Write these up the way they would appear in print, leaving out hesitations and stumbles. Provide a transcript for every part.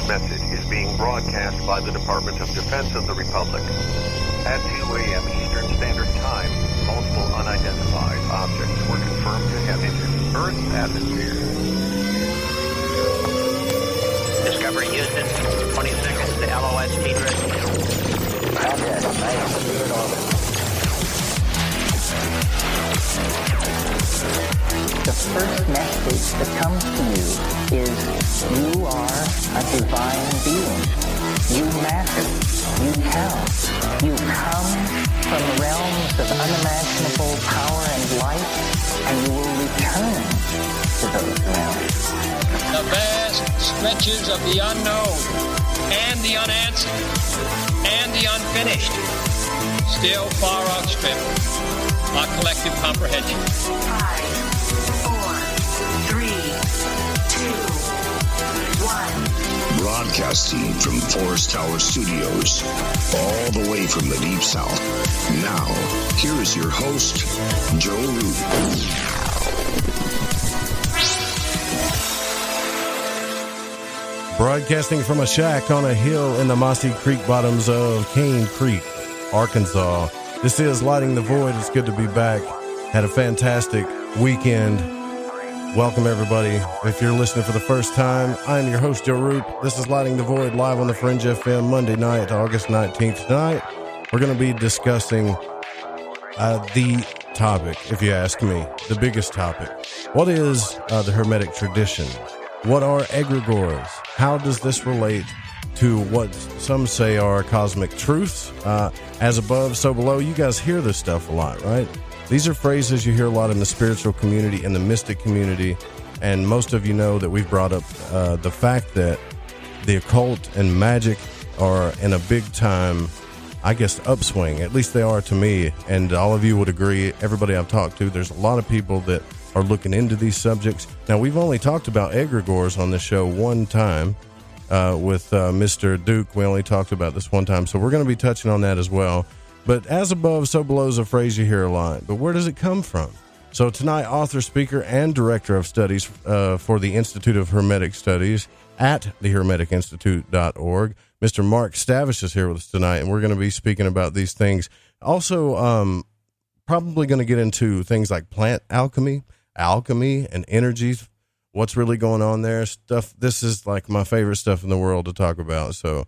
Message is being broadcast by the Department of Defense of the Republic. At 2 a.m. Eastern Standard Time, multiple unidentified objects were confirmed to have entered Earth's atmosphere. Discovery Houston, 20 seconds to LOS speed rescue. Contact, I am in orbit. The first message that comes to you is you are a divine being. You matter. You count. You come from realms of unimaginable power and light, and you will return to those realms. The vast stretches of the unknown and the unanswered and the unfinished still far outstrip our collective comprehension. 5, 4, 3, 2, 1. Broadcasting from Forest Tower Studios, all the way from the Deep South. Now, here is your host, Joe Root. Broadcasting from a shack on a hill in the mossy creek bottoms of Cane Creek, Arkansas. This is Lighting the Void. It's good to be back. Had a fantastic weekend. Welcome, everybody. If you're listening for the first time, I am your host, Joe Root. This is Lighting the Void live on the Fringe FM Monday night, August 19th. Tonight, we're going to be discussing the topic, if you ask me, the biggest topic. What is the Hermetic tradition? What are Egregores? How does this relate to what some say are cosmic truths? As above, so below. You guys hear this stuff a lot, right? These are phrases you hear a lot in the spiritual community and the mystic community, and most of you know that we've brought up the fact that the occult and magic are in a big time, I guess, upswing. At least they are to me, and all of you would agree. Everybody I've talked to, there's a lot of people that are looking into these subjects. Now, we've only talked about egregores on the show one time with Mr. Duke. We only talked about this one time, so we're going to be touching on that as well. But as above, so below is a phrase you hear a lot. But where does it come from? So tonight, author, speaker, and director of studies for the Institute of Hermetic Studies at thehermeticinstitute.org, Mr. Mark Stavish is here with us tonight, and we're going to be speaking about these things. Also, probably going to get into things like plant alchemy and energies, what's really going on there. Stuff. This is like my favorite stuff in the world to talk about. So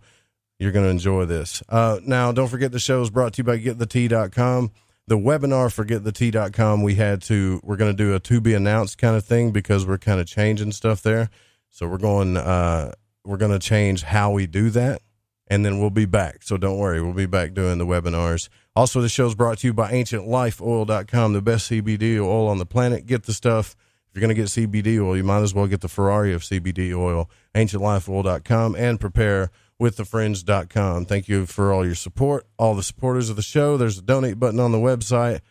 you're going to enjoy this. Now, don't forget the show is brought to you by GetTheTea.com. The webinar for GetTheTea.com, we're going to do a to be announced kind of thing because we're kind of changing stuff there. So we're going to change how we do that, and then we'll be back. So don't worry, we'll be back doing the webinars. Also, the show's brought to you by AncientLifeOil.com, the best CBD oil on the planet. Get the stuff. If you're going to get CBD oil, you might as well get the Ferrari of CBD oil, AncientLifeOil.com, and preparewiththefringe.com. Thank you for all your support, all the supporters of the show. There's a donate button on the website.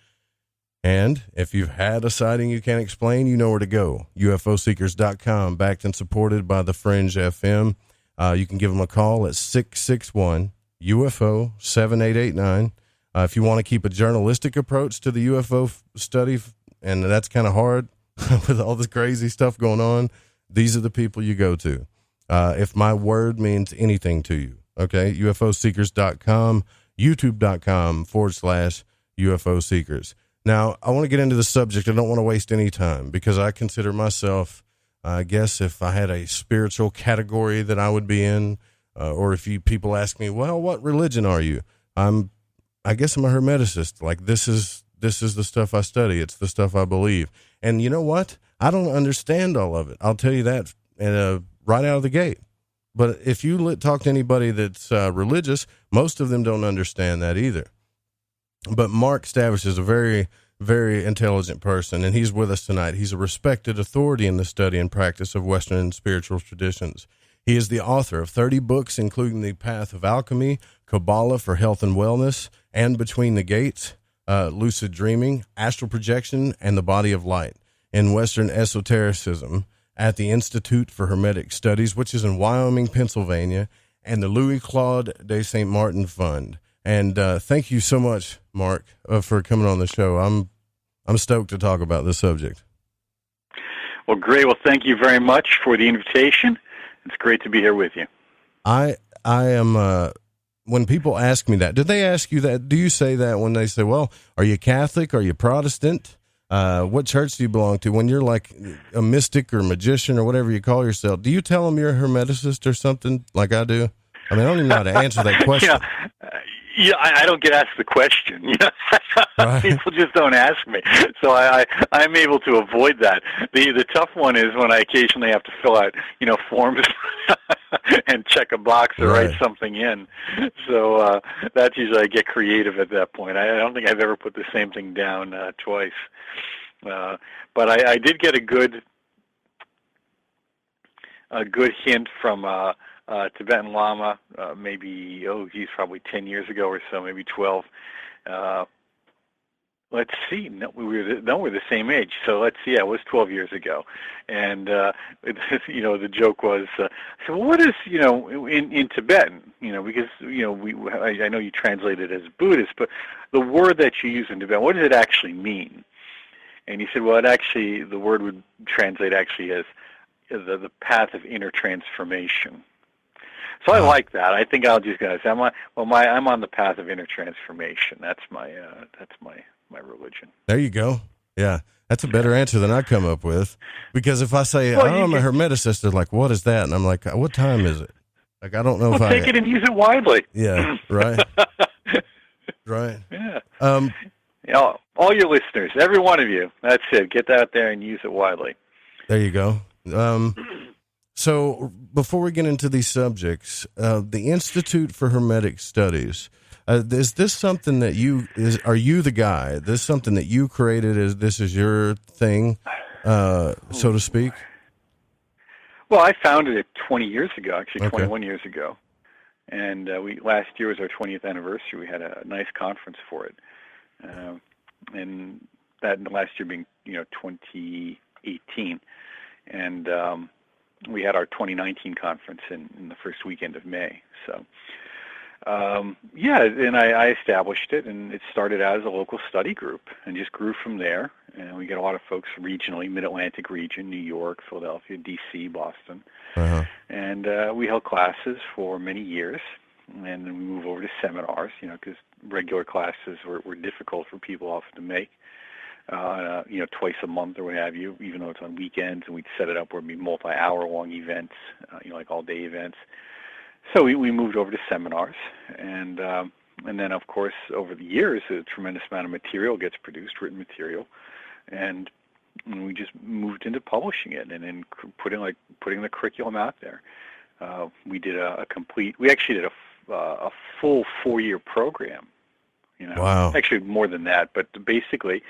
And if you've had a sighting you can't explain, you know where to go. UFOseekers.com, backed and supported by the Fringe FM. You can give them a call at 661-UFO-7889. If you want to keep a journalistic approach to the UFO study, and that's kind of hard with all this crazy stuff going on, these are the people you go to. If my word means anything to you, okay? UFOseekers.com, YouTube.com/UFO Seekers. Now, I want to get into the subject. I don't want to waste any time because I consider myself, I guess, if I had a spiritual category that I would be in, or if people ask me, well, what religion are you? I guess I'm a Hermeticist. Like, this is the stuff I study. It's the stuff I believe. And you know what? I don't understand all of it. I'll tell you that right out of the gate. But if you talk to anybody that's religious, most of them don't understand that either. But Mark Stavish is a very, very intelligent person, and he's with us tonight. He's a respected authority in the study and practice of Western and spiritual traditions. He is the author of 30 books, including The Path of Alchemy, Kabbalah for Health and Wellness, and Between the Gates, Lucid Dreaming, Astral Projection, and The Body of Light, in Western Esotericism at the Institute for Hermetic Studies, which is in Wyoming, Pennsylvania, and the Louis Claude de St Fund. And thank you so much, Mark, for coming on the show. I'm stoked to talk about this subject. Well, great. Well, thank you very much for the invitation. It's great to be here with you. I am, when people ask me that, do they ask you that? Do you say that when they say, well, are you Catholic? Are you Protestant? What church do you belong to? When you're like a mystic or magician or whatever you call yourself, do you tell them you're a Hermeticist or something like I do? I mean, I don't even know how to answer that question. Yeah, I don't get asked the question. You know? Right. People just don't ask me, so I'm able to avoid that. The tough one is when I occasionally have to fill out, forms and check a box or write something in. So that's usually I get creative at that point. I don't think I've ever put the same thing down twice, but I did get a good hint from. Tibetan Lama, maybe, probably 10 years ago or so, maybe 12. Let's see. No, we're the same age. So let's see. Yeah, it was 12 years ago. And, the joke was, so what is, in Tibetan, because, I know you translate it as Buddhist, but the word that you use in Tibetan, what does it actually mean? And he said, well, the word would translate actually as the path of inner transformation. So I like that. I think I'll just go say I'm on the path of inner transformation. That's my religion. There you go. Yeah, that's a better answer than I come up with. Because if I say I'm a Hermeticist, they're like, "What is that?" And I'm like, "What time is it?" Like I don't know if I take it and use it widely. Yeah. Right. Right. Yeah. All your listeners, every one of you. That's it. Get that out there and use it widely. There you go. So before we get into these subjects, the Institute for Hermetic Studies, is this something that are you the guy? Is this something that you created? This is your thing, so to speak? Well, I founded it 20 years ago, actually 21 years ago. And last year was our 20th anniversary. We had a nice conference for it. And that last year being, 2018. And we had our 2019 conference in the first weekend of May. So, and I established it, and it started out as a local study group and just grew from there. And we get a lot of folks regionally, Mid-Atlantic region, New York, Philadelphia, D.C., Boston. Uh-huh. And we held classes for many years, and then we moved over to seminars, because regular classes were difficult for people often to make. Twice a month or what have you, even though it's on weekends, and we'd set it up where it'd be multi-hour-long events, like all-day events. So we moved over to seminars, and then, of course, over the years, a tremendous amount of material gets produced, written material, and we just moved into publishing it and then putting the curriculum out there. We did we actually did a full 4-year program. Wow. Actually more than that, but basically,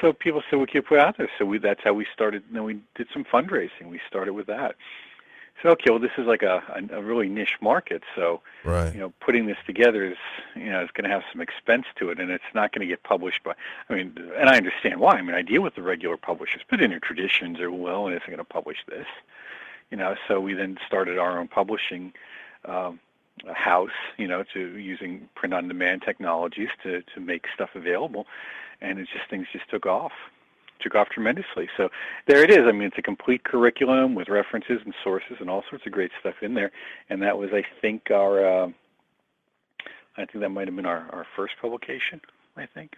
so people said we could put out there. So that's how we started. And then we did some fundraising. We started with that. So, okay, well, this is like a really niche market. So, right. Putting this together is, is going to have some expense to it, and it's not going to get published and I understand why. I deal with the regular publishers, but Inner Traditions or Will isn't going to publish this. So we then started our own publishing house, to using print-on-demand technologies to make stuff available, and things just took off tremendously. So there it is. It's a complete curriculum with references and sources and all sorts of great stuff in there. And that was, I think that might have been our first publication. I think.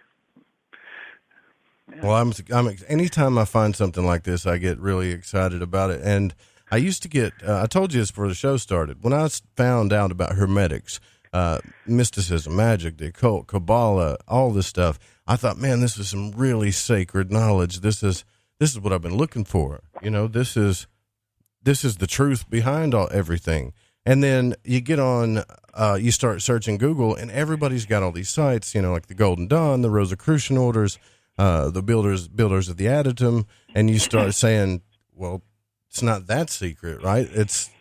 Yeah. Well, I'm anytime I find something like this, I get really excited about it. And I used to get, I told you this before the show started, when I found out about Hermetics, mysticism, magic, the occult, Kabbalah, all this stuff, I thought, man, this is some really sacred knowledge. This is what I've been looking for. This is the truth behind everything. And then you get on, you start searching Google, and everybody's got all these sites, like the Golden Dawn, the Rosicrucian orders, the builders of the Adytum, and you start saying, well, it's not that secret, right?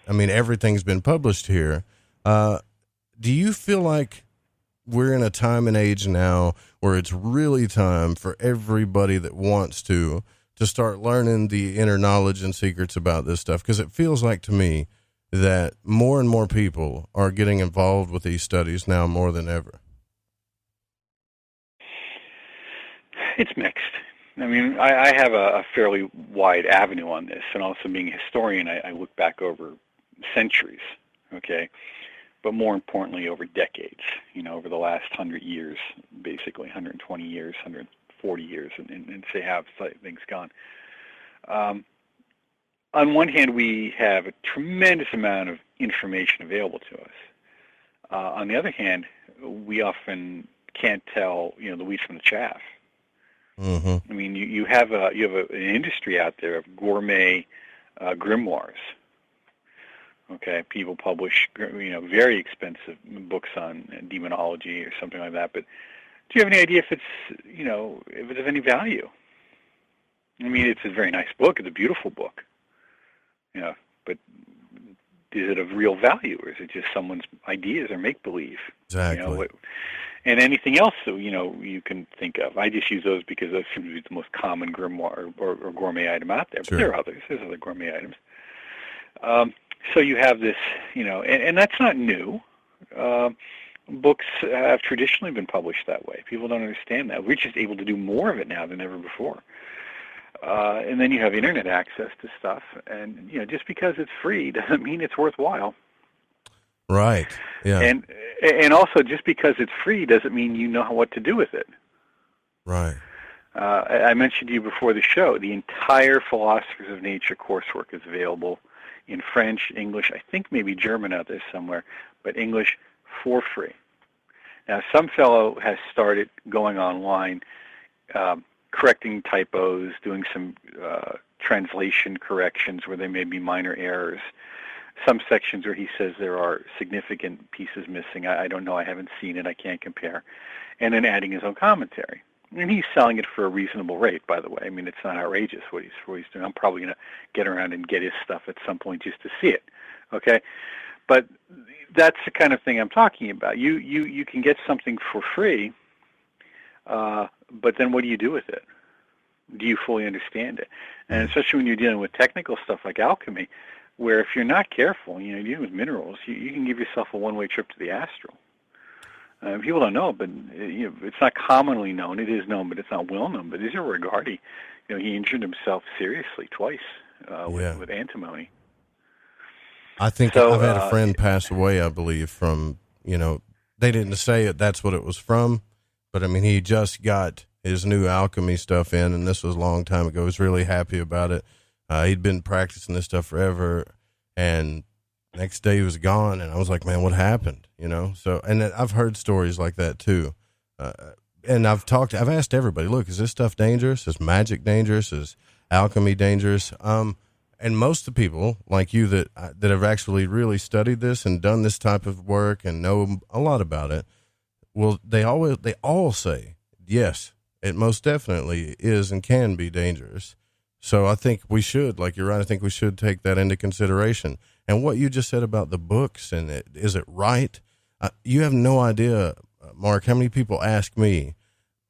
Everything's been published here. Do you feel like we're in a time and age now where it's really time for everybody that wants to start learning the inner knowledge and secrets about this stuff? Because it feels like to me that more and more people are getting involved with these studies now more than ever. It's mixed. I mean, I have a fairly wide avenue on this, and also being a historian, I look back over centuries, okay? But more importantly, over decades, over the last 100 years, basically 120 years, 140 years, and say how things gone. On one hand, we have a tremendous amount of information available to us. On the other hand, we often can't tell, the wheat from the chaff. Mm-hmm. I mean, you have an industry out there of gourmet grimoires. Okay, people publish, very expensive books on demonology or something like that. But do you have any idea if it's, if it's of any value? I mean, it's a very nice book. It's a beautiful book. But is it of real value, or is it just someone's ideas or make believe? Exactly. And anything else that you can think of. I just use those because those seem to be the most common grimoire or gourmet item out there. But Sure. there are others. There's other gourmet items. So you have this, and that's not new. Books have traditionally been published that way. People don't understand that. We're just able to do more of it now than ever before. And then you have internet access to stuff, and just because it's free doesn't mean it's worthwhile. Right. Yeah. And also, just because it's free doesn't mean you know what to do with it. Right. I mentioned to you before the show, the entire Philosophers of Nature coursework is available in French, English, I think maybe German out there somewhere, but English for free. Now, some fellow has started going online, correcting typos, doing some translation corrections where there may be minor errors. Some sections where he says there are significant pieces missing. I don't know. I haven't seen it. I can't compare. And then adding his own commentary. And he's selling it for a reasonable rate, by the way. I mean, it's not outrageous what he's doing. I'm probably going to get around and get his stuff at some point just to see it. Okay? But that's the kind of thing I'm talking about. You can get something for free, but then what do you do with it? Do you fully understand it? And especially when you're dealing with technical stuff like alchemy, where if you're not careful, you're dealing with minerals, you can give yourself a one-way trip to the astral. People don't know, but it's not commonly known. It is known, but it's not well known. But Egregores, he injured himself seriously twice with antimony. I think so, I've had a friend pass away, I believe, from, they didn't say that's what it was from, but I mean, he just got his new alchemy stuff in, and this was a long time ago. He was really happy about it. He'd been practicing this stuff forever, and next day he was gone, and I was like, man, what happened? So, and I've heard stories like that too. And I've asked everybody, look, is this stuff dangerous? Is magic dangerous? Is alchemy dangerous? And most of the people like you that have actually really studied this and done this type of work and know a lot about it, well, they all say, yes, it most definitely is and can be dangerous. So I think we should, like you're right, I think we should take that into consideration. And what you just said about the books and is it right? You have no idea, Mark, how many people ask me,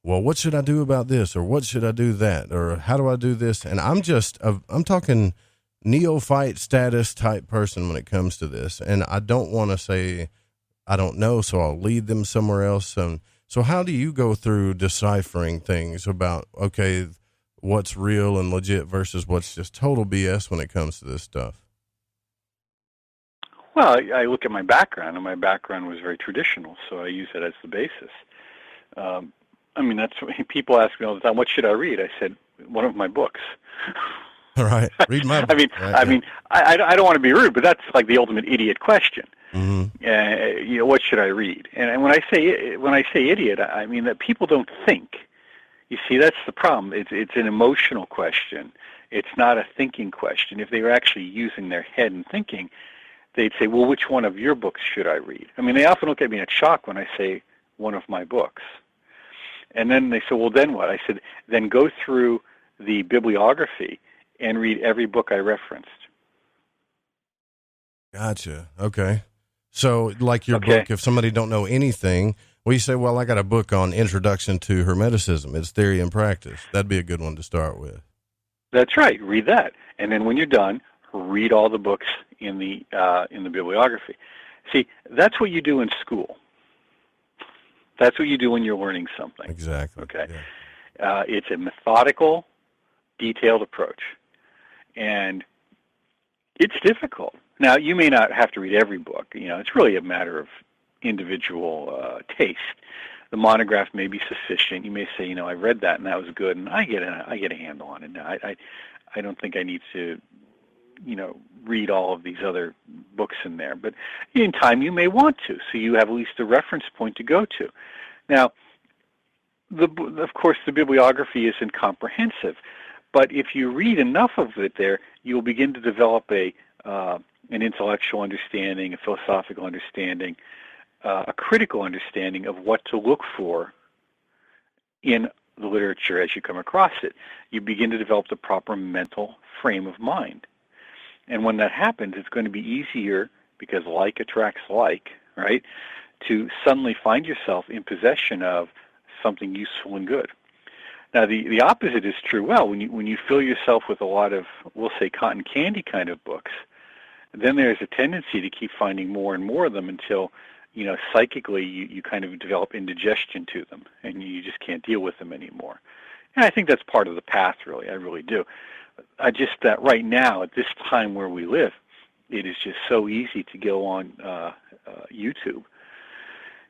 well, what should I do about this? Or what should I do that? Or how do I do this? And I'm talking neophyte status type person when it comes to this. And I don't want to say, I don't know, so I'll lead them somewhere else. So how do you go through deciphering things about, okay, what's real and legit versus what's just total BS when it comes to this stuff? Well, I look at my background, and my background was very traditional, so I use it as the basis. I mean, that's what people ask me all the time, what should I read? I said, one of my books. All right, read my book. I don't want to be rude, but that's like the ultimate idiot question. Mm-hmm. What should I read? And when I say idiot, I mean that people don't think. You see, that's the problem. It's an emotional question. It's not a thinking question. If they were actually using their head and thinking, they'd say, well, which one of your books should I read? I mean, they often look at me in shock when I say one of my books. And then they say, well, then what? I said, then go through the bibliography and read every book I referenced. Gotcha. Okay. So like your book, if somebody don't know anything, well, you say, well, I got a book on Introduction to Hermeticism. It's theory and practice. That'd be a good one to start with. That's right. Read that. And then when you're done, read all the books in the bibliography. See, that's what you do in school. That's what you do when you're learning something. Exactly. Okay. Yeah. It's a methodical, detailed approach. And it's difficult. Now, you may not have to read every book. It's really a matter of individual taste. The monograph may be sufficient. You may say, I read that and that was good, and I get a handle on it now. I don't think I need to, read all of these other books in there. But in time, you may want to, so you have at least a reference point to go to. Now, of course, the bibliography isn't comprehensive, but if you read enough of it there, you'll begin to develop an intellectual understanding, a philosophical understanding, a critical understanding of what to look for in the literature as you come across it. You begin to develop the proper mental frame of mind. And when that happens, it's going to be easier, because like attracts like, right, to suddenly find yourself in possession of something useful and good. Now, the opposite is true. Well, when you fill yourself with a lot of, we'll say, cotton candy kind of books, then there's a tendency to keep finding more and more of them until, psychically you kind of develop indigestion to them, and you just can't deal with them anymore. And I think that's part of the path, really. I really do. That right now, at this time where we live, it is just so easy to go on YouTube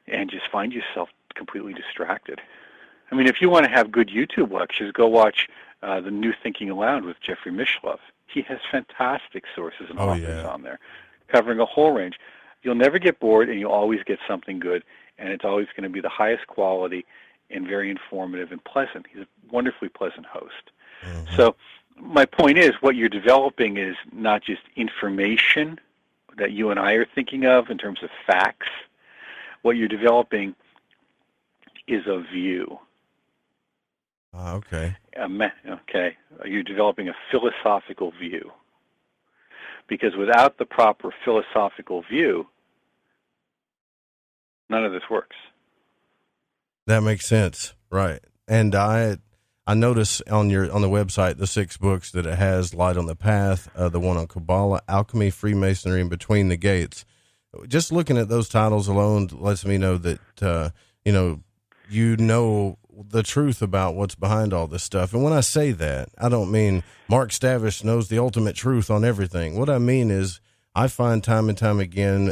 and just find yourself completely distracted. I mean, if you want to have good YouTube lectures, go watch the New Thinking Aloud with Jeffrey Mishlove. He has fantastic sources and authors on there, covering a whole range. You'll never get bored, and you'll always get something good, and it's always going to be the highest quality and very informative and pleasant. He's a wonderfully pleasant host. Mm-hmm. So my point is, what you're developing is not just information that you and I are thinking of in terms of facts. What you're developing is a view. Okay. Okay. You're developing a philosophical view. Because without the proper philosophical view, none of this works. That makes sense, right? And I notice on the website, the 6 books that it has: Light on the Path, the one on Kabbalah, Alchemy, Freemasonry, and Between the Gates. Just looking at those titles alone lets me know that you know the truth about what's behind all this stuff. And when I say that, I don't mean Mark Stavish knows the ultimate truth on everything. What I mean is, I find time and time again,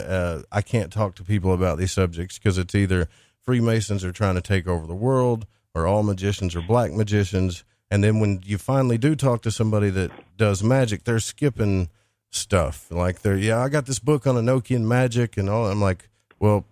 I can't talk to people about these subjects because it's either Freemasons are trying to take over the world, or all magicians are black magicians. And then when you finally do talk to somebody that does magic, they're skipping stuff. Like I got this book on Enochian magic and all. I'm like, well,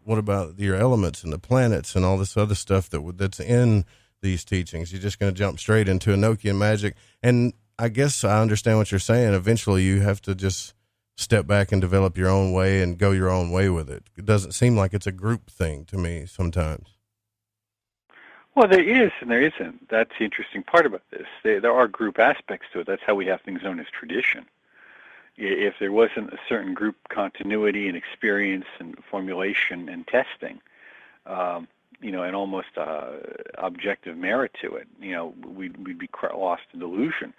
what about your elements and the planets and all this other stuff that's in these teachings? You're just going to jump straight into Enochian magic. And I guess I understand what you're saying. Eventually you have to just step back and develop your own way and go your own way with it. It doesn't seem like it's a group thing to me sometimes. Well, there is and there isn't. That's the interesting part about this. There are group aspects to it. That's how we have things known as tradition. If there wasn't a certain group continuity and experience and formulation and testing, and almost objective merit to it, we'd be lost in delusion.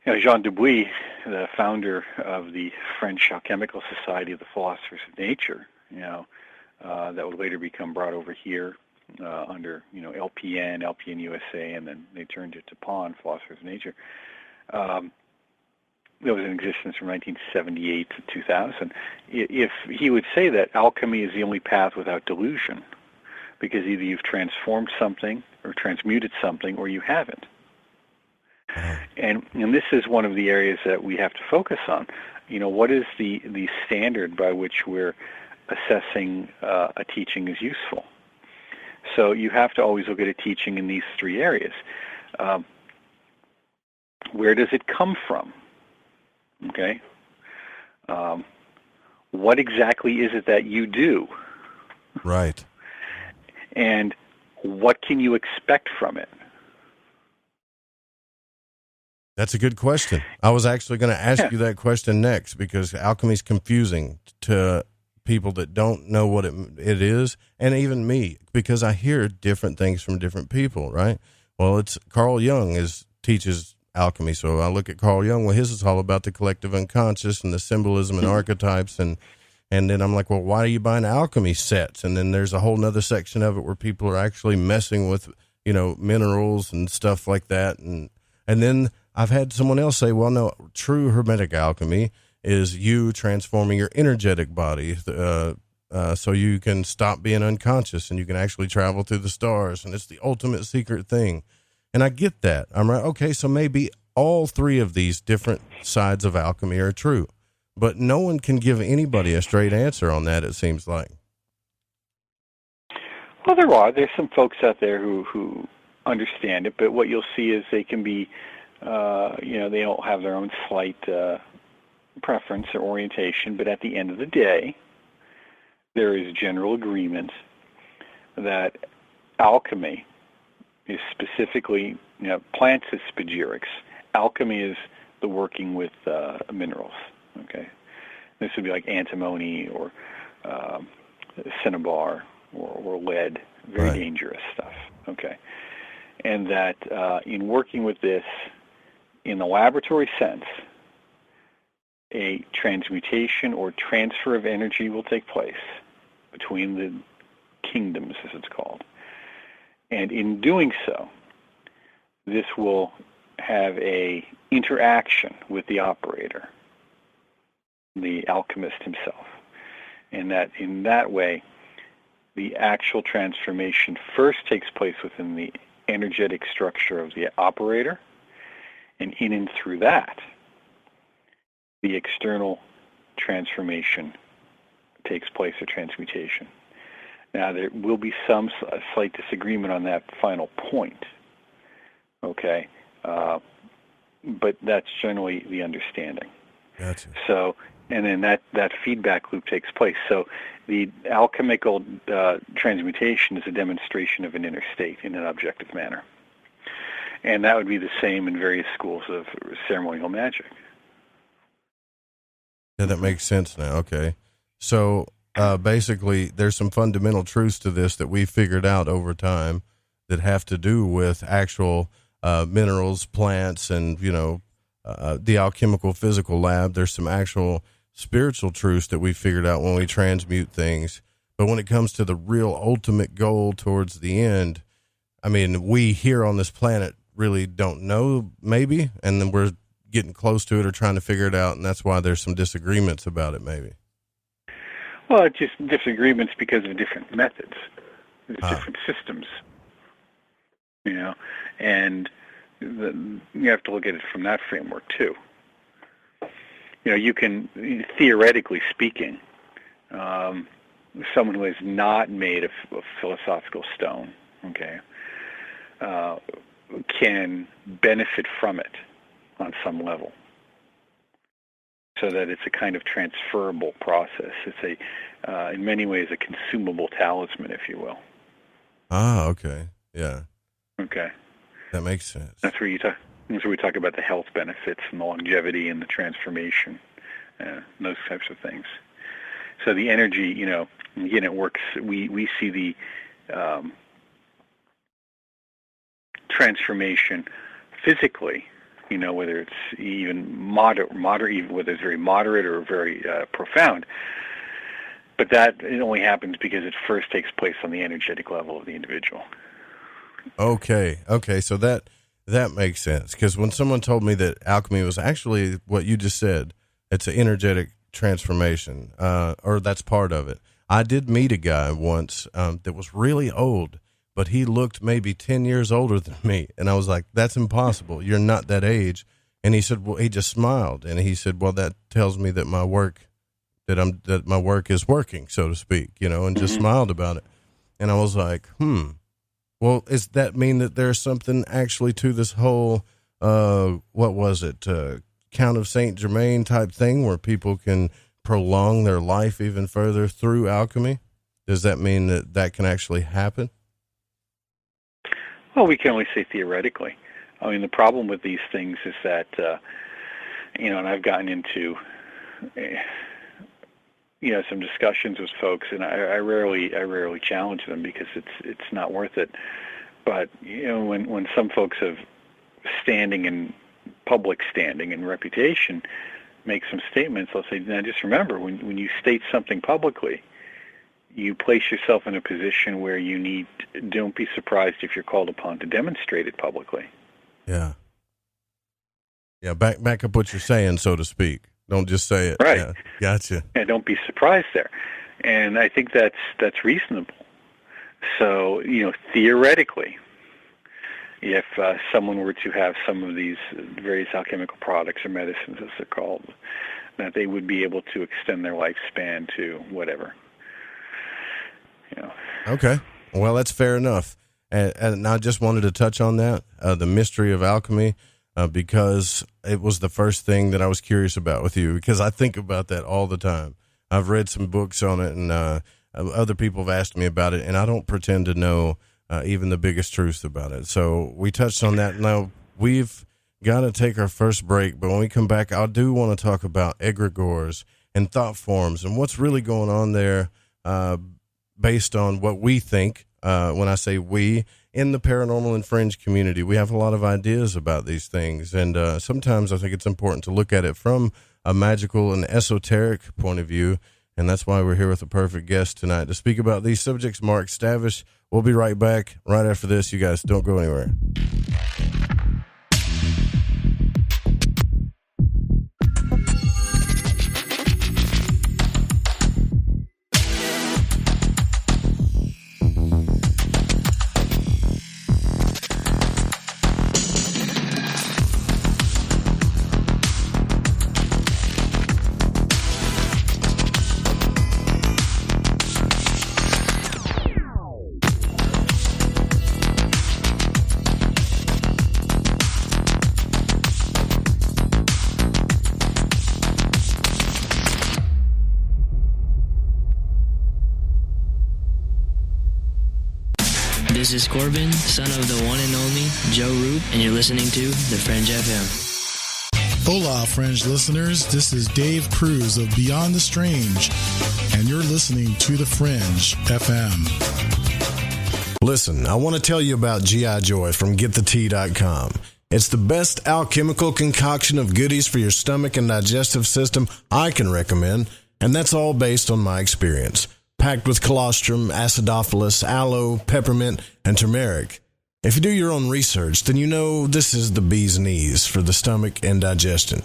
Jean Dubuis, the founder of the French Alchemical Society of the Philosophers of Nature, that would later become brought over here under, LPN USA, and then they turned it to PON, Philosophers of Nature. It was in existence from 1978 to 2000. If he would say that alchemy is the only path without delusion, because either you've transformed something or transmuted something, or you haven't. And this is one of the areas that we have to focus on. What is the standard by which we're assessing a teaching as useful? So you have to always look at a teaching in these 3 areas. Where does it come from? Okay. What exactly is it that you do? Right. And what can you expect from it? That's a good question. I was actually going to ask you that question next, because alchemy is confusing to people that don't know what it is, and even me, because I hear different things from different people, right? Well, it's Carl Jung teaches alchemy, so I look at Carl Jung. Well, his is all about the collective unconscious and the symbolism and archetypes, and And then I'm like, well, why are you buying alchemy sets? And then there's a whole nother section of it where people are actually messing with, minerals and stuff like that. And then I've had someone else say, well, no, true Hermetic alchemy is you transforming your energetic body, so you can stop being unconscious and you can actually travel through the stars. And it's the ultimate secret thing. And I get that. I'm right. Okay. So maybe all three of these different sides of alchemy are true, but no one can give anybody a straight answer on that, it seems like. Well, there's some folks out there who understand it, but what you'll see is they can be, they all have their own slight preference or orientation, but at the end of the day, there is general agreement that alchemy is specifically, plants is spagyrics. Alchemy is the working with minerals. Okay, this would be like antimony or cinnabar or lead, very right. dangerous stuff. Okay, and that in working with this in the laboratory sense, a transmutation or transfer of energy will take place between the kingdoms, as it's called. And in doing so, this will have a interaction with the operator, the alchemist himself. And that in that way, the actual transformation first takes place within the energetic structure of the operator, and in and through that, the external transformation takes place, or transmutation. Now, there will be some slight disagreement on that final point, okay? But that's generally the understanding. Gotcha. So, and then that feedback loop takes place. So the alchemical transmutation is a demonstration of an inner state in an objective manner. And that would be the same in various schools of ceremonial magic. Yeah, that makes sense now. Okay. So basically, there's some fundamental truths to this that we figured out over time that have to do with actual minerals, plants, and, the alchemical physical lab. There's some actual spiritual truths that we figured out when we transmute things. But when it comes to the real ultimate goal towards the end, I mean, we here on this planet really don't know, maybe, and then we're getting close to it or trying to figure it out, and that's why there's some disagreements about it, maybe. Well, it's just disagreements because of different methods. There's different systems, and you have to look at it from that framework, too. You can, theoretically speaking, someone who is not made of philosophical stone, okay, can benefit from it on some level, so that it's a kind of transferable process. It's in many ways, a consumable talisman, if you will. Ah, okay, yeah. Okay, that makes sense. That's where we talk about the health benefits and the longevity and the transformation, those types of things. So the energy, again, it works. We see the transformation physically, whether it's even moderate, even whether it's very moderate or very profound. But that it only happens because it first takes place on the energetic level of the individual. Okay. So that makes sense, because when someone told me that alchemy was actually what you just said, it's an energetic transformation, or that's part of it. I did meet a guy once that was really old, but he looked maybe 10 years older than me. And I was like, that's impossible. You're not that age. And he said, well, he just smiled. And he said, well, that tells me that my work, that my work is working, so to speak, and just smiled about it. And I was like, well, does that mean that there's something actually to this whole, what was it? Count of St. Germain type thing where people can prolong their life even further through alchemy? Does that mean that can actually happen? Well, we can only say theoretically. I mean, the problem with these things is that, and I've gotten into, some discussions with folks, and I rarely challenge them because it's not worth it. But when some folks have public standing and reputation, make some statements, I'll say, now just remember, when you state something publicly, you place yourself in a position where don't be surprised if you're called upon to demonstrate it publicly. Yeah. Yeah, back up what you're saying, so to speak. Don't just say it. Right. Yeah, gotcha. And don't be surprised there. And I think that's reasonable. So, theoretically, if someone were to have some of these various alchemical products or medicines, as they're called, that they would be able to extend their lifespan to whatever. Okay. Well, that's fair enough. And I just wanted to touch on that, the mystery of alchemy, because it was the first thing that I was curious about with you, because I think about that all the time. I've read some books on it, and other people have asked me about it, and I don't pretend to know even the biggest truths about it. So we touched on that. Now, we've got to take our first break, but when we come back, I do want to talk about egregores and thought forms and what's really going on there based on what we think. When I say we, in the paranormal and fringe community, we have a lot of ideas about these things, and sometimes I think it's important to look at it from a magical and esoteric point of view, and that's why we're here with a perfect guest tonight to speak about these subjects. Mark Stavish. We'll be right back right after this. You guys don't go anywhere. This is Corbin, son of the one and only Joe Roop, and you're listening to The Fringe FM. Hola, Fringe listeners. This is Dave Cruz of Beyond the Strange, and you're listening to The Fringe FM. Listen, I want to tell you about G.I. Joy from GetTheTea.com. It's the best alchemical concoction of goodies for your stomach and digestive system I can recommend, and that's all based on my experience. Packed with colostrum, acidophilus, aloe, peppermint, and turmeric. If you do your own research, then you know this is the bee's knees for the stomach and digestion.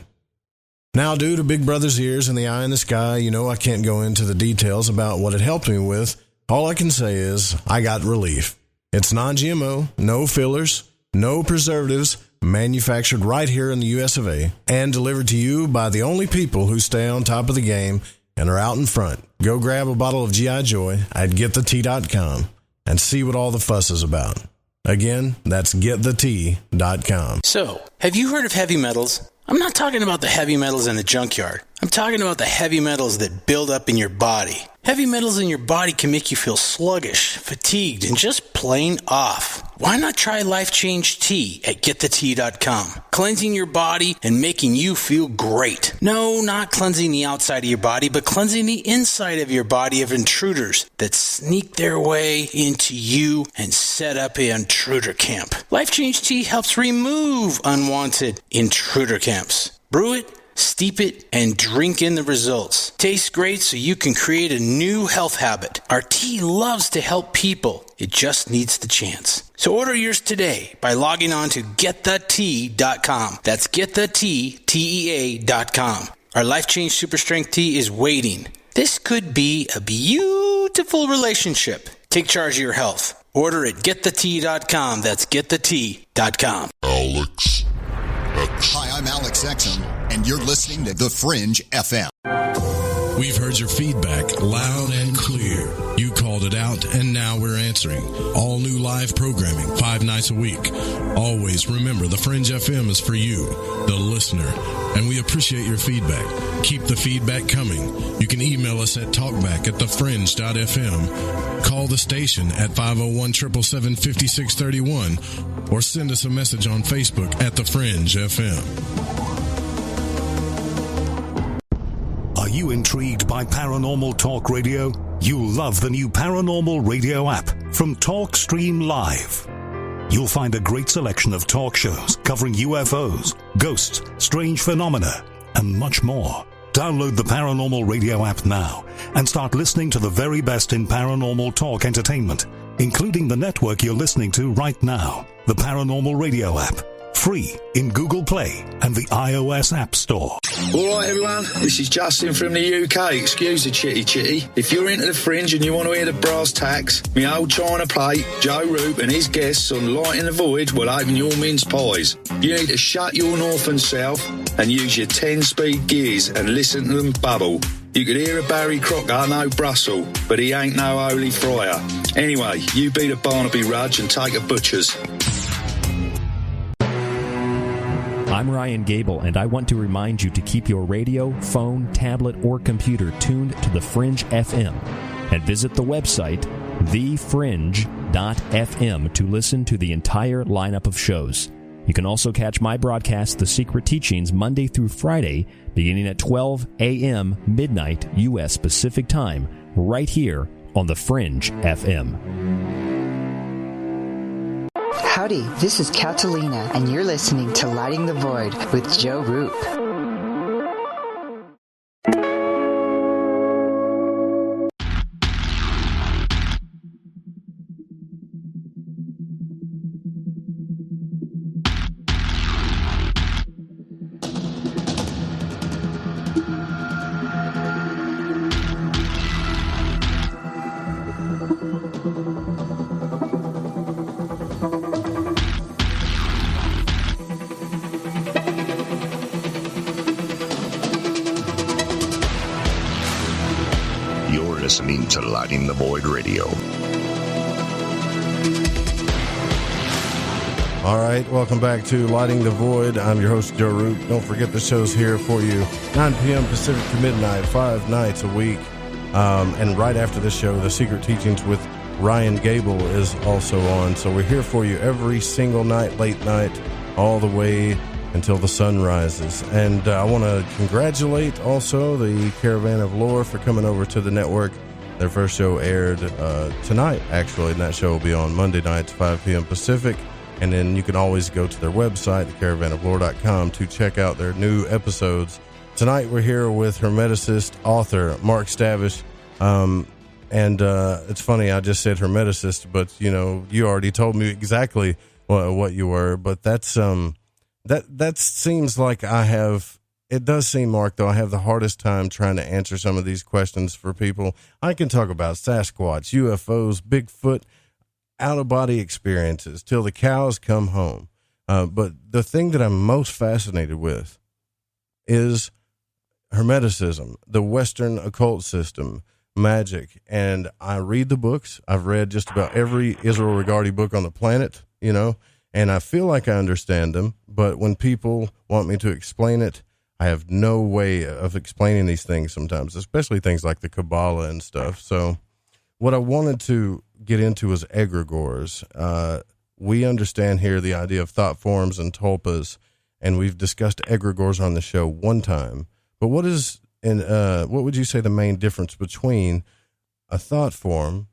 Now, due to Big Brother's ears and the eye in the sky, I can't go into the details about what it helped me with. All I can say is I got relief. It's non-GMO, no fillers, no preservatives, manufactured right here in the US of A, and delivered to you by the only people who stay on top of the game and are out in front. Go grab a bottle of G.I. Joy at GetTheTea.com and see what all the fuss is about. Again, that's GetTheTea.com. So, have you heard of heavy metals? I'm not talking about the heavy metals in the junkyard. I'm talking about the heavy metals that build up in your body. Heavy metals in your body can make you feel sluggish, fatigued, and just plain off. Why not try Life Change Tea at GetTheTea.com? Cleansing your body and making you feel great. No, not cleansing the outside of your body, but cleansing the inside of your body of intruders that sneak their way into you and set up an intruder camp. Life Change Tea helps remove unwanted intruder camps. Brew it, steep it, and drink in the results. Tastes great, so you can create a new health habit. Our tea loves to help people. It just needs the chance. So order yours today by logging on to GetTheTea.com. That's GetTheTea.com. Our Life Change Super Strength Tea is waiting. This could be a beautiful relationship. Take charge of your health. Order at GetTheTea.com. That's GetTheTea.com. Alex X. Hi, I'm Alex Exum, and you're listening to The Fringe FM. We've heard your feedback loud and clear. You called it out, and now we're answering. All new live programming, 5 nights a week. Always remember, The Fringe FM is for you, the listener, and we appreciate your feedback. Keep the feedback coming. You can email us at talkback@thefringe.fm, call the station at 501-777-5631, or send us a message on Facebook at The Fringe FM. Are you intrigued by Paranormal Talk Radio? You'll love the new Paranormal Radio app from TalkStream Live. You'll find a great selection of talk shows covering UFOs, ghosts, strange phenomena, and much more. Download the Paranormal Radio app now and start listening to the very best in paranormal talk entertainment, including the network you're listening to right now. The Paranormal Radio app. Free in Google Play and the iOS App Store. All right, everyone, this is Justin from the UK. Excuse the chitty. If you're into the Fringe and you want to hear the brass tacks, me old China plate, Joe Roop and his guests on Light in the Void will open your mince pies. You need to shut your north and south and use your 10-speed gears and listen to them bubble. You could hear a Barry Crocker, no Brussels, but he ain't no holy friar. Anyway, you beat a Barnaby Rudge and take a butcher's. I'm Ryan Gable, and I want to remind you to keep your radio, phone, tablet, or computer tuned to The Fringe FM, and visit the website, thefringe.fm, to listen to the entire lineup of shows. You can also catch my broadcast, The Secret Teachings, Monday through Friday, beginning at 12 a.m. midnight U.S. Pacific Time, right here on The Fringe FM. Howdy, this is Catalina, and you're listening to Lighting the Void with Joe Roop. Listening to Lighting the Void Radio. All right, welcome back to Lighting the Void. I'm your host, Joe Roop. Don't forget the show's here for you, 9 p.m. Pacific to midnight, 5 nights a week. And right after this show, The Secret Teachings with Ryan Gable is also on. So we're here for you every single night, late night, all the way until the sun rises. And I want to congratulate also the Caravan of Lore for coming over to the network. Their first show aired tonight, actually, and that show will be on Monday nights, 5 p.m. Pacific. And then you can always go to their website, thecaravanoflore.com, to check out their new episodes. Tonight we're here with Hermeticist author Mark Stavish. And it's funny, I just said Hermeticist, but, you know, you already told me exactly what you were. But that's... That seems like it does seem, Mark, though, I have the hardest time trying to answer some of these questions for people. I can talk about Sasquatch, UFOs, Bigfoot, out-of-body experiences, till the cows come home. But the thing that I'm most fascinated with is Hermeticism, the Western occult system, magic. And I read the books. I've read just about every Israel Regardie book on the planet, you know, and I feel like I understand them, but when people want me to explain it, I have no way of explaining these things sometimes, especially things like the Kabbalah and stuff. So what I wanted to get into is egregores. We understand here the idea of thought forms and tulpas, and we've discussed egregores on the show one time. But what would you say the main difference between a thought form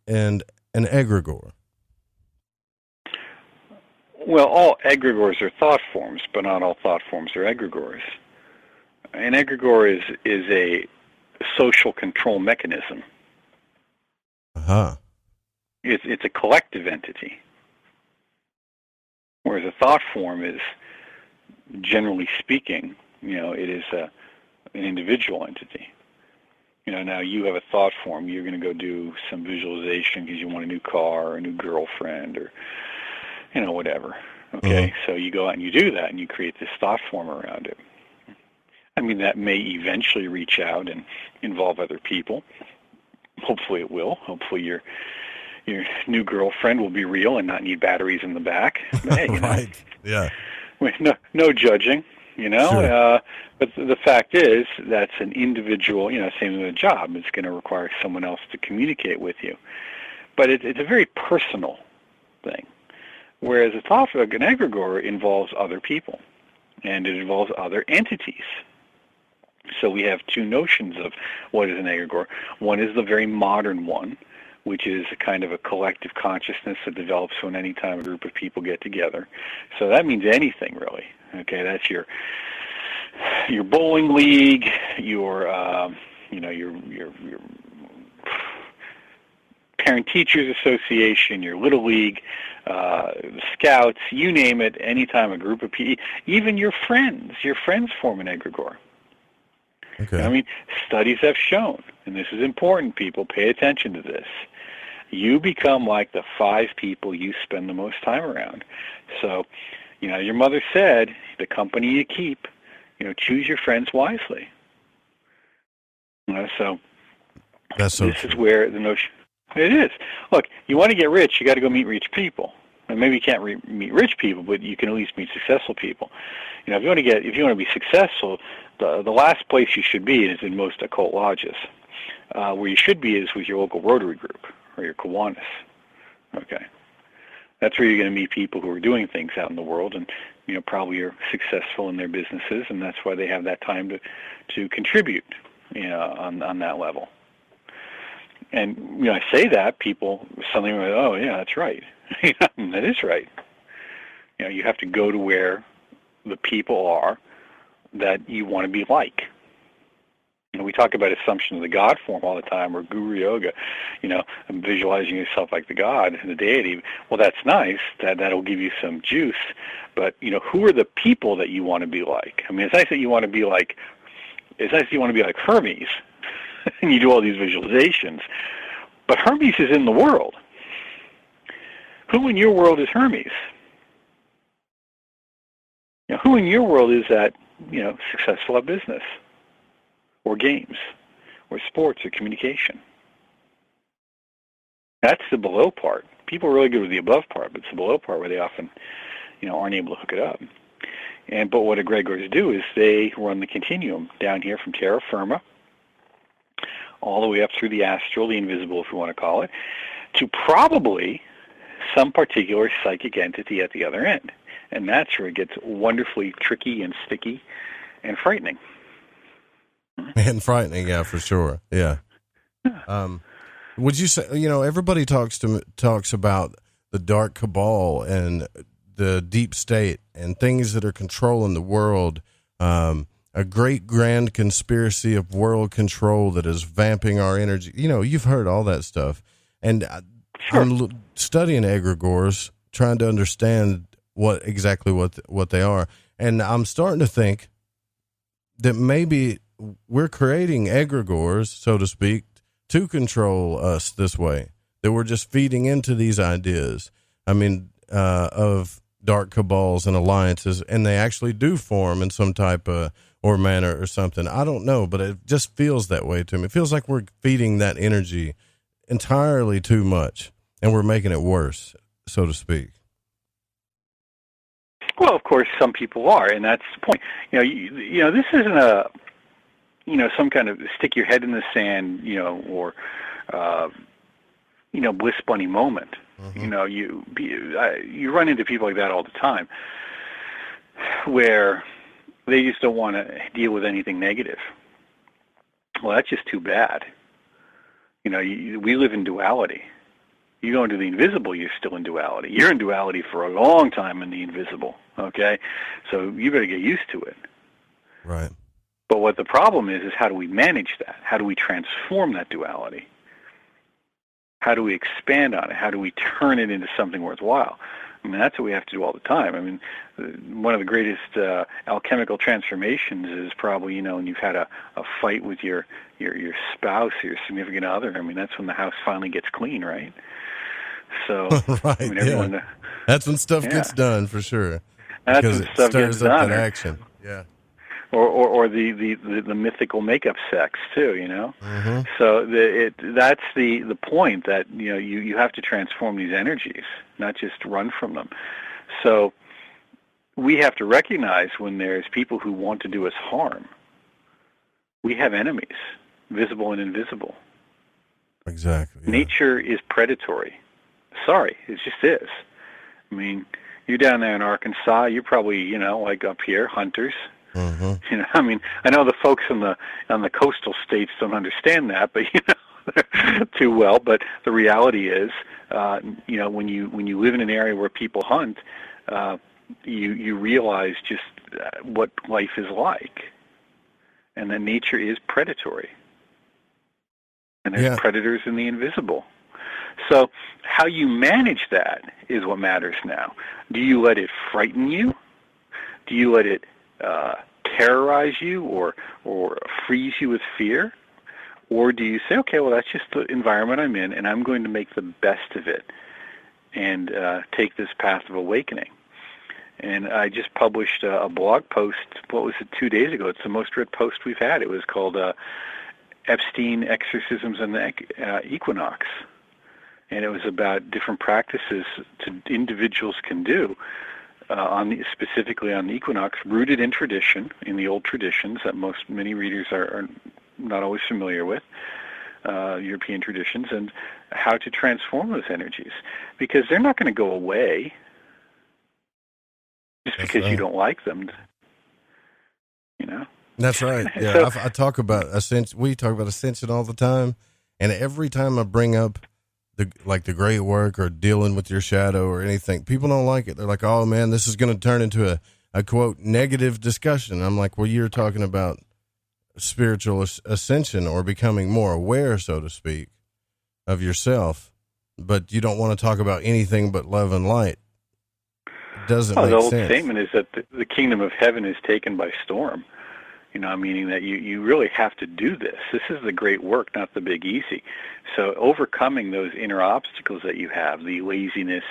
and an egregore? Well, all egregores are thought forms, but not all thought forms are egregores. An egregore is a social control mechanism. Uh-huh. It's a collective entity, whereas a thought form is, generally speaking, you know, it is an individual entity. You know, now you have a thought form. You're going to go do some visualization because you want a new car or a new girlfriend or, you know, whatever. Okay, So you go out and you do that, and you create this thought form around it. I mean, that may eventually reach out and involve other people. Hopefully it will. Hopefully your new girlfriend will be real and not need batteries in the back. But, hey, you right, yeah. No judging, you know. Sure. But the fact is, that's an individual, you know, same with a job. It's going to require someone else to communicate with you. But it's a very personal thing. Whereas a thought form, an egregore, involves other people, and it involves other entities. So we have two notions of what is an egregore. One is the very modern one, which is a kind of a collective consciousness that develops when any time a group of people get together. So that means anything, really. Okay, that's your your bowling league, your parent-teachers association, your little league, the scouts, you name it, anytime a group of people, even your friends form an egregore. Okay. I mean, studies have shown, and this is important, people, pay attention to this, you become like the 5 people you spend the most time around. So, your mother said, the company you keep, choose your friends wisely. So that's so this is where the notion, it is. Look, you want to get rich, you got to go meet rich people. And maybe you can't meet rich people, but you can at least meet successful people. If you want to be successful, the last place you should be is in most occult lodges. Where you should be is with your local Rotary group or your Kiwanis. Okay, that's where you're going to meet people who are doing things out in the world, and probably are successful in their businesses, and that's why they have that time to contribute, on that level. And when I say that, people suddenly are like, oh yeah, that's right. That is right. You have to go to where the people are that you want to be like. We talk about assumption of the God form all the time, or guru yoga, and visualizing yourself like the God, the deity. Well, that's nice. That'll give you some juice. But, who are the people that you want to be like? I mean, it's nice that you want to be like, Hermes, and you do all these visualizations. But Hermes is in the world. Who in your world is Hermes? Who in your world is that, successful at business, or games, or sports, or communication? That's the below part. People are really good with the above part, but it's the below part where they often, aren't able to hook it up. But what egregores do is they run the continuum down here from terra firma all the way up through the astral, the invisible, if you want to call it, to probably some particular psychic entity at the other end. And that's where it gets wonderfully tricky and sticky and frightening. And frightening, yeah, for sure. Yeah. Would you say, everybody talks about the dark cabal and the deep state and things that are controlling the world, a great grand conspiracy of world control that is vamping our energy. You've heard all that stuff. And sure. I'm studying egregores, trying to understand what they are. And I'm starting to think that maybe we're creating egregores, so to speak, to control us this way, that we're just feeding into these ideas. I mean, of dark cabals and alliances, and they actually do form in some type of or manner or something. I don't know, but it just feels that way to me. It feels like we're feeding that energy entirely too much, and we're making it worse, so to speak. Well, of course, some people are, and that's the point. This isn't a, some kind of stick your head in the sand, or, bliss bunny moment. Mm-hmm. You run into people like that all the time, where they just don't want to deal with anything negative. Well, that's just too bad. We live in duality. You go into the invisible, you're still in duality. You're in duality for a long time in the invisible, okay? So you better get used to it. Right. But what the problem is how do we manage that? How do we transform that duality? How do we expand on it? How do we turn it into something worthwhile? I mean, that's what we have to do all the time. I mean, one of the greatest alchemical transformations is probably, when you've had a fight with your spouse or your significant other. I mean, that's when the house finally gets clean, right? So, right, I mean, everyone, yeah. That's when stuff gets done, for sure. That's because when stuff stirs gets up done. that action. Yeah. Or the mythical makeup sex too, Mm-hmm. So that's the point that you have to transform these energies, not just run from them. So we have to recognize when there's people who want to do us harm. We have enemies, visible and invisible. Exactly. Yeah. Nature is predatory. Sorry, it just is. I mean, you're down there in Arkansas. You're probably like up here, hunters. Mm-hmm. I mean, I know the folks on the coastal states don't understand that, but too well. But the reality is, when you live in an area where people hunt, you realize just what life is like, and that nature is predatory, and there's predators in the invisible. So how you manage that is what matters now. Do you let it frighten you? Do you let it terrorize you or freeze you with fear? Or do you say, okay, well, that's just the environment I'm in, and I'm going to make the best of it and take this path of awakening? And I just published a blog post, 2 days ago? It's the most read post we've had. It was called Epstein Exorcisms and the Equinox. And it was about different practices individuals can do, specifically on the equinox, rooted in tradition, in the old traditions that many readers are not always familiar with, European traditions, and how to transform those energies. Because they're not going to go away just because you don't like them, you know? That's right. Yeah, I talk about ascension. We talk about ascension all the time, and every time I bring up the great work or dealing with your shadow or anything, people don't like it. They're like, oh man, this is going to turn into a quote negative discussion. I'm like, well, you're talking about spiritual ascension or becoming more aware, so to speak, of yourself, but you don't want to talk about anything but love and light. It doesn't make sense. The old statement is that the kingdom of heaven is taken by storm. You know, meaning that you really have to do this. This is the great work, not the big easy. So overcoming those inner obstacles that you have, the laziness,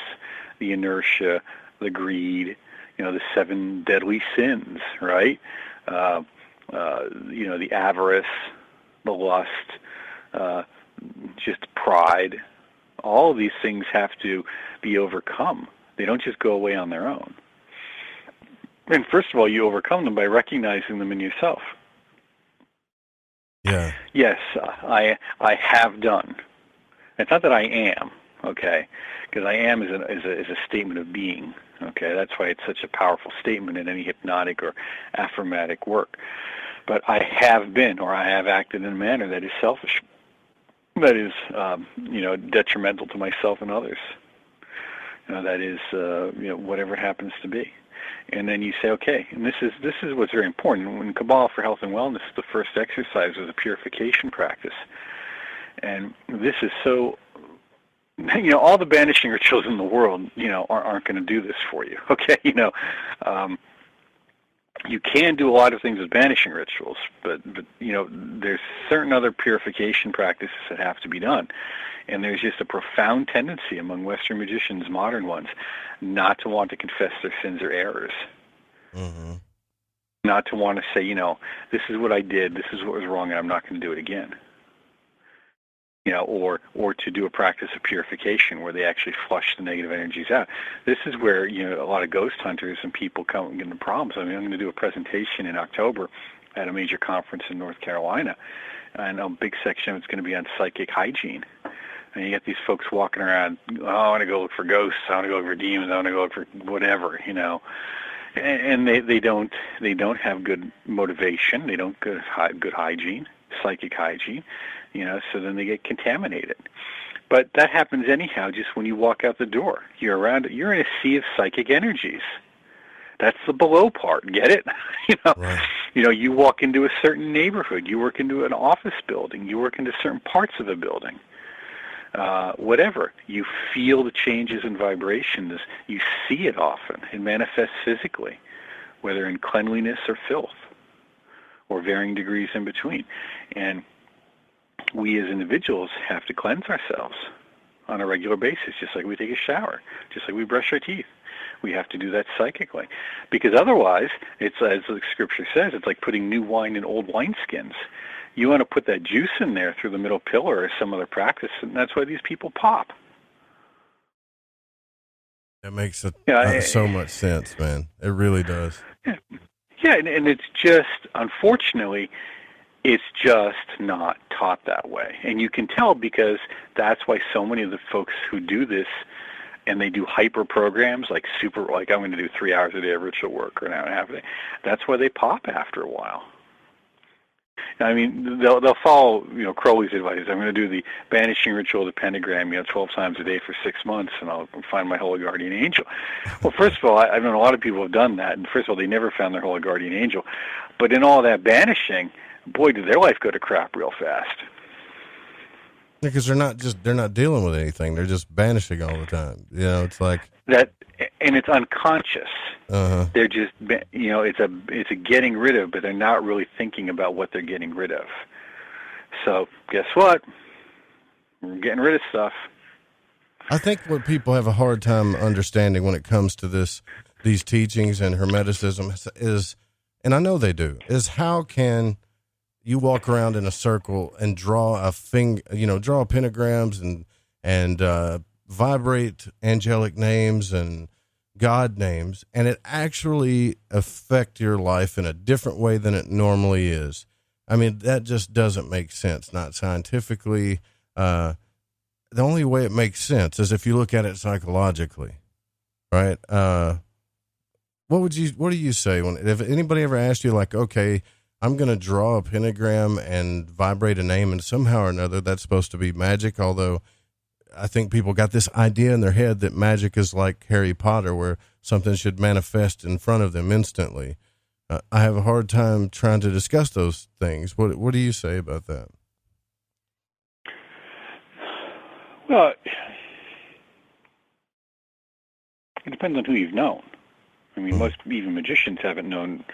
the inertia, the greed, the 7 deadly sins, right? The avarice, the lust, just pride. All of these things have to be overcome. They don't just go away on their own. And first of all, you overcome them by recognizing them in yourself. Yeah. Yes, I have done. It's not that I am, okay? Because I am is a statement of being, okay? That's why it's such a powerful statement in any hypnotic or affirmatic work. But I have been, or I have acted in a manner that is selfish, that is, detrimental to myself and others. That is, whatever it happens to be. And then you say, okay, and this is what's very important. When Kabbalah for Health and Wellness, the first exercise was a purification practice. And this is so, all the banishing rituals in the world, aren't going to do this for you, okay? You can do a lot of things with banishing rituals, but there's certain other purification practices that have to be done. And there's just a profound tendency among Western magicians, modern ones, not to want to confess their sins or errors. Mm-hmm. Not to want to say, this is what I did, this is what was wrong, and I'm not going to do it again. Or to do a practice of purification where they actually flush the negative energies out. This is where, a lot of ghost hunters and people come and get into problems. I mean, I'm going to do a presentation in October at a major conference in North Carolina, and a big section of it's going to be on psychic hygiene. And you get these folks walking around, I want to go look for ghosts, I want to go look for demons, I want to go look for whatever, And they don't have good motivation, they don't have good hygiene, psychic hygiene, so then they get contaminated. But that happens anyhow just when you walk out the door. You're in a sea of psychic energies. That's the below part, get it? Right. You walk into a certain neighborhood, you work into an office building, you work into certain parts of a building. Whatever. You feel the changes in vibrations. You see it often. It manifests physically, whether in cleanliness or filth, or varying degrees in between. And we as individuals have to cleanse ourselves on a regular basis, just like we take a shower, just like we brush our teeth. We have to do that psychically. Because otherwise, it's, as the scripture says, it's like putting new wine in old wineskins. You want to put that juice in there through the middle pillar or some other practice, and that's why these people pop. That makes so much sense, man. It really does. Yeah, and it's just, unfortunately, it's just not taught that way. And you can tell because that's why so many of the folks who do this, and they do hyper programs, like I'm going to do 3 hours a day of ritual work or an hour and a half a day, that's why they pop after a while. I mean, they'll follow, Crowley's advice. I'm going to do the banishing ritual of the pentagram, 12 times a day for 6 months, and I'll find my holy guardian angel. Well, first of all, I've known a lot of people have done that, and first of all, they never found their holy guardian angel. But in all that banishing, boy, did their life go to crap real fast. Because they're not dealing with anything. They're just banishing all the time. It's like that, and it's unconscious. Uh-huh. They're just, it's a getting rid of, but they're not really thinking about what they're getting rid of. So guess what? We're getting rid of stuff. I think what people have a hard time understanding when it comes to these teachings and Hermeticism is, and I know they do, is how can you walk around in a circle and draw draw pentagrams and vibrate angelic names and God names, and it actually affect your life in a different way than it normally is. I mean, that just doesn't make sense, not scientifically. The only way it makes sense is if you look at it psychologically, right? What do you say if anybody ever asked you, like, okay, I'm going to draw a pentagram and vibrate a name, and somehow or another that's supposed to be magic, although I think people got this idea in their head that magic is like Harry Potter, where something should manifest in front of them instantly. I have a hard time trying to discuss those things. What do you say about that? Well, it depends on who you've known. I mean, most even magicians haven't known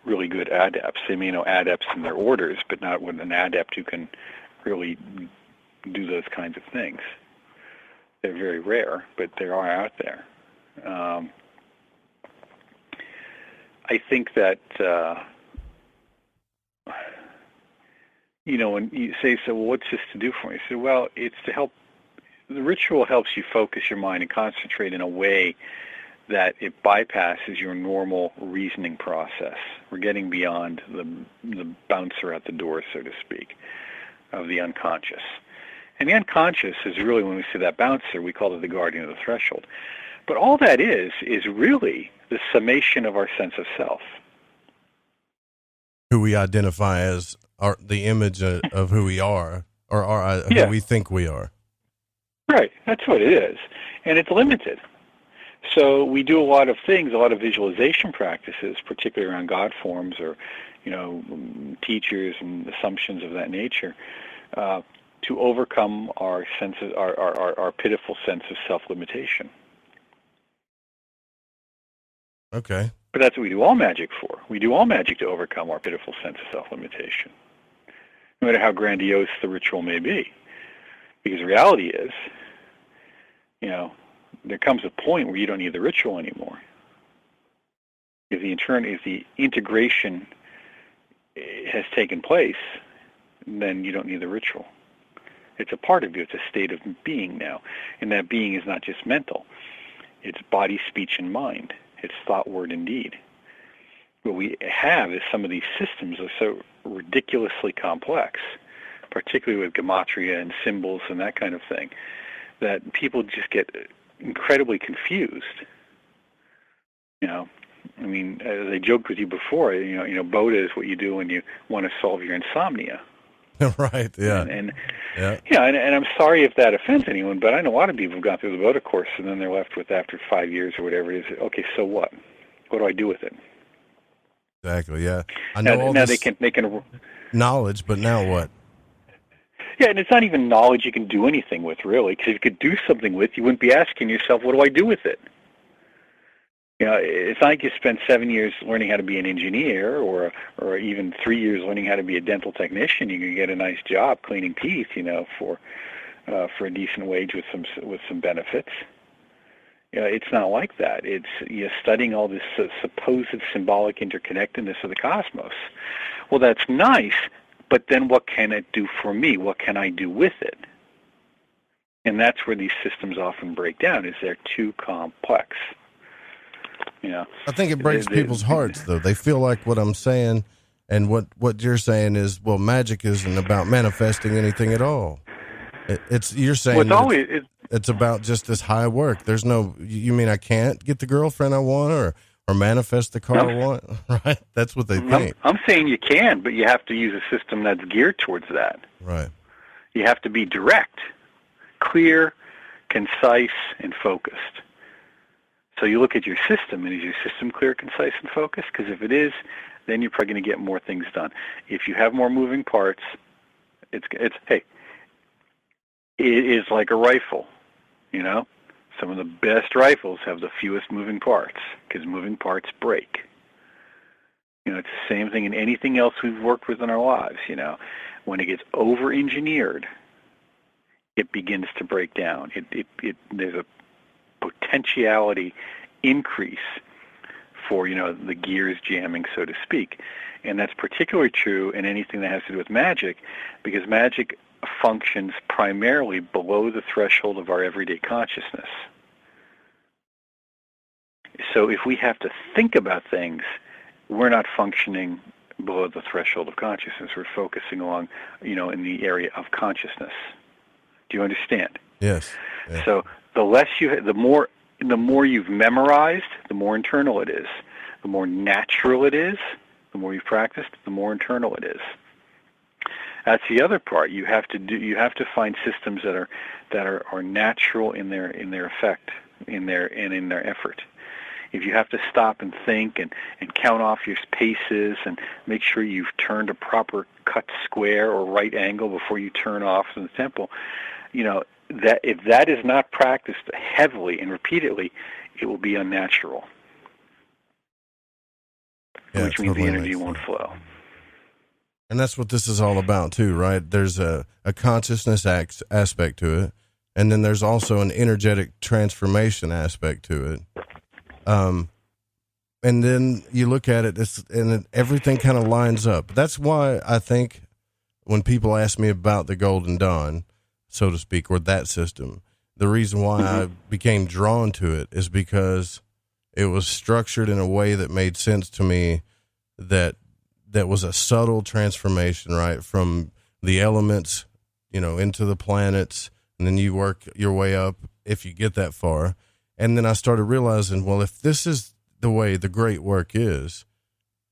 really good adepts. They may know adepts in their orders, but not with an adept who can really do those kinds of things. They're very rare, but they are out there. I think that, when you say, so what's this to do for me? You say, well, it's to help. The ritual helps you focus your mind and concentrate in a way that it bypasses your normal reasoning process. We're getting beyond the bouncer at the door, so to speak, of the unconscious. And the unconscious is really, when we see that bouncer, we call it the guardian of the threshold. But all that is really the summation of our sense of self. Who we identify as the image of who we are, or who we think we are. Right, that's what it is. And it's limited. So we do a lot of things, a lot of visualization practices, particularly around God forms or, teachers and assumptions of that nature, to overcome our senses, our pitiful sense of self-limitation. Okay. But that's what we do all magic for. We do all magic to overcome our pitiful sense of self-limitation, no matter how grandiose the ritual may be. Because the reality is, there comes a point where you don't need the ritual anymore. If the integration has taken place, then you don't need the ritual. It's a part of you. It's a state of being now. And that being is not just mental. It's body, speech, and mind. It's thought, word, and deed. What we have is some of these systems are so ridiculously complex, particularly with gematria and symbols and that kind of thing, that people just get incredibly confused. I mean, as I joked with you before, Boda is what you do when you want to solve your insomnia. Right, yeah. And I'm sorry if that offends anyone, but I know a lot of people have gone through the Boda course, and then they're left with, after 5 years or whatever it is, okay, so what? What do I do with it? Exactly, yeah. I know all now this they can knowledge, but now what? Yeah, and it's not even knowledge you can do anything with, really, because if you could do something with, you wouldn't be asking yourself, what do I do with it? It's not like you spend 7 years learning how to be an engineer or even 3 years learning how to be a dental technician. You can get a nice job cleaning teeth, for a decent wage with some benefits. It's not like that. It's you're studying all this supposed symbolic interconnectedness of the cosmos. Well, that's nice, but then what can it do for me? What can I do with it? And that's where these systems often break down, is they're too complex. I think it breaks people's hearts, though. They feel like what I'm saying and what you're saying is, well, magic isn't about manifesting anything at all. You're saying it's about just this high work. There's no, you mean I can't get the girlfriend I want, or manifest the car want, right? That's what they think. I'm saying you can, but you have to use a system that's geared towards that. Right. You have to be direct, clear, concise, and focused. So you look at your system, and is your system clear, concise, and focused? Because if it is, then you're probably going to get more things done. If you have more moving parts, it is like a rifle, you know? Some of the best rifles have the fewest moving parts, because moving parts break. You know, it's the same thing in anything else we've worked with in our lives, you know. When it gets over-engineered, it begins to break down. There's a potentiality increase for, you know, the gears jamming, so to speak. And that's particularly true in anything that has to do with magic, because magic functions primarily below the threshold of our everyday consciousness. So if we have to think about things, we're not functioning below the threshold of consciousness. We're focusing along, you know, in the area of consciousness. Do you understand? Yes. Yeah. So the more you've memorized, the more internal it is. The more natural it is, the more you've practiced, the more internal it is. That's the other part. You have to find systems that are natural in their effect, in their effort. If you have to stop and think and count off your paces and make sure you've turned a proper cut square or right angle before you turn off in the temple, you know, that if that is not practiced heavily and repeatedly, it will be unnatural, which means the energy won't flow. And that's what this is all about too, right? There's a consciousness aspect to it, and then there's also an energetic transformation aspect to it. And then you look at it, everything kind of lines up. That's why I think when people ask me about the Golden Dawn, so to speak, or that system, the reason why I became drawn to it is because it was structured in a way that made sense to me, that was a subtle transformation, right? From the elements, you know, into the planets, and then you work your way up if you get that far. And then I started realizing, well, if this is the way the great work is,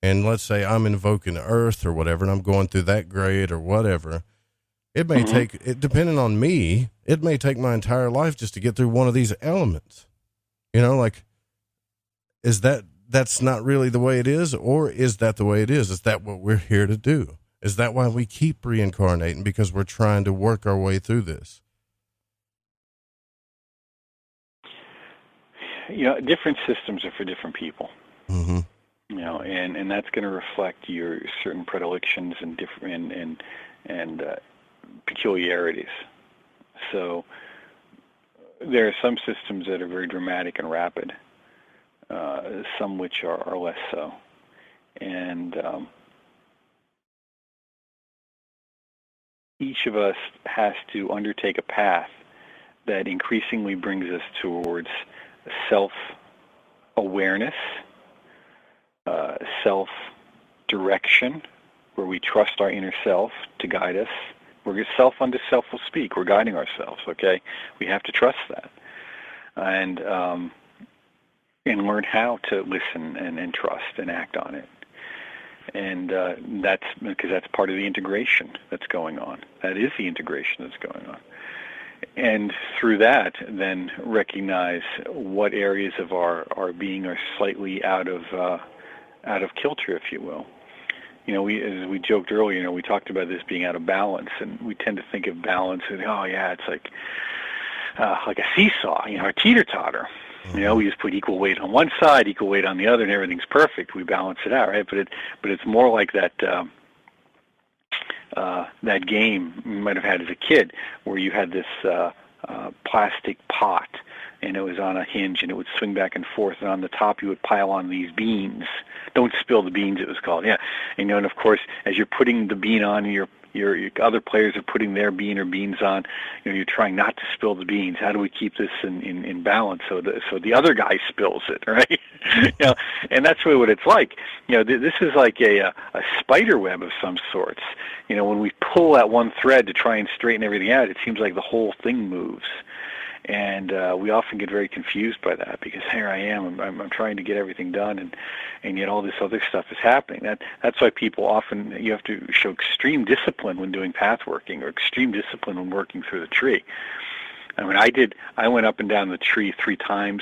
and let's say I'm invoking the earth or whatever, and I'm going through that grade or whatever, it may take, depending on me, it may take my entire life just to get through one of these elements. You know, like, that's not really the way it is, or is that the way it is? Is that what we're here to do? Is that why we keep reincarnating? Because we're trying to work our way through this? You know, different systems are for different people. Mm-hmm. You know, and that's going to reflect your certain predilections and different and peculiarities. So there are some systems that are very dramatic and rapid, some which are less so. And each of us has to undertake a path that increasingly brings us towards self-awareness, self-direction, where we trust our inner self to guide us. Self unto self will speak. We're guiding ourselves, okay? We have to trust that. And learn how to listen and trust and act on it. And that's because that's part of the integration that's going on. That is the integration that's going on. And through that, then recognize what areas of our being are slightly out of kilter, if you will. You know, as we joked earlier, you know, we talked about this being out of balance, and we tend to think of balance as, oh yeah, it's like a seesaw, you know, or teeter-totter. You know, we just put equal weight on one side, equal weight on the other, and everything's perfect. We balance it out, right? But it's more like that that game you might have had as a kid, where you had this plastic pot, and it was on a hinge, and it would swing back and forth, and on the top you would pile on these beans. Don't spill the beans, it was called, yeah. And, you know, and of course, as you're putting the bean on, your other players are putting their bean or beans on, you know, you're trying not to spill the beans. How do we keep this in balance so the other guy spills it, right? You know, and that's really what it's like. You know, this is like a spider web of some sorts. You know, when we pull that one thread to try and straighten everything out, it seems like the whole thing moves. And we often get very confused by that, because here I am, I'm trying to get everything done, and yet all this other stuff is happening. That's why people often, you have to show extreme discipline when doing path working, or extreme discipline when working through the tree. I mean, I went up and down the tree 3 times,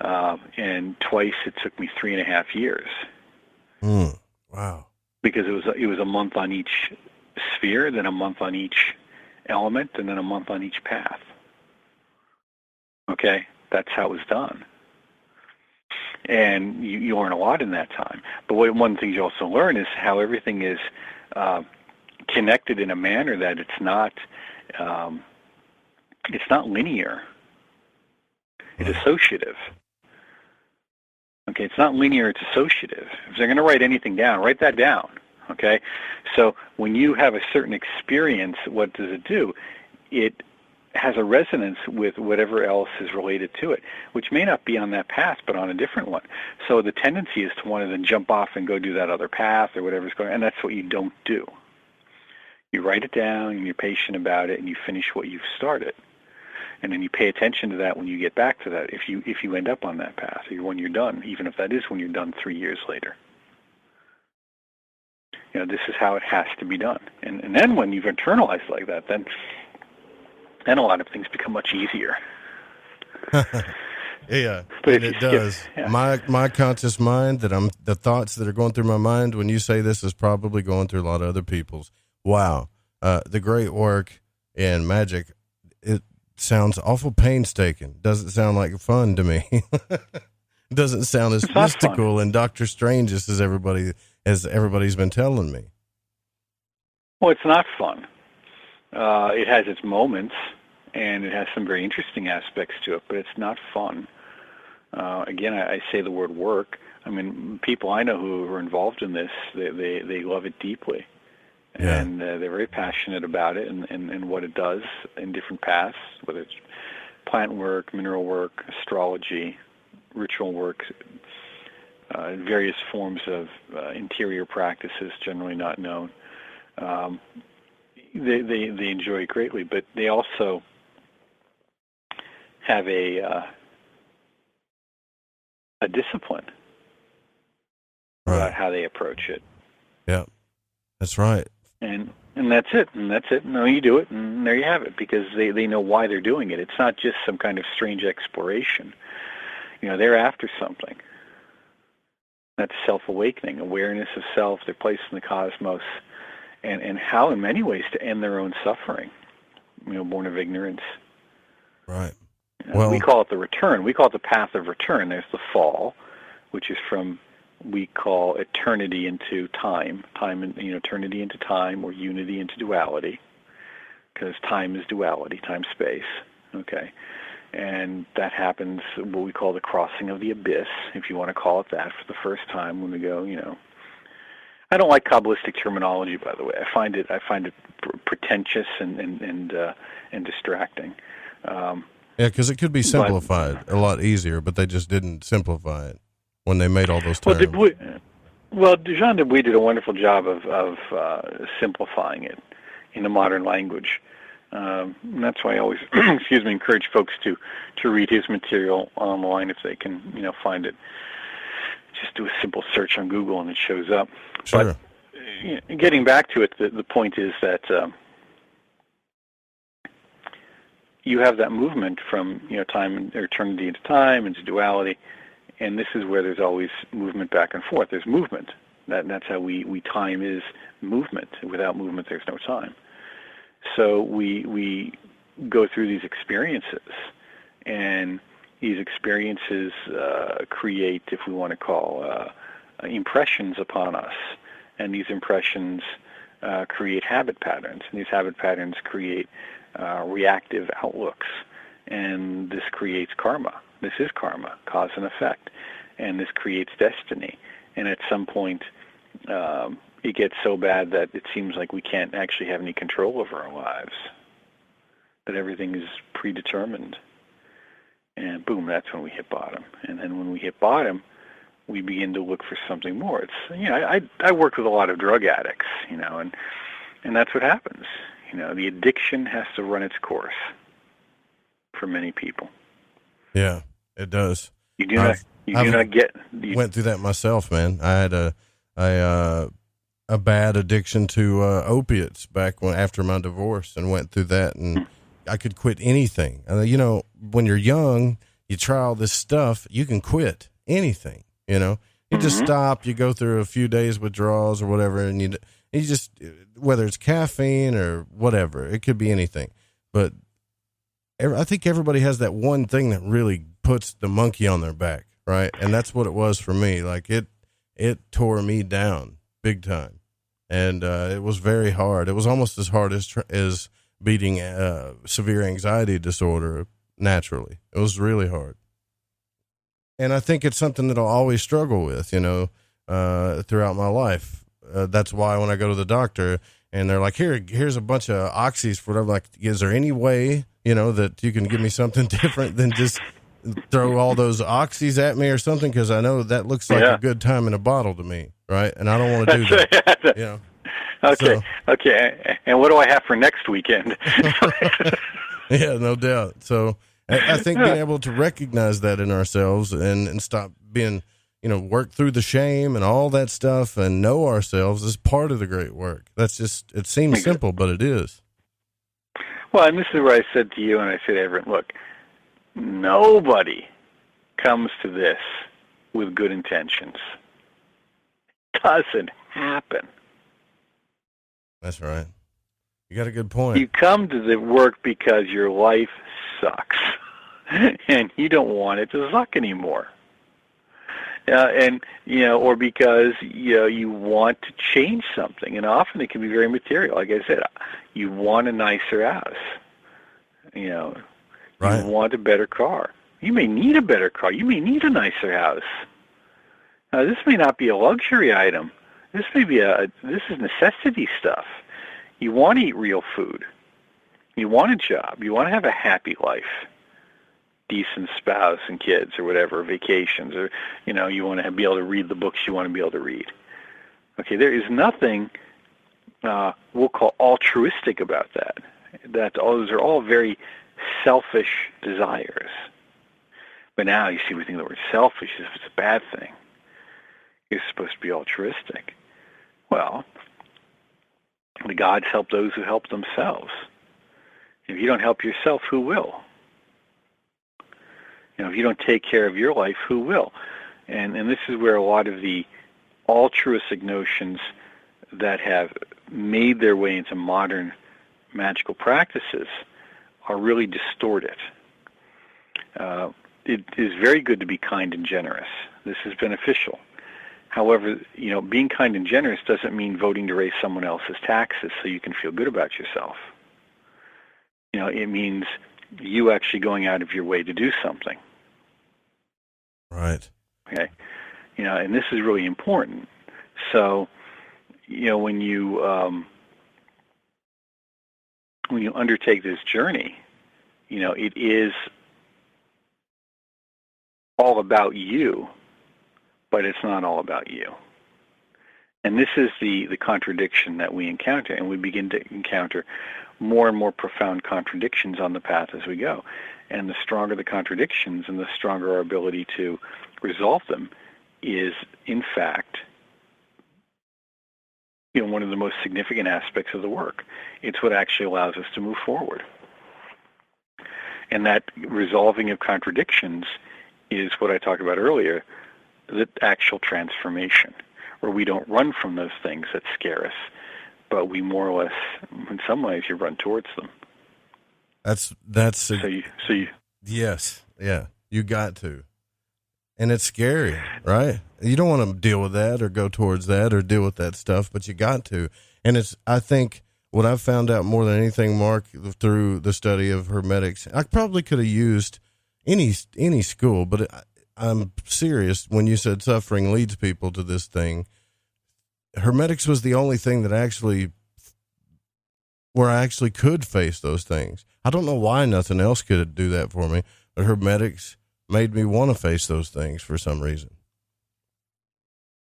and twice it took me 3.5 years. Wow. Because it was a month on each sphere, then a month on each element, and then a month on each path. Okay, that's how it was done. And you learn a lot in that time. But one of the things you also learn is how everything is connected in a manner that it's not linear. It's associative. Okay, it's not linear, it's associative. If they're going to write anything down, write that down. Okay? So when you have a certain experience, what does it do? It has a resonance with whatever else is related to it, which may not be on that path, but on a different one. So the tendency is to want to then jump off and go do that other path or whatever's going on, and that's what you don't do. You write it down, and you're patient about it, and you finish what you've started. And then you pay attention to that when you get back to that, if you end up on that path, or when you're done, even if that is when you're done 3 years later. You know, this is how it has to be done. And then when you've internalized like that, then a lot of things become much easier. Yeah, it does. Yeah. My conscious mind, the thoughts that are going through my mind when you say this is probably going through a lot of other people's. Wow. The great work in magic, it sounds awful painstaking. Doesn't sound like fun to me. It doesn't sound as mystical and Dr. Strange-ish as everybody's been telling me. Well, it's not fun. It has its moments, and it has some very interesting aspects to it, but it's not fun. Again, I say the word work. I mean, people I know who are involved in this, they love it deeply. Yeah. And they're very passionate about it and what it does in different paths, whether it's plant work, mineral work, astrology, ritual work, various forms of interior practices generally not known. They enjoy it greatly, but they also have a discipline about how they approach it. Yeah, that's right. And that's it. And that's it. No, you do it, and there you have it, because they know why they're doing it. It's not just some kind of strange exploration. You know, they're after something. That's self-awakening, awareness of self, their place in the cosmos, and how, in many ways, to end their own suffering. You know, born of ignorance. Right. You know, we call it the return. We call it the path of return. There's the fall, which is from, we call eternity into time, eternity into time, or unity into duality, because time is duality, time-space, okay? And that happens, what we call the crossing of the abyss, if you want to call it that, for the first time when we go, you know. I don't like Kabbalistic terminology, by the way. I find it pretentious and distracting. Yeah, because it could be simplified a lot easier, but they just didn't simplify it when they made all those terms. Jean Dubuis did a wonderful job of simplifying it in the modern language. And that's why I always, encourage folks to read his material online if they can, find it. Just do a simple search on Google and it shows up. Sure. But getting back to it, the point is that you have that movement from time, or eternity into time, into duality, and this is where there's always movement back and forth. There's movement. That's how we time is movement. Without movement, there's no time. So we go through these experiences, and these experiences create, if we want to call, impressions upon us, and these impressions create habit patterns, and these habit patterns create reactive outlooks, and this creates karma. This is karma, cause and effect, and this creates destiny. And at some point, it gets so bad that it seems like we can't actually have any control over our lives, that everything is predetermined. And boom, that's when we hit bottom. And then when we hit bottom, we begin to look for something more. It's I work with a lot of drug addicts, and that's what happens. The addiction has to run its course for many people. Yeah, it does. You do not get. Went through that myself, man. I had a bad addiction to opiates back after my divorce, and went through that, and I could quit anything. You know, when you're young, you try all this stuff, you can quit anything. You know, you just stop. You go through a few days withdrawals or whatever, and you just, whether it's caffeine or whatever, it could be anything. But I think everybody has that one thing that really puts the monkey on their back, right? And that's what it was for me. Like it tore me down big time, and it was very hard. It was almost as hard as beating severe anxiety disorder naturally. It was really hard, and I think it's something that I'll always struggle with, you know, throughout my life. That's why when I go to the doctor and they're like, here's a bunch of oxys for whatever, like, is there any way, you know, that you can give me something different than just throw all those oxys at me or something? Because I know that looks like a good time in a bottle to me, right? And I don't want to do that. You know? Okay. And what do I have for next weekend? Yeah, no doubt. So I think being able to recognize that in ourselves and stop being, you know, work through the shame and all that stuff and know ourselves is part of the great work. That's just, it seems simple, but it is. Well, and this is where I said to you, and I said to everyone, look, nobody comes to this with good intentions. It doesn't happen. That's right. You got a good point. You come to the work because your life sucks, and you don't want it to suck anymore. And, you know, or because, you know, you want to change something. And often it can be very material. Like I said, you want a nicer house. You know, right. You want a better car. You may need a better car. You may need a nicer house. Now, this may not be a luxury item. This may be this is necessity stuff. You want to eat real food. You want a job. You want to have a happy life. Decent spouse and kids or whatever, vacations, or, you know, you want to be able to read the books you want to be able to read. Okay, there is nothing we'll call altruistic about that. Those are all very selfish desires. But now you see, we think the word selfish is a bad thing. You're supposed to be altruistic. Well, the gods help those who help themselves. If you don't help yourself, who will? You know, if you don't take care of your life, who will? And this is where a lot of the altruistic notions that have made their way into modern magical practices are really distorted. It is very good to be kind and generous. This is beneficial. However, you know, being kind and generous doesn't mean voting to raise someone else's taxes so you can feel good about yourself. You know, it means you actually going out of your way to do something. Right. Okay. You know, and this is really important. So, you know, when you undertake this journey, you know, it is all about you, but it's not all about you. And this is the contradiction that we encounter, and we begin to encounter more and more profound contradictions on the path as we go. And the stronger the contradictions and the stronger our ability to resolve them is, in fact, you know, one of the most significant aspects of the work. It's what actually allows us to move forward. And that resolving of contradictions is what I talked about earlier, the actual transformation, where we don't run from those things that scare us, but we more or less, in some ways, you run towards them. Yes, yeah, you got to, and it's scary, right? You don't want to deal with that or go towards that or deal with that stuff, but you got to. And I think what I've found out more than anything, Mark, through the study of Hermetics, I probably could have used any school, but I'm serious when you said suffering leads people to this thing. Hermetics was the only thing that where I actually could face those things. I don't know why nothing else could do that for me, but Hermetics made me want to face those things for some reason.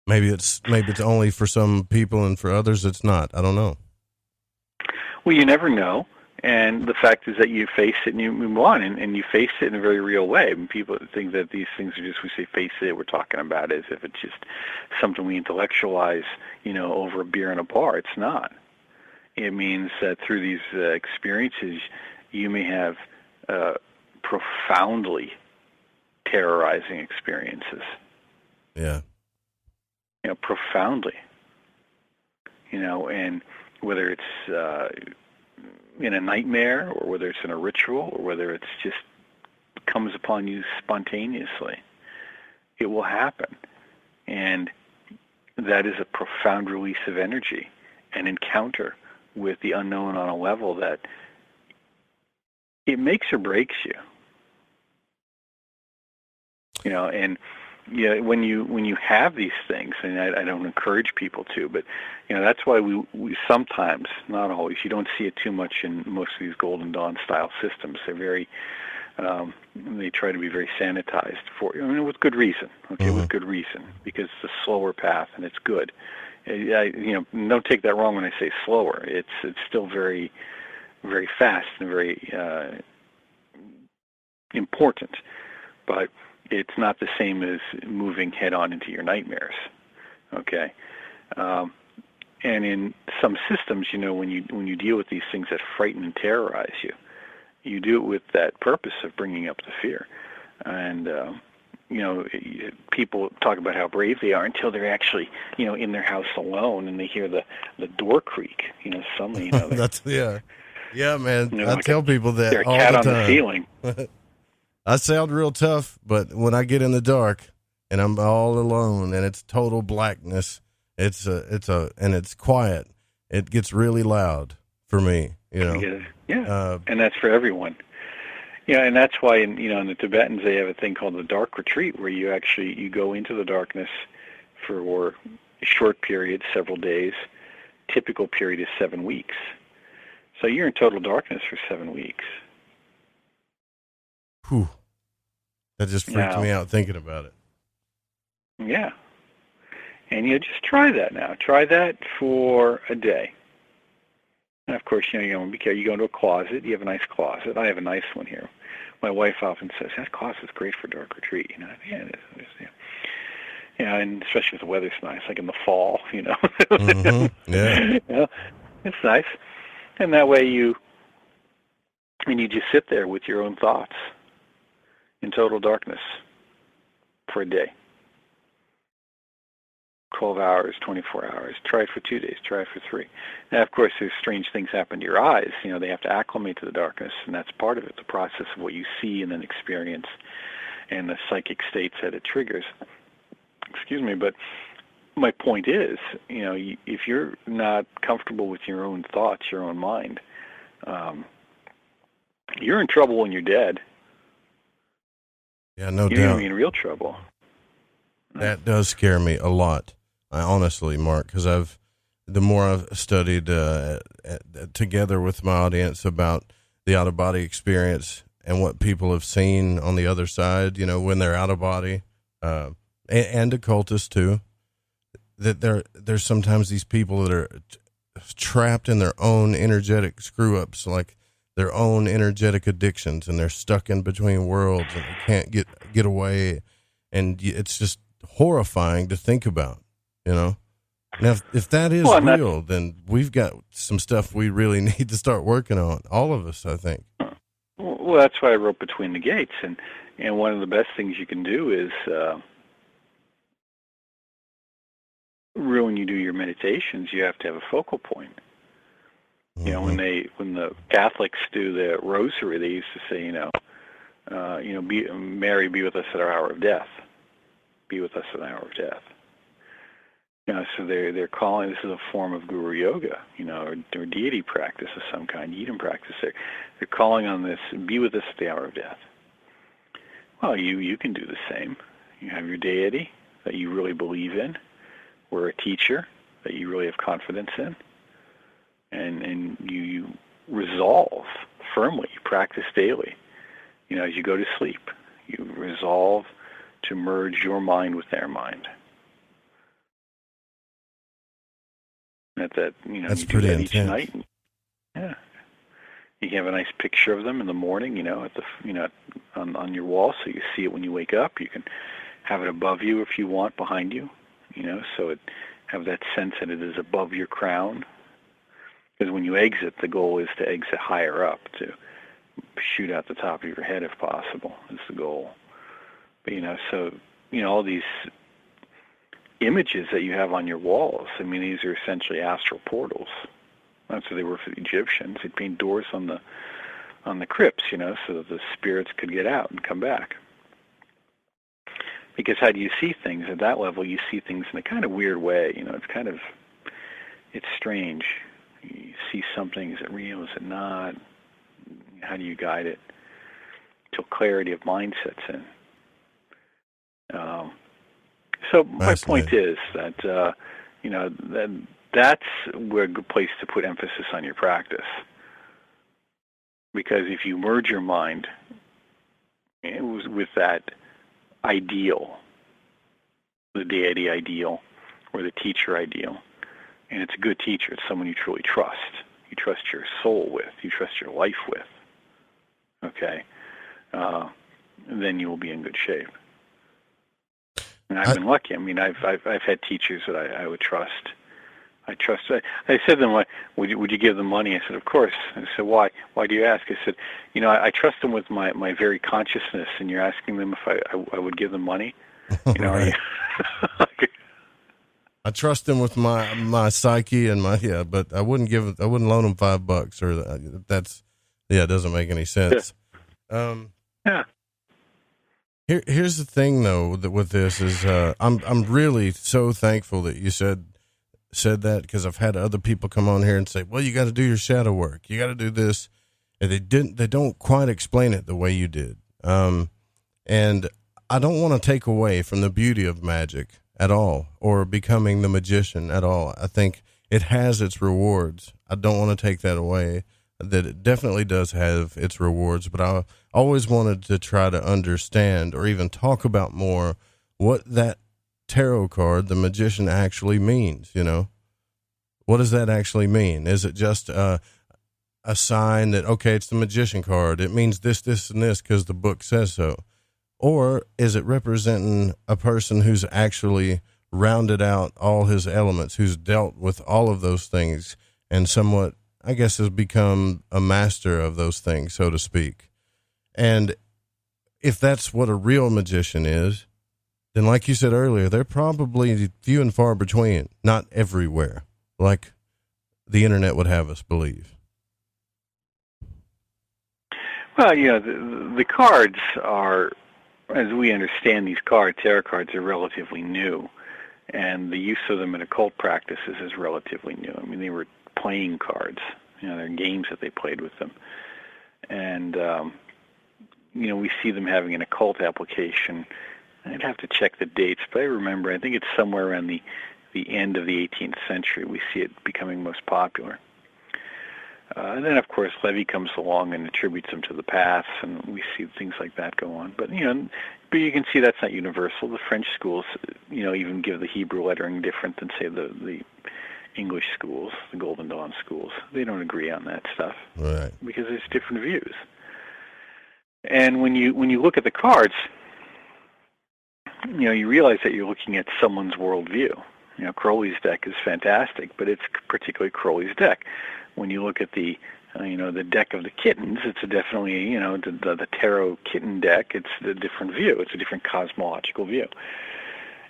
Maybe it's only for some people and for others it's not. I don't know. Well, you never know. And the fact is that you face it and you move on, and you face it in a very real way. And people think that these things are just, we say face it, we're talking about as if it's just something we intellectualize, over a beer in a bar. It's not. It means that through these experiences, you may have profoundly terrorizing experiences. Yeah. Profoundly. And whether it's in a nightmare, or whether it's in a ritual, or whether it's just comes upon you spontaneously, it will happen. And that is a profound release of energy, an encounter with the unknown on a level that it makes or breaks you. And when you have these things, and I don't encourage people to, but that's why we sometimes, not always, you don't see it too much in most of these Golden Dawn style systems. They're very they try to be very sanitized with good reason. Okay, with good reason, because it's a slower path and it's good. Don't take that wrong when I say slower. It's still very, very fast and very important, but it's not the same as moving head-on into your nightmares, okay? And in some systems, when you deal with these things that frighten and terrorize you, you do it with that purpose of bringing up the fear. And, people talk about how brave they are until they're actually, in their house alone and they hear the door creak, suddenly, That's, yeah. Yeah, man. I like tell people that they're a all cat the on time. the ceiling. I sound real tough, but when I get in the dark and I'm all alone and it's total blackness, and it's quiet, it gets really loud for me, Yeah, and that's for everyone. And that's why in the Tibetans they have a thing called the dark retreat, where you go into the darkness for a short period, several days. Typical period is 7 weeks. So you're in total darkness for 7 weeks. Whew. That just freaked me out thinking about it. Yeah. And just try that now. Try that for a day. And of course, you want to be careful. You go into a closet. You have a nice closet. I have a nice one here. My wife often says, that closet's great for dark retreat. Yeah, it is. Yeah. And especially if the weather's nice, like in the fall, Mm-hmm. Yeah. It's nice. And that way you just sit there with your own thoughts in total darkness for a day. 12 hours, 24 hours. Try it for 2 days. Try it for 3. Now, of course, there's strange things happen to your eyes. They have to acclimate to the darkness, and that's part of it, the process of what you see and then experience and the psychic states that it triggers. Excuse me, but my point is, if you're not comfortable with your own thoughts, your own mind, you're in trouble when you're dead. Yeah, no doubt. You're going to be in real trouble. That does scare me a lot. Honestly, Mark, because the more I've studied together with my audience about the out-of-body experience and what people have seen on the other side, when they're out of body, and occultists too, that there's sometimes these people that are trapped in their own energetic screw-ups, like their own energetic addictions, and they're stuck in between worlds and they can't get away, and it's just horrifying to think about. Now, if that is real, then we've got some stuff we really need to start working on. All of us, I think. Well, that's why I wrote Between the Gates, and one of the best things you can do is, when you do your meditations, you have to have a focal point. When the Catholics do the rosary, they used to say, Mary, be with us at our hour of death. Be with us at the hour of death. So they're calling, this is a form of guru yoga, or deity practice of some kind, Yidam practice. They're calling on this, be with us at the hour of death. Well, you can do the same. You have your deity that you really believe in, or a teacher that you really have confidence in, and you resolve firmly, you practice daily. As you go to sleep, you resolve to merge your mind with their mind. That's pretty intense. each night. Yeah. You can have a nice picture of them in the morning, at the on your wall, so you see it when you wake up. You can have it above you if you want, behind you, so it have that sense that it is above your crown. Because when you exit, the goal is to exit higher up, to shoot out the top of your head if possible, is the goal. But, all these images that you have on your walls, these are essentially astral portals. That's what they were for the Egyptians. They'd paint doors on the crypts, so that the spirits could get out and come back. Because how do you see things? At that level, you see things in a kind of weird way. It's strange. You see something, is it real, is it not? How do you guide it? Till clarity of mind sets in. So my point is that, that's where a good place to put emphasis on your practice. Because if you merge your mind with that ideal, the deity ideal, or the teacher ideal, and it's a good teacher, it's someone you truly trust. You trust your soul with, you trust your life with, okay? Then you will be in good shape. And I've been lucky. I've had teachers that I would trust. I said to them, would you give them money? I said, of course. I said, why? Why do you ask? I said, I trust them with my very consciousness, and you're asking them if I would give them money? Right. I trust them with my psyche and but I wouldn't loan them $5 or it doesn't make any sense. Yeah. Here's the thing though, that with this is, I'm really so thankful that you said that, because I've had other people come on here and say, well, you got to do your shadow work. You got to do this. And they don't quite explain it the way you did. And I don't want to take away from the beauty of magic at all, or becoming the magician at all. I think it has its rewards. I don't want to take that away, that it definitely does have its rewards, but I always wanted to try to understand, or even talk about more, what that tarot card, the magician, actually means. What does that actually mean? Is it just a sign that, okay, it's the magician card, it means this, and this because the book says so? Or is it representing a person who's actually rounded out all his elements, who's dealt with all of those things, and somewhat, I guess, has become a master of those things, so to speak? And if that's what a real magician is, then like you said earlier, they're probably few and far between, not everywhere, like the internet would have us believe. Well, the cards are, as we understand these tarot cards are relatively new, and the use of them in occult practices is relatively new. They were playing cards. They're games that they played with them. And, we see them having an occult application. I'd have to check the dates, but I remember, I think it's somewhere around the end of the 18th century we see it becoming most popular. And then, of course, Levy comes along and attributes them to the paths, and we see things like that go on. But, but you can see that's not universal. The French schools, even give the Hebrew lettering different than, say, the English schools, the Golden Dawn schools. They don't agree on that stuff. Right. Because there's different views. And when you look at the cards, you realize that you're looking at someone's worldview. Crowley's deck is fantastic, but it's particularly Crowley's deck. When you look at the deck of the kittens, it's definitely, the tarot kitten deck, it's a different view. It's a different cosmological view.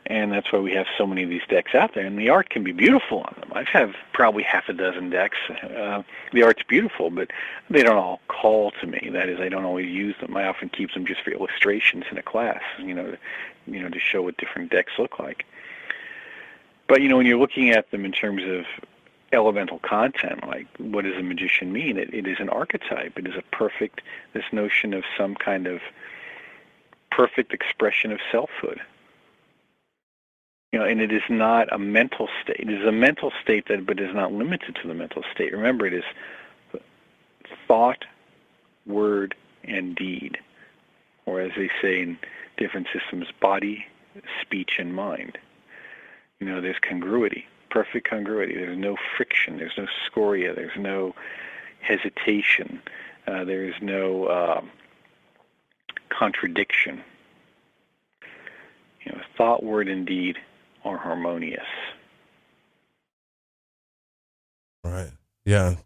And that's why we have so many of these decks out there. And the art can be beautiful on them. I have probably half a dozen decks. The art's beautiful, but they don't all call to me. That is, I don't always use them. I often keep them just for illustrations in a class, to show what different decks look like. But, when you're looking at them in terms of elemental content, like what does a magician mean? It is an archetype. It is this notion of some kind of perfect expression of selfhood. And it is not a mental state. It is a mental state but is not limited to the mental state. Remember, it is thought, word, and deed. Or as they say in different systems, body, speech, and mind. There's congruity, perfect congruity. There's no friction. There's no scoria. There's no, hesitation. There is no contradiction. Thought, word, and deed are harmonious. Right. Yeah.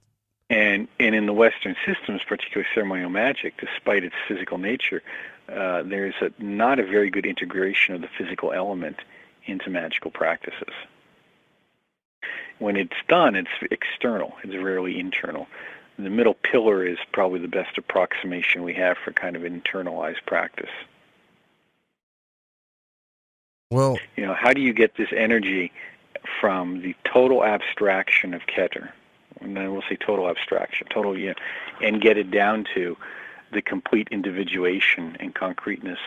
And in the Western systems, particularly ceremonial magic, despite its physical nature, there's not a very good integration of the physical element into magical practices. When it's done, it's external. It's rarely internal. The middle pillar is probably the best approximation we have for kind of internalized practice. Well, how do you get this energy from the total abstraction of Keter, and then we'll say total abstraction, and get it down to the complete individuation and concreteness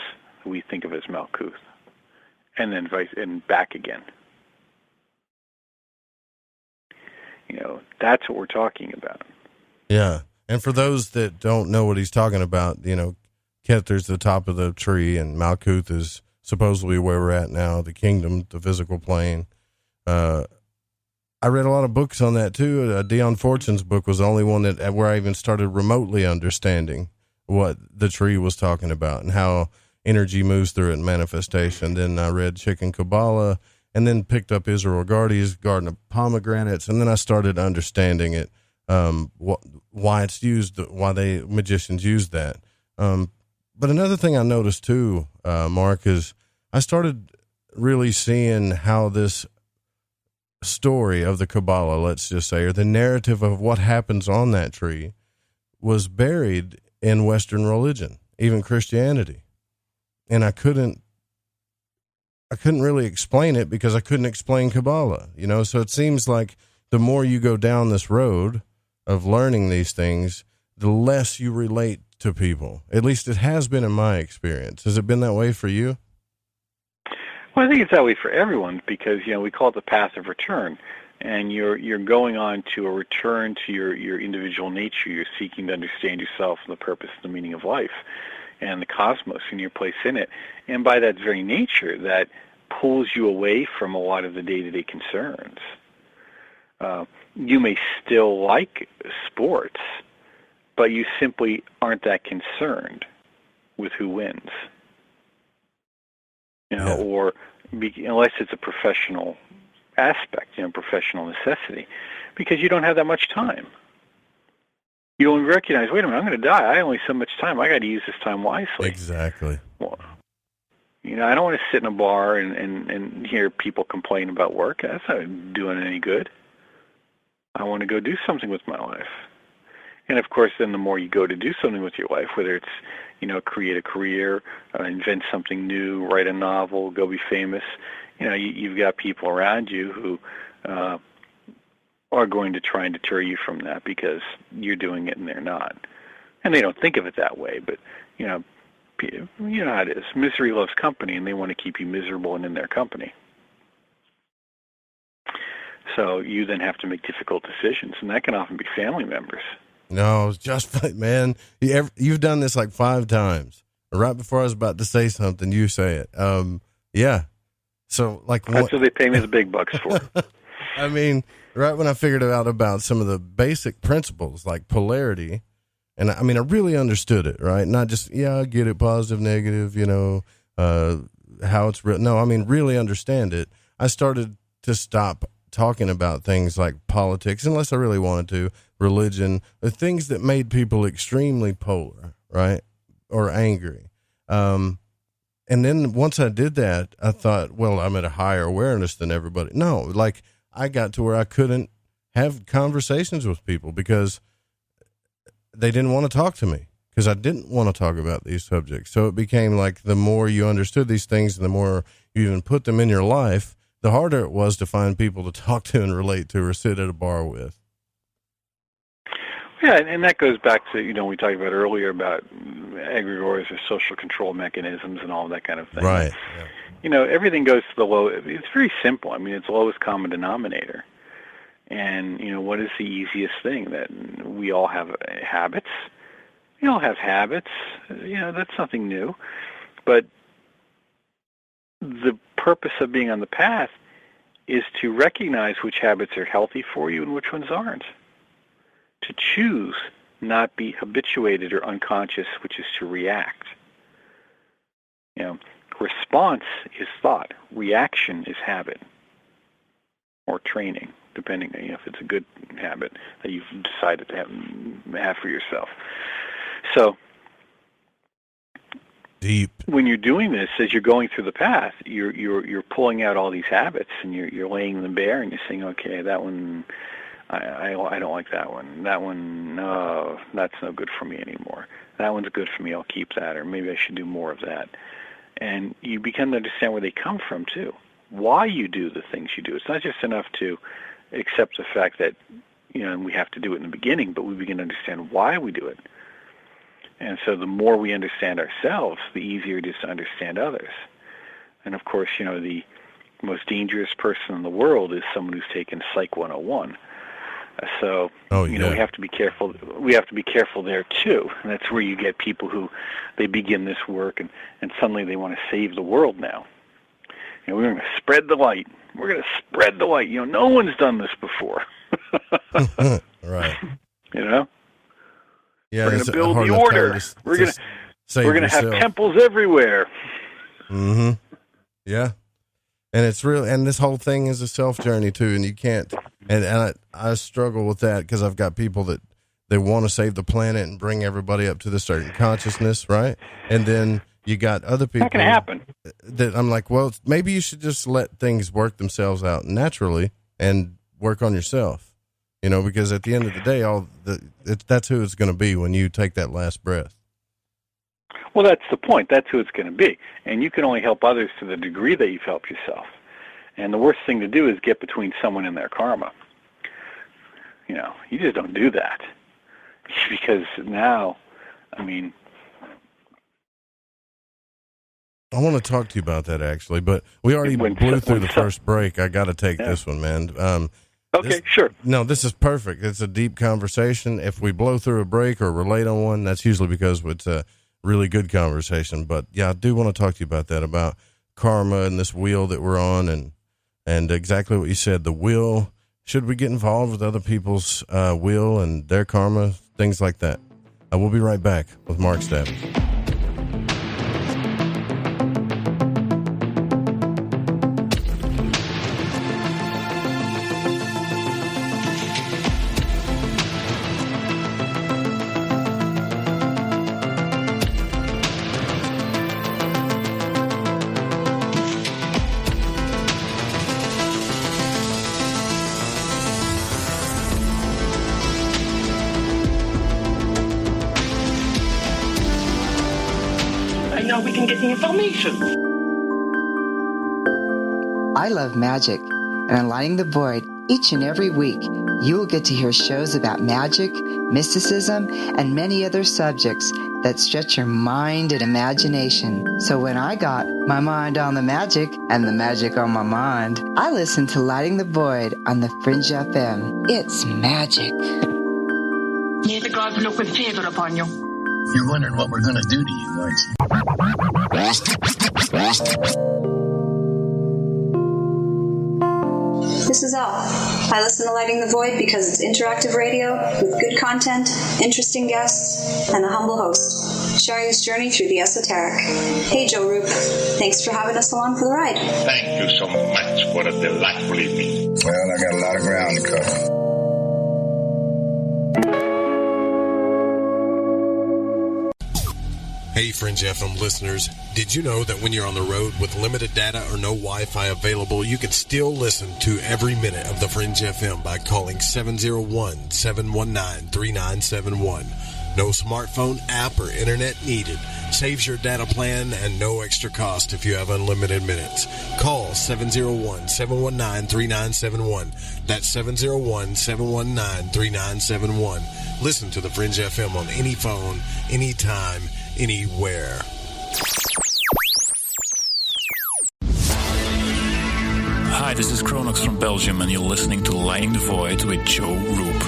we think of as Malkuth, and then back again. That's what we're talking about. Yeah, and for those that don't know what he's talking about, Keter's the top of the tree, and Malkuth is supposedly where we're at now, the kingdom, the physical plane. I read a lot of books on that too. Dion Fortune's book was the only one where I even started remotely understanding what the tree was talking about and how energy moves through it in manifestation. Then I read Chicken Kabbalah, and then picked up Israel Regardie's Garden of Pomegranates, and then I started understanding it, why it's used, why magicians use that. But another thing I noticed too, Mark, is I started really seeing how this story of the Kabbalah, let's just say, or the narrative of what happens on that tree, was buried in Western religion, even Christianity. And I couldn't really explain it because I couldn't explain Kabbalah, so it seems like the more you go down this road of learning these things, the less you relate to people. At least it has been in my experience. Has it been that way for you? Well, I think it's that way for everyone because, we call it the path of return. And you're going on to a return to your individual nature. You're seeking to understand yourself and the purpose and the meaning of life and the cosmos and your place in it. And by that very nature, that pulls you away from a lot of the day-to-day concerns. You may still like sports, but you simply aren't that concerned with who wins. Or unless it's a professional aspect, professional necessity, because you don't have that much time. You don't recognize, wait a minute, I'm going to die. I only have so much time. I got to use this time wisely. Exactly. Well, I don't want to sit in a bar and hear people complain about work. That's not doing any good. I want to go do something with my life. And of course, then the more you go to do something with your life, whether it's, create a career, invent something new, write a novel, go be famous, you've got people around you who are going to try and deter you from that because you're doing it and they're not. And they don't think of it that way, but, you know how it is. Misery loves company, and they want to keep you miserable and in their company. So you then have to make difficult decisions, and that can often be family members. No, just, man, you've done this like 5 times. Right before I was about to say something, you say it. Yeah. So, like, that's what they pay me the big bucks for. I mean, right when I figured out about some of the basic principles, like polarity, and I mean, I really understood it, right? Not just, I get it, positive, negative, how it's written. No, I mean, really understand it. I started to stop talking about things like politics, unless I really wanted to, religion, the things that made people extremely polar, right? Or angry. And then once I did that, I thought, well, I'm at a higher awareness than everybody. No, like I got to where I couldn't have conversations with people because they didn't want to talk to me because I didn't want to talk about these subjects. So it became like the more you understood these things and the more you even put them in your life, the harder it was to find people to talk to and relate to or sit at a bar with. Yeah, and that goes back to, we talked about earlier about egregores or social control mechanisms and all that kind of thing. Right. Yeah. Everything goes to the low. It's very simple. I mean, it's the lowest common denominator. And, what is the easiest thing? That we all have habits. We all have habits. That's nothing new. But the purpose of being on the path is to recognize which habits are healthy for you and which ones aren't. to choose, not be habituated or unconscious, which is to react. Response is thought. Reaction is habit or training, depending on if it's a good habit that you've decided to have for yourself. So, deep. When you're doing this, as you're going through the path, you're pulling out all these habits and you're laying them bare, and you're saying, okay, that one, I don't like that one. That one, no, that's no good for me anymore. That one's good for me. I'll keep that, or maybe I should do more of that. And you begin to understand where they come from too, why you do the things you do. It's not just enough to accept the fact that we have to do it in the beginning, but we begin to understand why we do it. And so the more we understand ourselves, the easier it is to understand others. And of course, the most dangerous person in the world is someone who's taken Psych 101. So, we have to be careful. We have to be careful there too. And that's where you get people who they begin this work and suddenly they want to save the world now. We're going to spread the light. We're going to spread the light. No one's done this before. Right. Yeah, we're going to build the order. We're going to have temples everywhere. Mm-hmm. Yeah. And it's real, and this whole thing is a self journey too, and you can't. And I struggle with that because I've got people that they want to save the planet and bring everybody up to this certain consciousness, right? And then you got other people. Not going to happen. That I'm like, well, maybe you should just let things work themselves out naturally and work on yourself, because at the end of the day, that's who it's going to be when you take that last breath. Well, that's the point. That's who it's going to be. And you can only help others to the degree that you've helped yourself. And the worst thing to do is get between someone and their karma. You just don't do that. Because now, I want to talk to you about that, actually, but we already blew through the first break. I got to take this one, man. Okay, sure. No, this is perfect. It's a deep conversation. If we blow through a break or relate on one, that's usually because it's a really good conversation. But yeah, I do want to talk to you about that, about karma and this wheel that we're on, and exactly what you said, the wheel. Should we get involved with other people's wheel and their karma, things like that? We'll be right back with Mark Stavish. I love magic, and on Lighting the Void, each and every week, you will get to hear shows about magic, mysticism, and many other subjects that stretch your mind and imagination. So when I got my mind on the magic and the magic on my mind, I listened to Lighting the Void on the Fringe FM. It's magic. May the gods look with favor upon you. You're wondering what we're going to do to you, aren't you? This is Elle. I listen to Lighting the Void because it's interactive radio with good content, interesting guests, and a humble host, sharing this journey through the esoteric. Hey, Joe Roop. Thanks for having us along for the ride. Thank you so much. What a delightful evening. Well, I got a lot of ground to cover. Hey, Fringe FM listeners, did you know that when you're on the road with limited data or no Wi-Fi available, you can still listen to every minute of the Fringe FM by calling 701-719-3971. No smartphone app or internet needed. Saves your data plan and no extra cost if you have unlimited minutes. Call 701-719-3971. That's 701-719-3971. Listen to the Fringe FM on any phone, anytime, anywhere. Hi, this is Kronox from Belgium, and you're listening to Lighting the Void with Joe Roop.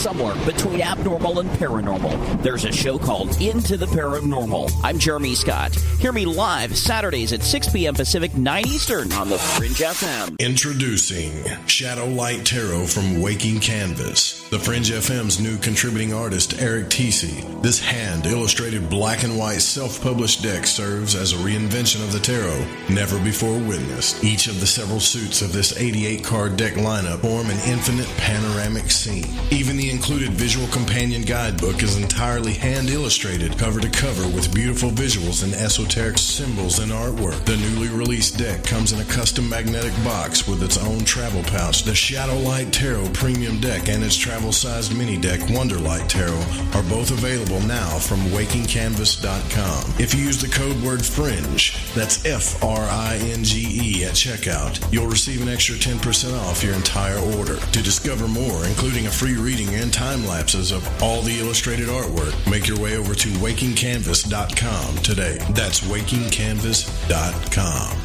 somewhere between abnormal and paranormal, there's a show called Into the Paranormal. I'm Jeremy Scott. Hear me live Saturdays at 6 p.m. Pacific, 9 Eastern on the Fringe FM. Introducing Shadow Light Tarot from Waking Canvas, the Fringe FM's new contributing artist, Eric Tisi. This hand-illustrated black and white self-published deck serves as a reinvention of the tarot, never before witnessed. Each of the several suits of this 88-card deck lineup form an infinite panoramic scene. Even the included visual companion guidebook is entirely hand-illustrated, cover to cover, with beautiful visuals and esoteric symbols and artwork. The newly released deck comes in a custom magnetic box with its own travel pouch. The Shadow Light Tarot Premium Deck and its travel-sized mini deck Wonderlight Tarot are both available now from WakingCanvas.com. If you use the code word FRINGE, that's F-R-I-N-G-E at checkout, you'll receive an extra 10% off your entire order. To discover more, including a free reading and time lapses of all the illustrated artwork, make your way over to WakingCanvas.com today. That's WakingCanvas.com.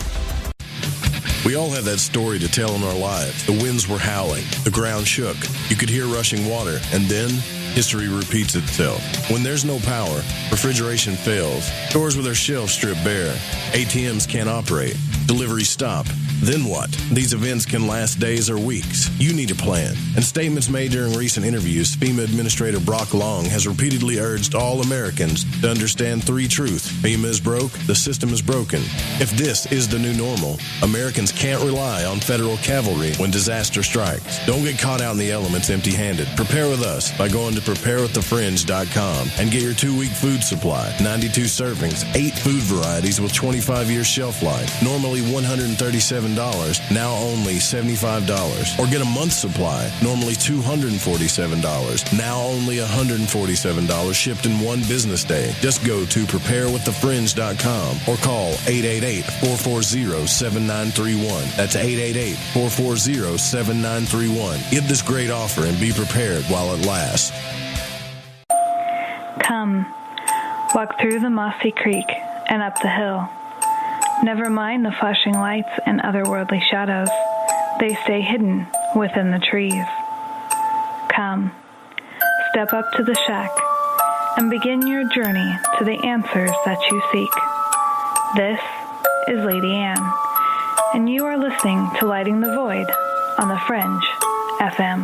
We all have that story to tell in our lives. The winds were howling, the ground shook, you could hear rushing water, and then history repeats itself. When there's no power, refrigeration fails, stores with their shelves stripped bare, ATMs can't operate, deliveries stop. Then what? These events can last days or weeks. You need a plan. In statements made during recent interviews, FEMA Administrator Brock Long has repeatedly urged all Americans to understand three truths. FEMA is broke, the system is broken. If this is the new normal, Americans can't rely on federal cavalry when disaster strikes. Don't get caught out in the elements empty-handed. Prepare with us by going to preparewiththefringe.com and get your 2-week food supply. 92 servings, 8 food varieties with 25-year shelf life. Normally $137, now only $75. Or get a month's supply, normally $247, now only $147, shipped in one business day. Just go to preparewiththefringe.com or call 888-440-7931. That's 888-440-7931. Get this great offer and be prepared while it lasts. Come, walk through the mossy creek and up the hill. Never mind the flashing lights and otherworldly shadows. They stay hidden within the trees. Come, step up to the shack and begin your journey to the answers that you seek. This is Lady Anne, and you are listening to Lighting the Void on the Fringe FM.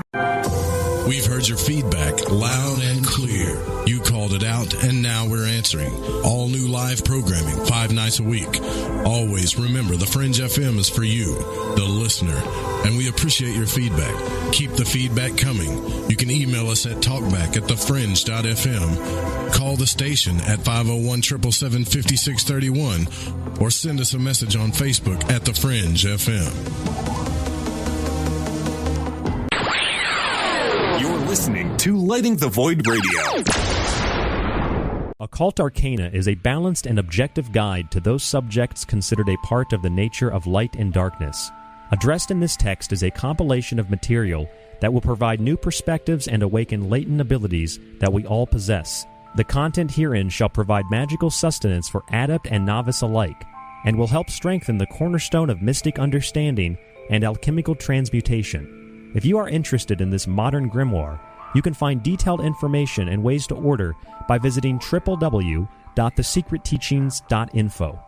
We've heard your feedback loud and clear. You called it out, and now we're answering. All new live programming, 5 nights a week. Always remember, the Fringe FM is for you, the listener, and we appreciate your feedback. Keep the feedback coming. You can email us at talkback@thefringe.fm, call the station at 501-777-5631, or send us a message on Facebook at The Fringe FM. You're listening to Lighting the Void Radio. Occult Arcana is a balanced and objective guide to those subjects considered a part of the nature of light and darkness. Addressed in this text is a compilation of material that will provide new perspectives and awaken latent abilities that we all possess. The content herein shall provide magical sustenance for adept and novice alike, and will help strengthen the cornerstone of mystic understanding and alchemical transmutation. If you are interested in this modern grimoire, you can find detailed information and ways to order by visiting www.thesecretteachings.info.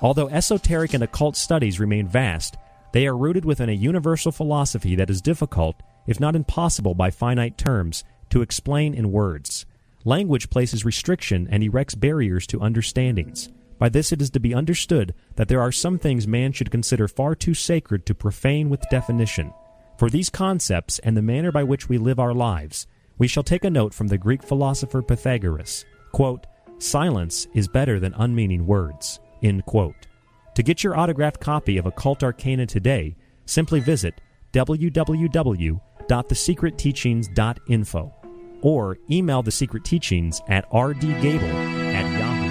Although esoteric and occult studies remain vast, they are rooted within a universal philosophy that is difficult, if not impossible by finite terms, to explain in words. Language places restriction and erects barriers to understandings. By this it is to be understood that there are some things man should consider far too sacred to profane with definition. For these concepts and the manner by which we live our lives, we shall take a note from the Greek philosopher Pythagoras. Quote, "Silence is better than unmeaning words." End quote. To get your autographed copy of Occult Arcana today, simply visit www.thesecretteachings.info or email The Secret Teachings at rdgable@yahoo.com.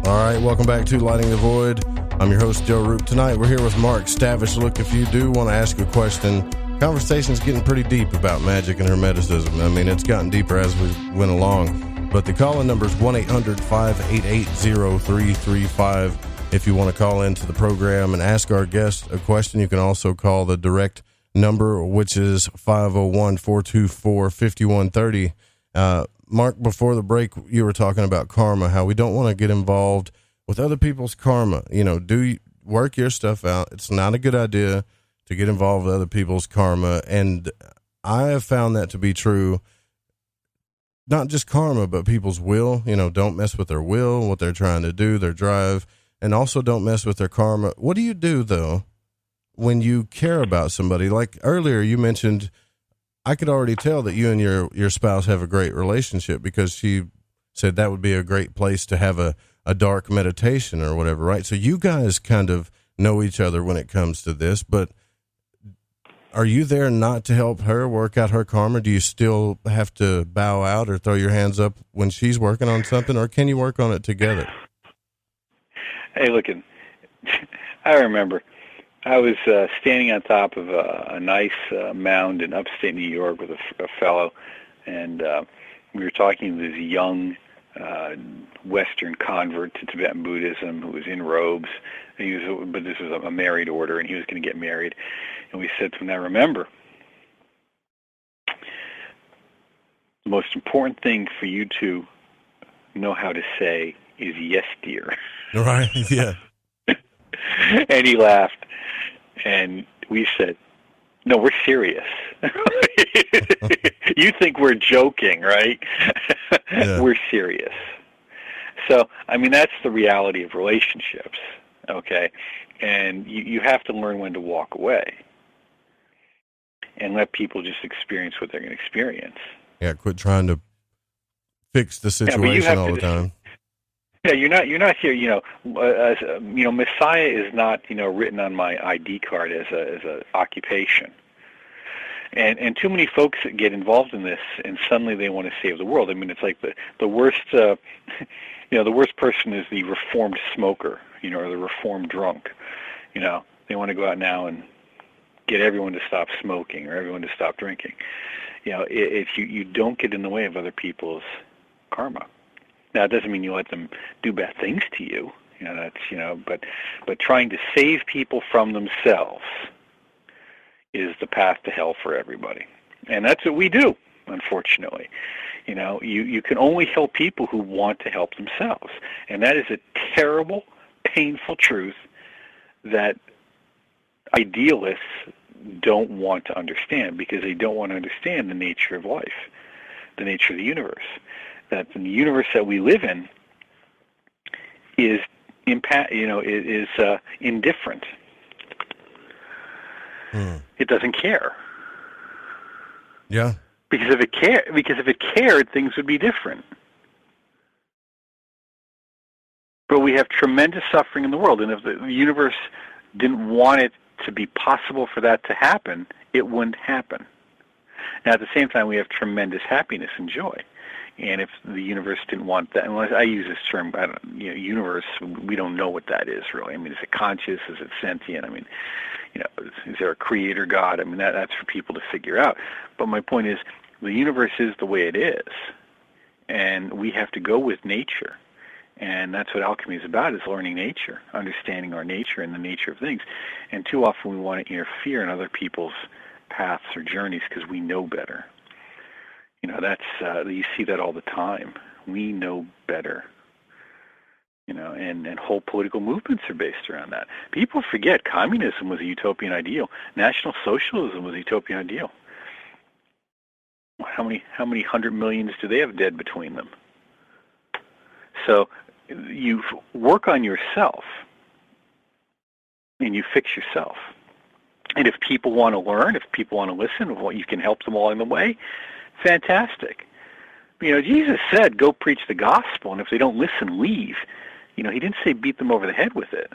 All right, welcome back to Lighting the Void. I'm your host, Joe Roop. Tonight, we're here with Mark Stavish. Look, if you do want to ask a question, conversation's getting pretty deep about magic and Hermeticism. I mean, it's gotten deeper as we went along. But the call-in number is 1-800-588-0335. If you want to call into the program and ask our guest a question, you can also call the direct number, which is 501-424-5130. Mark, before the break, you were talking about karma, how we don't want to get involved with other people's karma. You know, work your stuff out. It's not a good idea to get involved with other people's karma. And I have found that to be true. Not just karma, but people's will. You know, don't mess with their will, what they're trying to do, their drive, and also don't mess with their karma. What do you do, though, when you care about somebody? Like earlier, you mentioned, I could already tell that you and your spouse have a great relationship because she said that would be a great place to have a dark meditation or whatever, right? So you guys kind of know each other when it comes to this, but are you there not to help her work out her karma? Do you still have to bow out or throw your hands up when she's working on something, or can you work on it together? Hey, look, I remember I was standing on top of a nice mound in upstate New York with a fellow, and we were talking to this young Western convert to Tibetan Buddhism who was in robes. But this was a married order, and he was going to get married. And we said to him, now remember, the most important thing for you to know how to say is yes, dear. Right, yeah. And he laughed, and we said, no, we're serious. You think we're joking, right? Yeah. We're serious. So, I mean, that's the reality of relationships, okay? And you have to learn when to walk away and let people just experience what they're going to experience. Yeah, quit trying to fix the situation all the time. Yeah, you're not here. Messiah is not written on my ID card as a occupation. And too many folks get involved in this, and suddenly they want to save the world. I mean, it's like the worst. The worst person is the reformed smoker, or the reformed drunk. They want to go out now and get everyone to stop smoking or everyone to stop drinking. If you don't get in the way of other people's karma. Now, it doesn't mean you let them do bad things to you. But trying to save people from themselves is the path to hell for everybody. And that's what we do, unfortunately. You can only help people who want to help themselves. And that is a terrible, painful truth that idealists don't want to understand, because they don't want to understand the nature of life, the nature of the universe. That the universe that we live in is indifferent. It doesn't care. Yeah. Because if it cared, things would be different. But we have tremendous suffering in the world, and if the universe didn't want it to be possible for that to happen, it wouldn't happen. Now, at the same time, we have tremendous happiness and joy. And if the universe didn't want that, unless I use this term, universe, we don't know what that is really. I mean, is it conscious? Is it sentient? I mean, is there a creator God? I mean, that's for people to figure out. But my point is, the universe is the way it is, and we have to go with nature. And that's what alchemy is about, is learning nature, understanding our nature and the nature of things. And too often we want to interfere in other people's paths or journeys because we know better. You see that all the time. We know better. And whole political movements are based around that. People forget communism was a utopian ideal. National socialism was a utopian ideal. How many 100 millions do they have dead between them? So you work on yourself and you fix yourself. And if people want to learn, if people want to listen, you can help them along the way, fantastic. Jesus said, go preach the gospel, and if they don't listen, leave. He didn't say beat them over the head with it.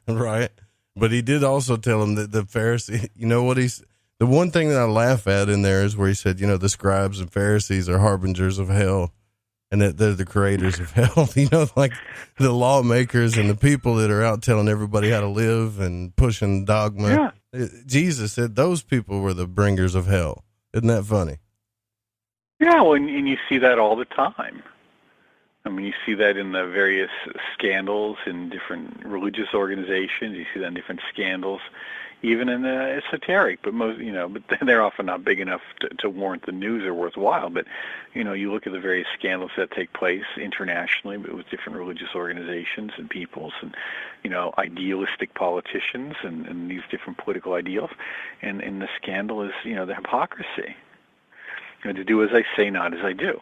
Right. But he did also tell them that the Pharisee, the one thing that I laugh at in there is where he said, the scribes and Pharisees are harbingers of hell. and that they're the creators of hell. You know, like the lawmakers and the people that are out telling everybody how to live and pushing dogma. Yeah. Jesus said those people were the bringers of hell. Isn't that funny? Yeah, well, and you see that all the time. I mean, you see that in the various scandals in different religious organizations. You see that in different scandals, even in the esoteric. But but they're often not big enough to warrant the news or worthwhile. But you look at the various scandals that take place internationally, but with different religious organizations and peoples, and idealistic politicians and these different political ideals. And the scandal is the hypocrisy. To do as I say, not as I do.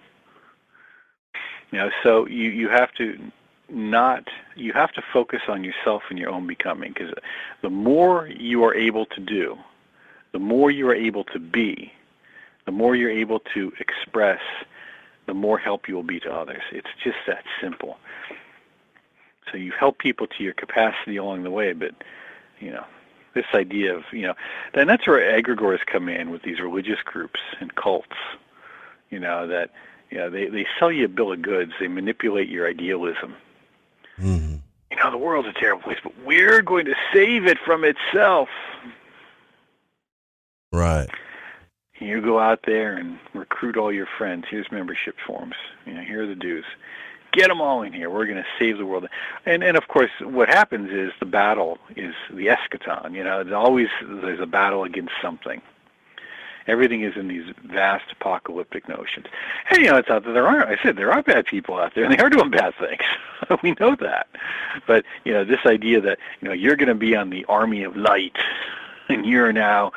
So you have to focus on yourself and your own becoming, because the more you are able to do, the more you are able to be, the more you're able to express, the more help you will be to others. It's just that simple. So you help people to your capacity along the way, but this idea of then that's where egregores come in with these religious groups and cults. That. They sell you a bill of goods. They manipulate your idealism. Mm-hmm. The world's a terrible place, but we're going to save it from itself. Right. You go out there and recruit all your friends. Here's membership forms. Here are the dues. Get them all in here. We're going to save the world. And of course, what happens is the battle is the eschaton. There's a battle against something. Everything is in these vast apocalyptic notions. Hey, it's out there. There are bad people out there, and they are doing bad things. We know that. But, this idea that, you're going to be on the army of light, and you're now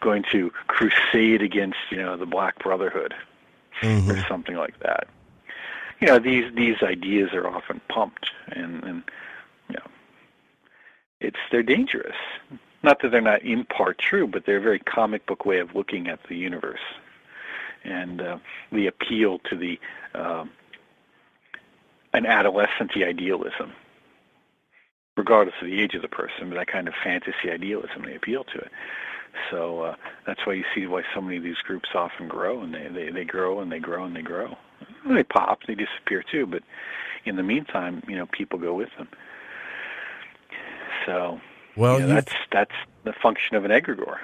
going to crusade against, the Black Brotherhood, mm-hmm. or something like that. These ideas are often pumped, and they're dangerous. Not that they're not in part true, but they're a very comic book way of looking at the universe. And the appeal to an adolescent-y idealism, regardless of the age of the person, but that kind of fantasy idealism, they appeal to it. So that's why you see why so many of these groups often grow, and they grow and they grow and they grow. They pop, they disappear too, but in the meantime, people go with them. So... Well, that's the function of an egregore.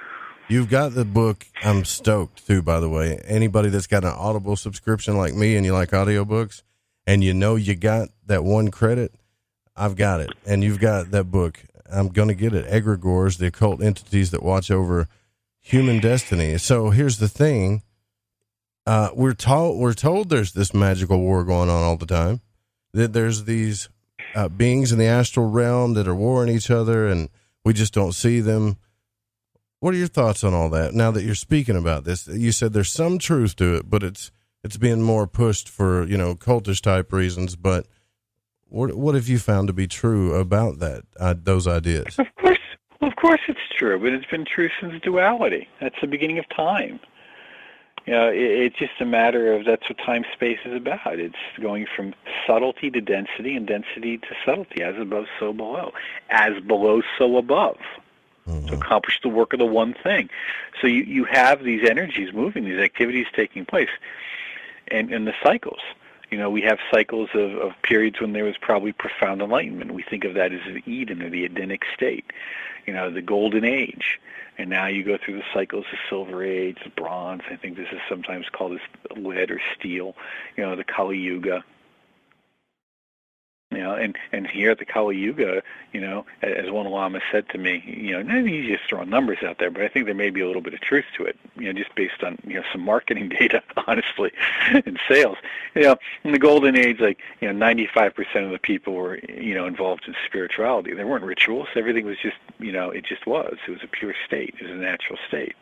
You've got the book. I'm stoked too, by the way. Anybody that's got an Audible subscription like me and you like audiobooks and you got that one credit, I've got it. And you've got that book. I'm going to get it. Egregores, the occult entities that watch over human destiny. So here's the thing. We're told there's this magical war going on all the time, that there's these beings in the astral realm that are warring each other, and we just don't see them. What are your thoughts on all that? Now that you're speaking about this, you said there's some truth to it, but it's being more pushed for, cultish type reasons. But what have you found to be true about that, those ideas? Of course it's true, but it's been true since duality. That's the beginning of time. It's just a matter of that's what time-space is about. It's going from subtlety to density and density to subtlety, as above, so below. As below, so above. Mm-hmm. To accomplish the work of the one thing. So you have these energies moving, these activities taking place. And the cycles. We have cycles of periods when there was probably profound enlightenment. We think of that as the Eden or the Edenic state, the Golden Age. And now you go through the cycles of Silver Age, the Bronze. I think this is sometimes called as lead or steel. The Kali Yuga. And here at the Kali Yuga, as one Lama said to me, he's just throwing numbers out there, but I think there may be a little bit of truth to it, just based on, some marketing data, honestly, and sales. In the Golden Age, 95% of the people were, involved in spirituality. There weren't rituals. Everything was just, it just was. It was a pure state. It was a natural state.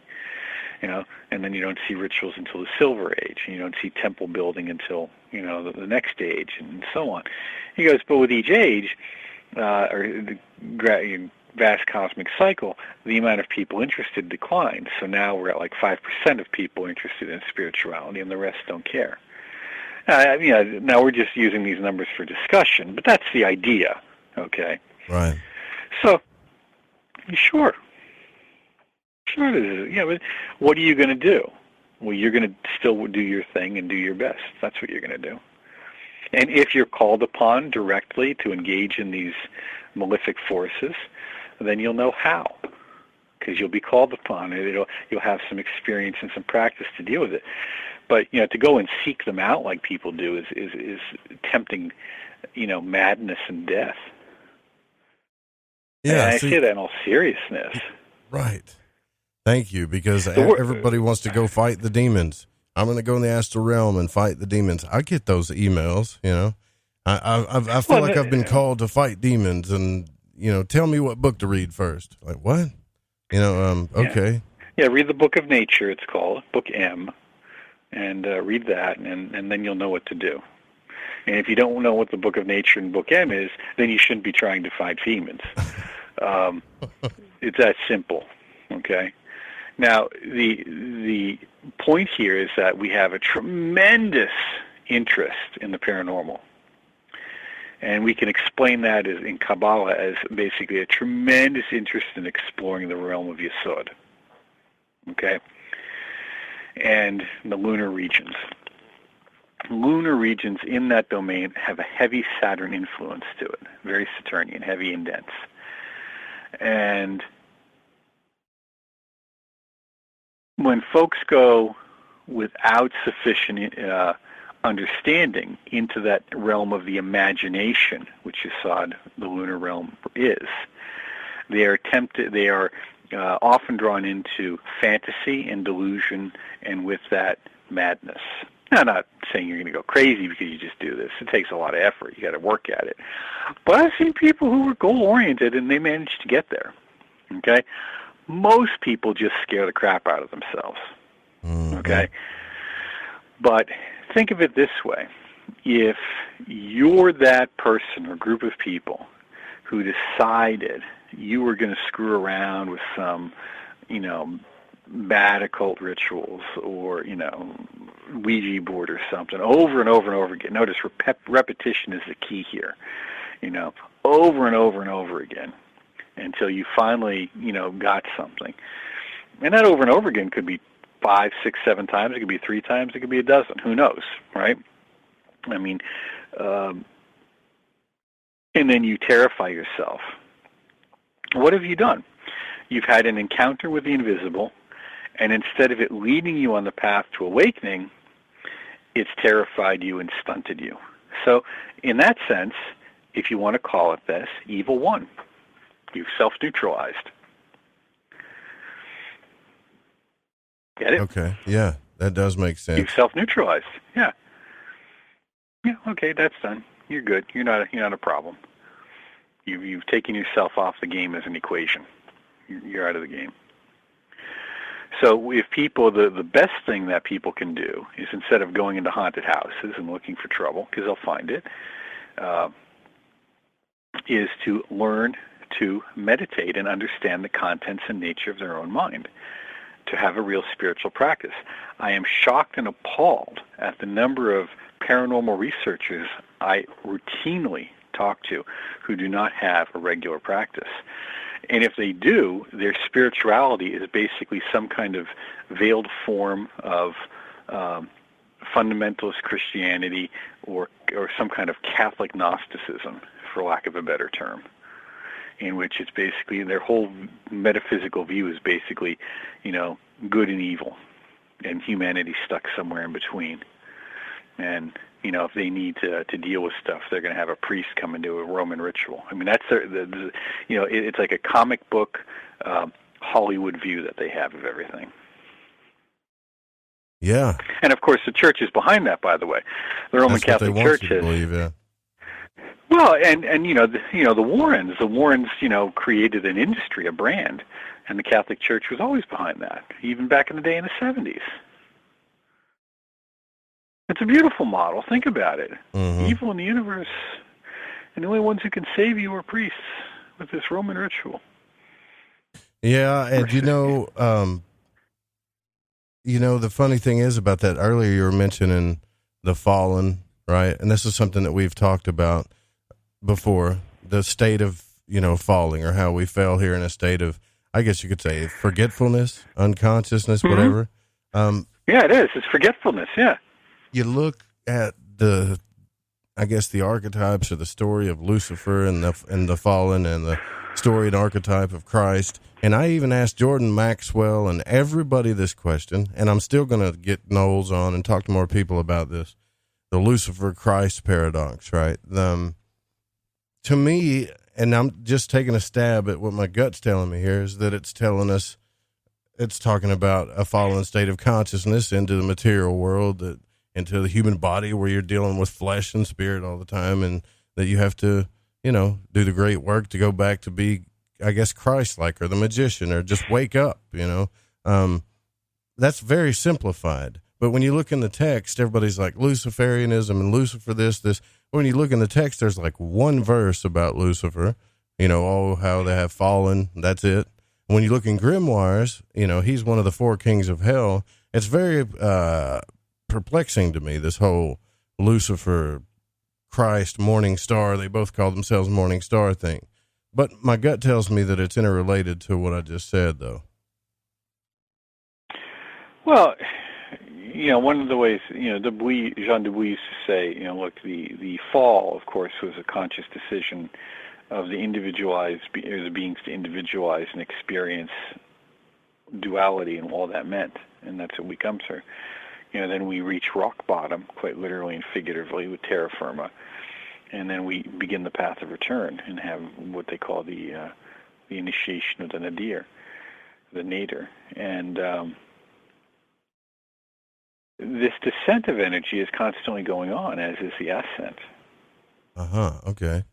And then you don't see rituals until the Silver Age, and you don't see temple building until, the next age, and so on. He goes, but with each age, or the vast cosmic cycle, the amount of people interested declines. So now we're at 5% of people interested in spirituality, and the rest don't care. Now we're just using these numbers for discussion, but that's the idea, okay? Right. So, sure. Sure it is. But what are you going to do? Well, you're going to still do your thing and do your best. That's what you're going to do. And if you're called upon directly to engage in these malefic forces, then you'll know how, because you'll be called upon. You'll have some experience and some practice to deal with it. But to go and seek them out like people do is tempting, madness and death. Yeah, and I say that in all seriousness. Right. Thank you, because everybody wants to go fight the demons. I'm going to go in the astral realm and fight the demons. I get those emails, I feel like I've been called to fight demons, and, tell me what book to read first. Like, what? Okay. Yeah, read the Book of Nature, it's called, Book M, and read that, and then you'll know what to do. And if you don't know what the Book of Nature and Book M is, then you shouldn't be trying to fight demons. It's that simple, okay? Now, the point here is that we have a tremendous interest in the paranormal. And we can explain that in Kabbalah as basically a tremendous interest in exploring the realm of Yesod, okay? And the lunar regions. Lunar regions in that domain have a heavy Saturn influence to it, very Saturnian, heavy and dense. And when folks go without sufficient understanding into that realm of the imagination, which Yesod, the lunar realm, is, they are often drawn into fantasy and delusion, and with that, madness. Now, I'm not saying you're going to go crazy because you just do this. It takes a lot of effort. You got to work at it. But I've seen people who were goal-oriented, and they managed to get there. Okay? Most people just scare the crap out of themselves. Okay? But think of it this way. If you're that person or group of people who decided you were going to screw around with some, bad occult rituals or, Ouija board or something over and over and over again. Notice repetition is the key here. Over and over and over again until you finally, got something. And that over and over again could be 5, 6, 7 times. It could be 3 times. It could be a dozen. Who knows, right? I mean, and then you terrify yourself. What have you done? You've had an encounter with the invisible, and instead of it leading you on the path to awakening, it's terrified you and stunted you. So in that sense, if you want to call it this, evil won. You've self-neutralized. Get it? Okay, yeah, that does make sense. You've self-neutralized, yeah. Yeah, okay, that's done. You're good. You're not a problem. You've taken yourself off the game as an equation. You're out of the game. So if people, the best thing that people can do is instead of going into haunted houses and looking for trouble, because they'll find it, is to learn to meditate and understand the contents and nature of their own mind, to have a real spiritual practice. I am shocked and appalled at the number of paranormal researchers I routinely talk to who do not have a regular practice. And if they do, their spirituality is basically some kind of veiled form of fundamentalist Christianity or some kind of Catholic Gnosticism, for lack of a better term, in which it's basically their whole metaphysical view is basically, good and evil, and humanity stuck somewhere in between. And if they need to deal with stuff, they're going to have a priest come and do a Roman ritual. I mean, that's it's like a comic book Hollywood view that they have of everything. Yeah. And of course, the church is behind that. By the way, the Roman Catholic Church is. Believe, yeah. Well, and the Warrens, created an industry, a brand, and the Catholic Church was always behind that, even back in the day in the 70s. It's a beautiful model. Think about it. Mm-hmm. Evil in the universe, and the only ones who can save you are priests with this Roman ritual. Yeah, and the funny thing is about that, earlier you were mentioning the fallen, right? And this is something that we've talked about before, the state of, falling, or how we fell here in a state of, I guess you could say, forgetfulness, unconsciousness, mm-hmm. whatever. Yeah, it is. It's forgetfulness, yeah. You look at the I guess, the archetypes or the story of Lucifer and the fallen, and the story and archetype of Christ. And I even asked Jordan Maxwell and everybody this question, and I'm still going to get Knowles on and talk to more people about this, the Lucifer-Christ paradox, right? To me, and I'm just taking a stab at what my gut's telling me here, is that it's telling us, it's talking about a fallen state of consciousness into the material world, that into the human body where you're dealing with flesh and spirit all the time, and that you have to, do the great work to go back to be, I guess, Christ-like, or the magician, or just wake up, That's very simplified. But when you look in the text, everybody's like Luciferianism and Lucifer this. When you look in the text, there's like one verse about Lucifer, how they have fallen. That's it. When you look in grimoires, he's one of the four kings of hell. It's very perplexing to me, this whole Lucifer, Christ, Morning Star, they both call themselves Morning Star thing. But my gut tells me that it's interrelated to what I just said, though. Well, one of the ways, Jean Dubuis used to say, look, the fall, of course, was a conscious decision of the individualized, or the beings to individualize and experience duality and all that meant, and that's what we come through. Then we reach rock bottom, quite literally and figuratively, with terra firma, and then we begin the path of return and have what they call the initiation of the nadir, the nadir, and this descent of energy is constantly going on, as is the ascent. Okay.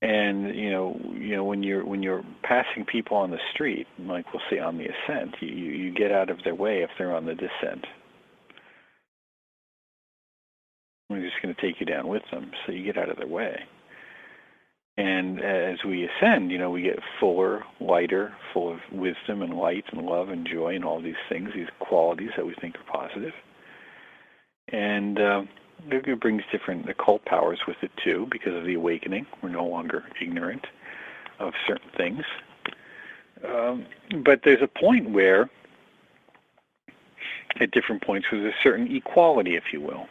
And when you're passing people on the street, like we'll say on the ascent, you get out of their way if they're on the descent. We're just going to take you down with them, so you get out of their way. And as we ascend, we get fuller, lighter, full of wisdom and light and love and joy and all these things, these qualities that we think are positive. And it brings different occult powers with it, too, because of the awakening. We're no longer ignorant of certain things. But there's a point where, at different points, there's a certain equality, if you will.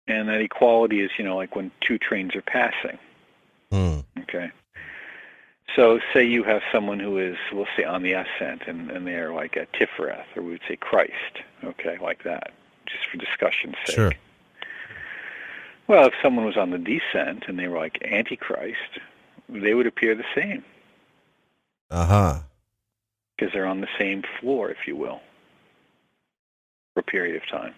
And that equality is, like when two trains are passing. Okay. So say you have someone who is, we'll say, on the ascent, and they're like at Tifereth, or we would say Christ, okay, like that, just for discussion's sake. Sure. Well, if someone was on the descent and they were like Antichrist, they would appear the same. Because they're on the same floor, if you will, for a period of time.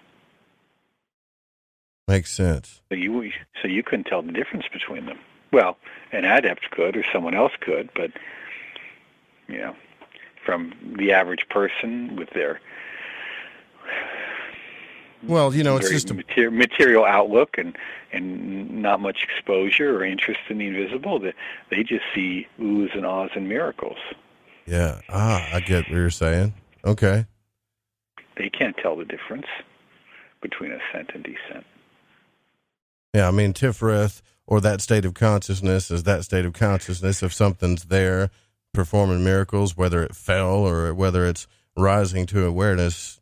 Makes sense. So you couldn't tell the difference between them. Well, an adept could, or someone else could, but from the average person with their it's just a material outlook and not much exposure or interest in the invisible, that they just see oohs and ahs and miracles. Yeah. I get what you're saying. Okay. They can't tell the difference between ascent and descent. Yeah, I mean, Tifereth, or that state of consciousness, is that state of consciousness if something's there performing miracles, whether it fell or whether it's rising to awareness,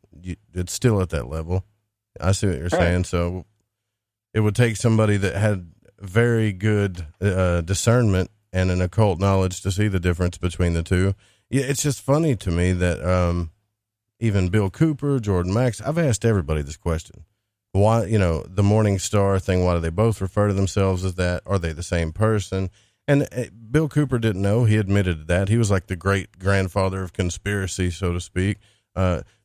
it's still at that level. I see what you're saying. So it would take somebody that had very good discernment and an occult knowledge to see the difference between the two. Yeah, it's just funny to me that even Bill Cooper, Jordan Max, I've asked everybody this question. Why, the Morning Star thing, why do they both refer to themselves as that? Are they the same person? And Bill Cooper didn't know. He admitted that. He was like the great grandfather of conspiracy, so to speak.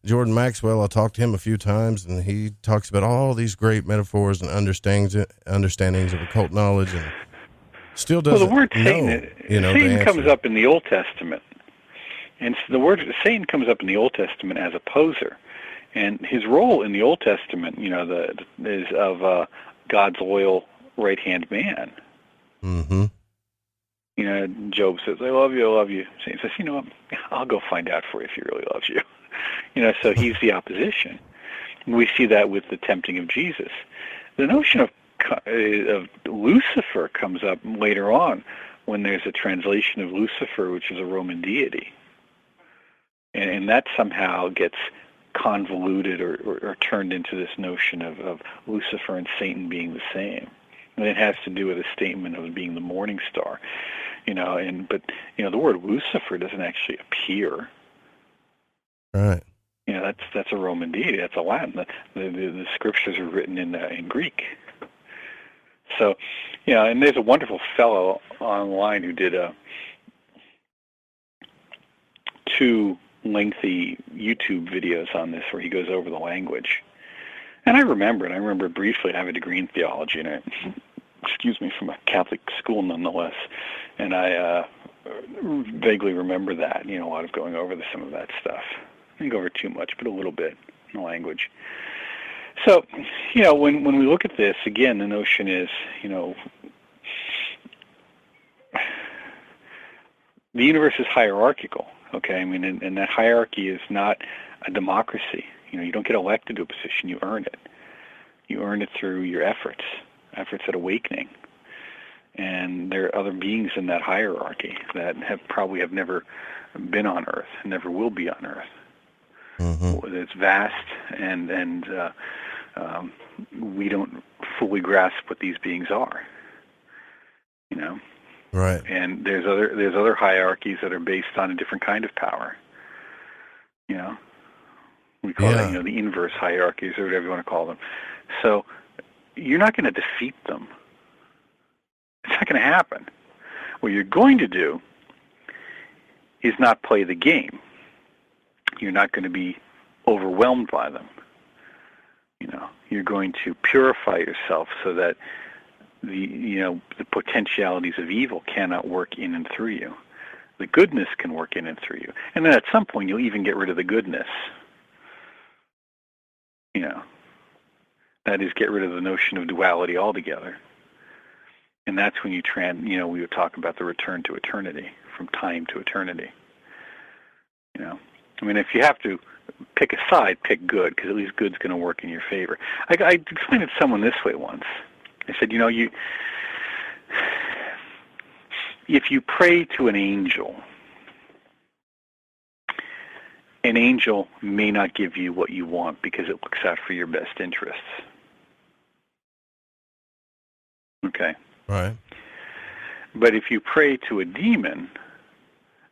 Jordan Maxwell, I talked to him a few times, and he talks about all these great metaphors and understandings of occult knowledge, and still doesn't the word know. Satan comes up in the Old Testament, and the word Satan comes up in the Old Testament as a poser. And his role in the Old Testament, is of God's loyal right-hand man. Mm-hmm. Job says, I love you, I love you. Satan says, what? I'll go find out for you if he really loves you. So he's the opposition. And we see that with the tempting of Jesus. The notion of Lucifer comes up later on when there's a translation of Lucifer, which is a Roman deity. And that somehow gets convoluted or turned into this notion of Lucifer and Satan being the same. And it has to do with a statement of being the morning star, but the word Lucifer doesn't actually appear. Right. That's a Roman deity. That's a Latin. The scriptures are written in Greek. So, and there's a wonderful fellow online who did 2 lengthy YouTube videos on this where he goes over the language. And I remember briefly. I have a degree in theology, and from a Catholic school nonetheless. And I vaguely remember that, a lot of going over some of that stuff. I didn't go over too much, but a little bit in the language. So, when we look at this, again, the notion is, the universe is hierarchical, okay? I mean, and that hierarchy is not a democracy. You don't get elected to a position, you earn it. You earn it through your efforts at awakening. And there are other beings in that hierarchy that probably have never been on Earth, never will be on Earth. Mm-hmm. It's vast, and we don't fully grasp what these beings are. Right. And there's other hierarchies that are based on a different kind of power. We call it, the inverse hierarchies, or whatever you want to call them. So you're not going to defeat them. It's not going to happen. What you're going to do is not play the game. You're not going to be overwhelmed by them. You're going to purify yourself so that the potentialities of evil cannot work in and through you. The goodness can work in and through you. And then at some point you'll even get rid of the goodness. That is, get rid of the notion of duality altogether. And that's when we would talk about the return to eternity, from time to eternity. If you have to pick a side, pick good, because at least good's going to work in your favor. I explained it to someone this way once. I said, if you pray to an angel may not give you what you want because it looks out for your best interests. Okay? Right. But if you pray to a demon,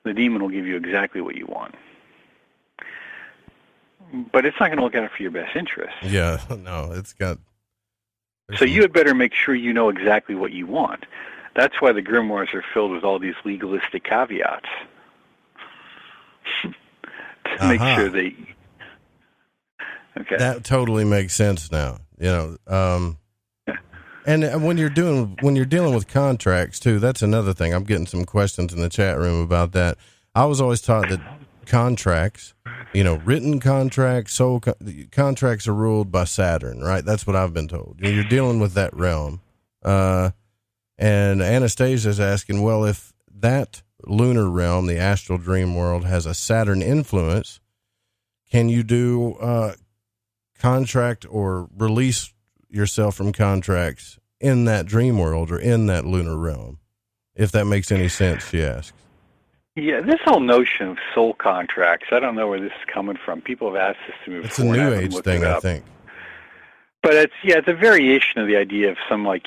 the demon will give you exactly what you want. But it's not going to look out for your best interests. Yeah, no, it's got... So you had better make sure you know exactly what you want. That's why the grimoires are filled with all these legalistic caveats. To make sure they... Okay. That totally makes sense now. And when you're dealing with contracts too, that's another thing. I'm getting some questions in the chat room about that. I was always taught that contracts, written contracts, contracts are ruled by Saturn, right? That's what I've been told. You're dealing with that realm. And Anastasia's asking, well, if that lunar realm, the astral dream world, has a Saturn influence, can you do contract or release yourself from contracts in that dream world or in that lunar realm? If that makes any sense, she asks. Yeah, this whole notion of soul contracts, I don't know where this is coming from. People have asked this to me before. It's a New Age thing, I think. But it's a variation of the idea of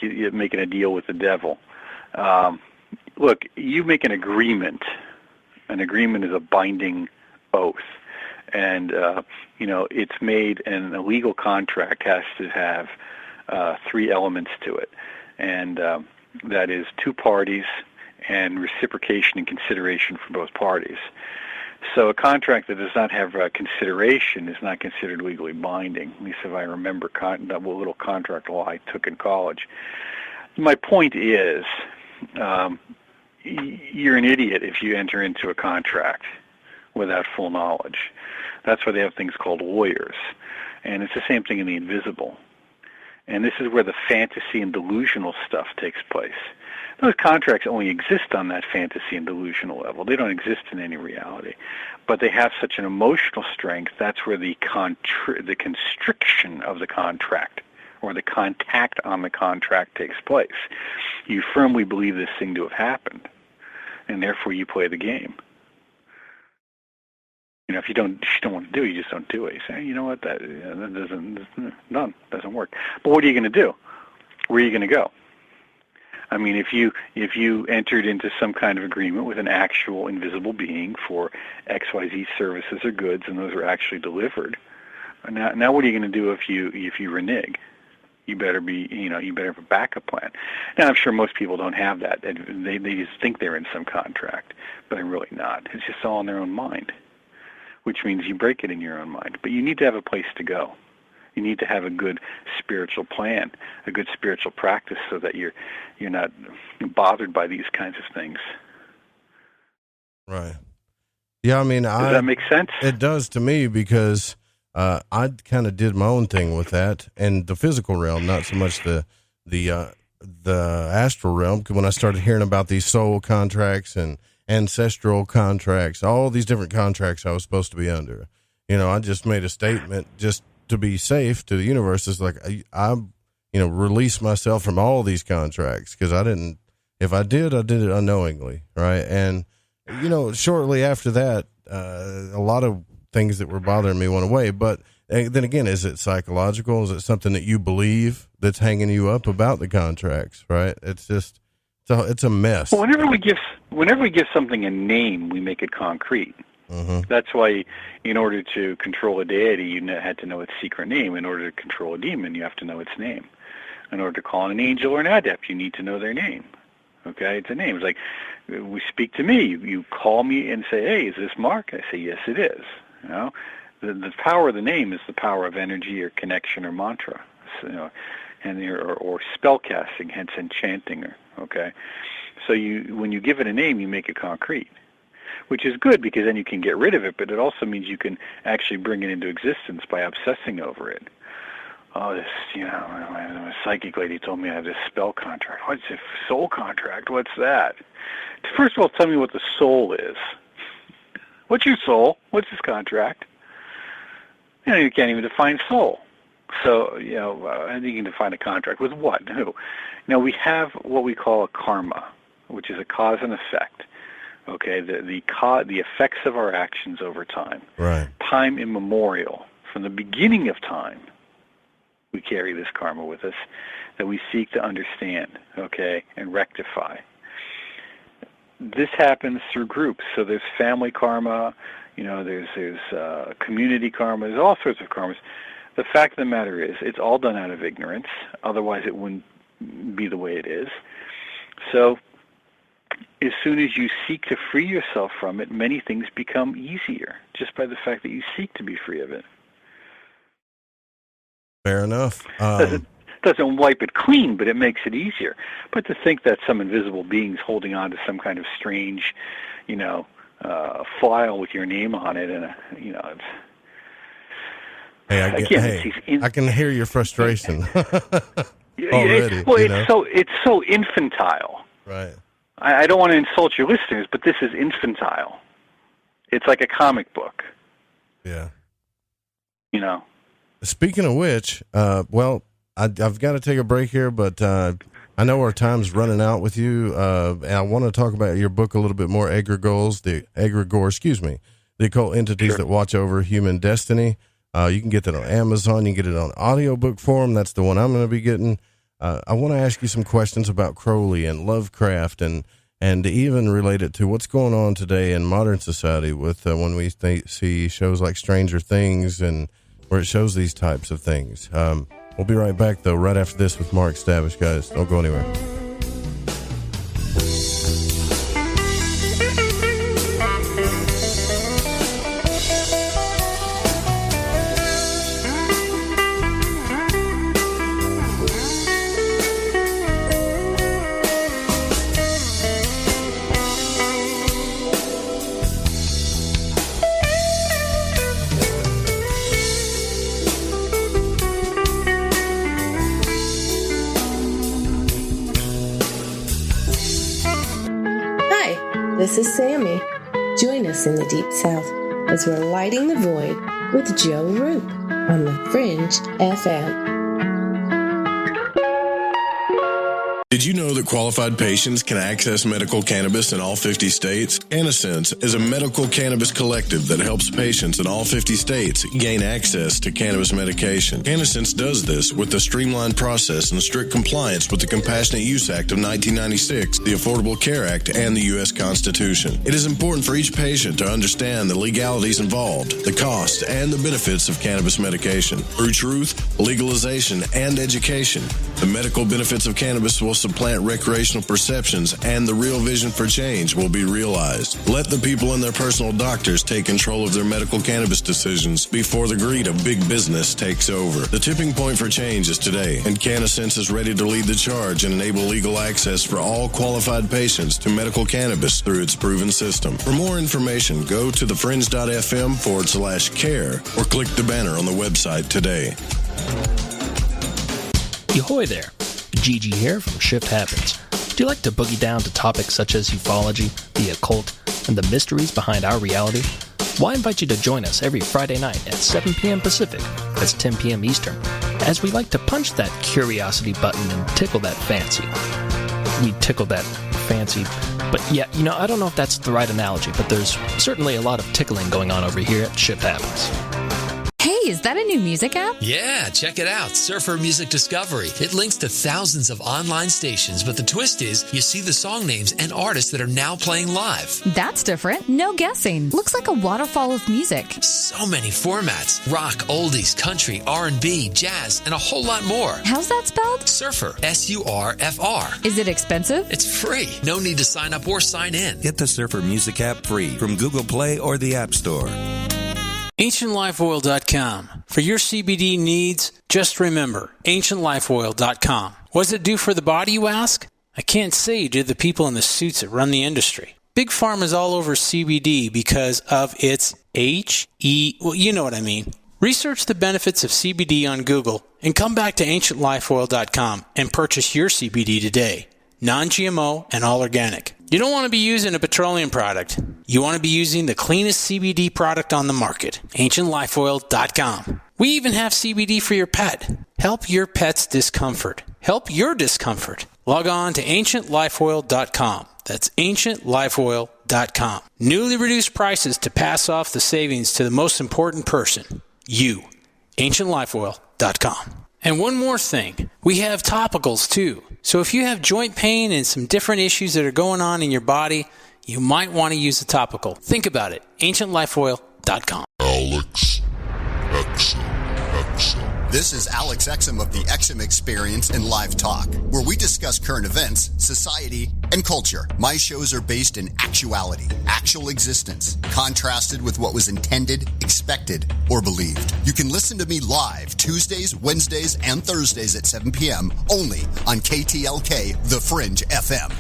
you making a deal with the devil. Look, you make an agreement. An agreement is a binding oath. And, it's made, and a legal contract has to have 3 elements to it. And that is 2 parties and reciprocation and consideration for both parties. So a contract that does not have consideration is not considered legally binding, at least if I remember that little contract law I took in college. My point is, you're an idiot if you enter into a contract without full knowledge. That's why they have things called lawyers. And it's the same thing in the invisible. And this is where the fantasy and delusional stuff takes place. Those contracts only exist on that fantasy and delusional level. They don't exist in any reality. But they have such an emotional strength, that's where the constriction of the contract or the contact on the contract takes place. You firmly believe this thing to have happened, and therefore you play the game. if you don't want to do it, you just don't do it. You say, you know what, that doesn't work. But what are you going to do? Where are you going to go? I mean, if you entered into some kind of agreement with an actual invisible being for XYZ services or goods, and those are actually delivered, now what are you going to do if you renege? You better have a backup plan. Now, I'm sure most people don't have that. They just think they're in some contract, but they're really not. It's just all in their own mind, which means you break it in your own mind. But you need to have a place to go. You need to have a good spiritual plan, a good spiritual practice, so that you're not bothered by these kinds of things. Right. Yeah, I mean, does that make sense? It does to me, because I kind of did my own thing with that, and the physical realm, not so much the astral realm. When I started hearing about these soul contracts and ancestral contracts, all these different contracts I was supposed to be under, I just made a statement just to be safe to the universe. Is like, I release myself from all these contracts, because if I did it unknowingly. Right. And, shortly after that, a lot of things that were bothering me went away. But then again, is it psychological? Is it something that you believe that's hanging you up about the contracts? Right. It's just, it's a mess. Well, whenever we give something a name, we make it concrete. Mm-hmm. That's why, in order to control a deity, you had to know its secret name. In order to control a demon, you have to know its name. In order to call an angel or an adept, you need to know their name. Okay, it's a name. It's like, we speak to me. You call me and say, "Hey, is this Mark?" I say, "Yes, it is." The power of the name is the power of energy or connection or mantra, or spell casting, hence enchanting. So when you give it a name, you make it concrete, which is good, because then you can get rid of it, but it also means you can actually bring it into existence by obsessing over it. Oh, this, a psychic lady told me I have this spell contract. What's a soul contract? What's that? First of all, tell me what the soul is. What's your soul? What's this contract? You can't even define soul. So, I think you can define a contract with what? Who? Now, we have what we call a karma, which is a cause and effect. Okay, the effects of our actions over time. Right. Time immemorial. From the beginning of time, we carry this karma with us that we seek to understand, and rectify. This happens through groups. So there's family karma, there's community karma, there's all sorts of karmas. The fact of the matter is, it's all done out of ignorance. Otherwise, it wouldn't be the way it is. So as soon as you seek to free yourself from it, many things become easier just by the fact that you seek to be free of it. Fair enough. Doesn't wipe it clean, but it makes it easier. But to think that some invisible being's holding on to some kind of strange, file with your name on it, and it's. Hey, I can hear your frustration. Already, it's so infantile. Right. I don't want to insult your listeners, but this is infantile. It's like a comic book. Yeah. Speaking of which, I've got to take a break here, but I know our time's running out with you, and I want to talk about your book a little bit more, Egregores, the occult entities that watch over human destiny. You can get that on Amazon. You can get it on audiobook form. That's the one I'm going to be getting. I want to ask you some questions about Crowley and Lovecraft, and even relate it to what's going on today in modern society with when we see shows like Stranger Things, and where it shows these types of things. We'll be right back, though, right after this with Mark Stavish, guys. Don't go anywhere. This is Sammy. Join us in the Deep South as we're lighting the void with Joe Roop on the Fringe FM. Did you know that qualified patients can access medical cannabis in all 50 states? CannaSense is a medical cannabis collective that helps patients in all 50 states gain access to cannabis medication. CannaSense does this with a streamlined process and strict compliance with the Compassionate Use Act of 1996, the Affordable Care Act, and the U.S. Constitution. It is important for each patient to understand the legalities involved, the costs, and the benefits of cannabis medication. Through truth, legalization, and education, the medical benefits of cannabis will supplant recreational perceptions, and the real vision for change will be realized. Let the people and their personal doctors take control of their medical cannabis decisions before the greed of big business takes over. The tipping point for change is today, and CannaSense is ready to lead the charge and enable legal access for all qualified patients to medical cannabis through its proven system. For more information, go to thefringe.fm/care or click the banner on the website today. Ahoy there. Gigi here from Shift Happens. Do you like to boogie down to topics such as ufology, the occult, and the mysteries behind our reality? Well, I invite you to join us every Friday night at 7 p.m. Pacific, that's 10 p.m. Eastern, as we like to punch that curiosity button and tickle that fancy. We tickle that fancy, but yeah, I don't know if that's the right analogy, but there's certainly a lot of tickling going on over here at Shift Happens. Hey, is that a new music app? Yeah, check it out. Surfer Music Discovery. It links to thousands of online stations, but the twist is you see the song names and artists that are now playing live. That's different. No guessing. Looks like a waterfall of music. So many formats. Rock, oldies, country, R&B, jazz, and a whole lot more. How's that spelled? Surfer. S-U-R-F-R. Is it expensive? It's free. No need to sign up or sign in. Get the Surfer Music app free from Google Play or the App Store. AncientLifeOil.com. For your CBD needs, just remember, AncientLifeOil.com. What does it do for the body, you ask? I can't say to the people in the suits that run the industry. Big Pharma's all over CBD because of its well, you know what I mean. Research the benefits of CBD on Google and come back to AncientLifeOil.com and purchase your CBD today. Non-GMO and all organic. You don't want to be using a petroleum product. You want to be using the cleanest CBD product on the market. AncientLifeOil.com. We even have CBD for your pet. Help your pet's discomfort. Help your discomfort. Log on to AncientLifeOil.com. That's AncientLifeOil.com. Newly reduced prices to pass off the savings to the most important person. You. AncientLifeOil.com. And one more thing, we have topicals too. So if you have joint pain and some different issues that are going on in your body, you might want to use a topical. Think about it. AncientLifeOil.com. Alex Exum. This is Alex Exum of the Exum Experience in Live Talk, where we discuss current events, society, and culture. My shows are based in actuality, actual existence, contrasted with what was intended, expected, or believed. You can listen to me live Tuesdays, Wednesdays, and Thursdays at 7 p.m. only on KTLK, The Fringe FM.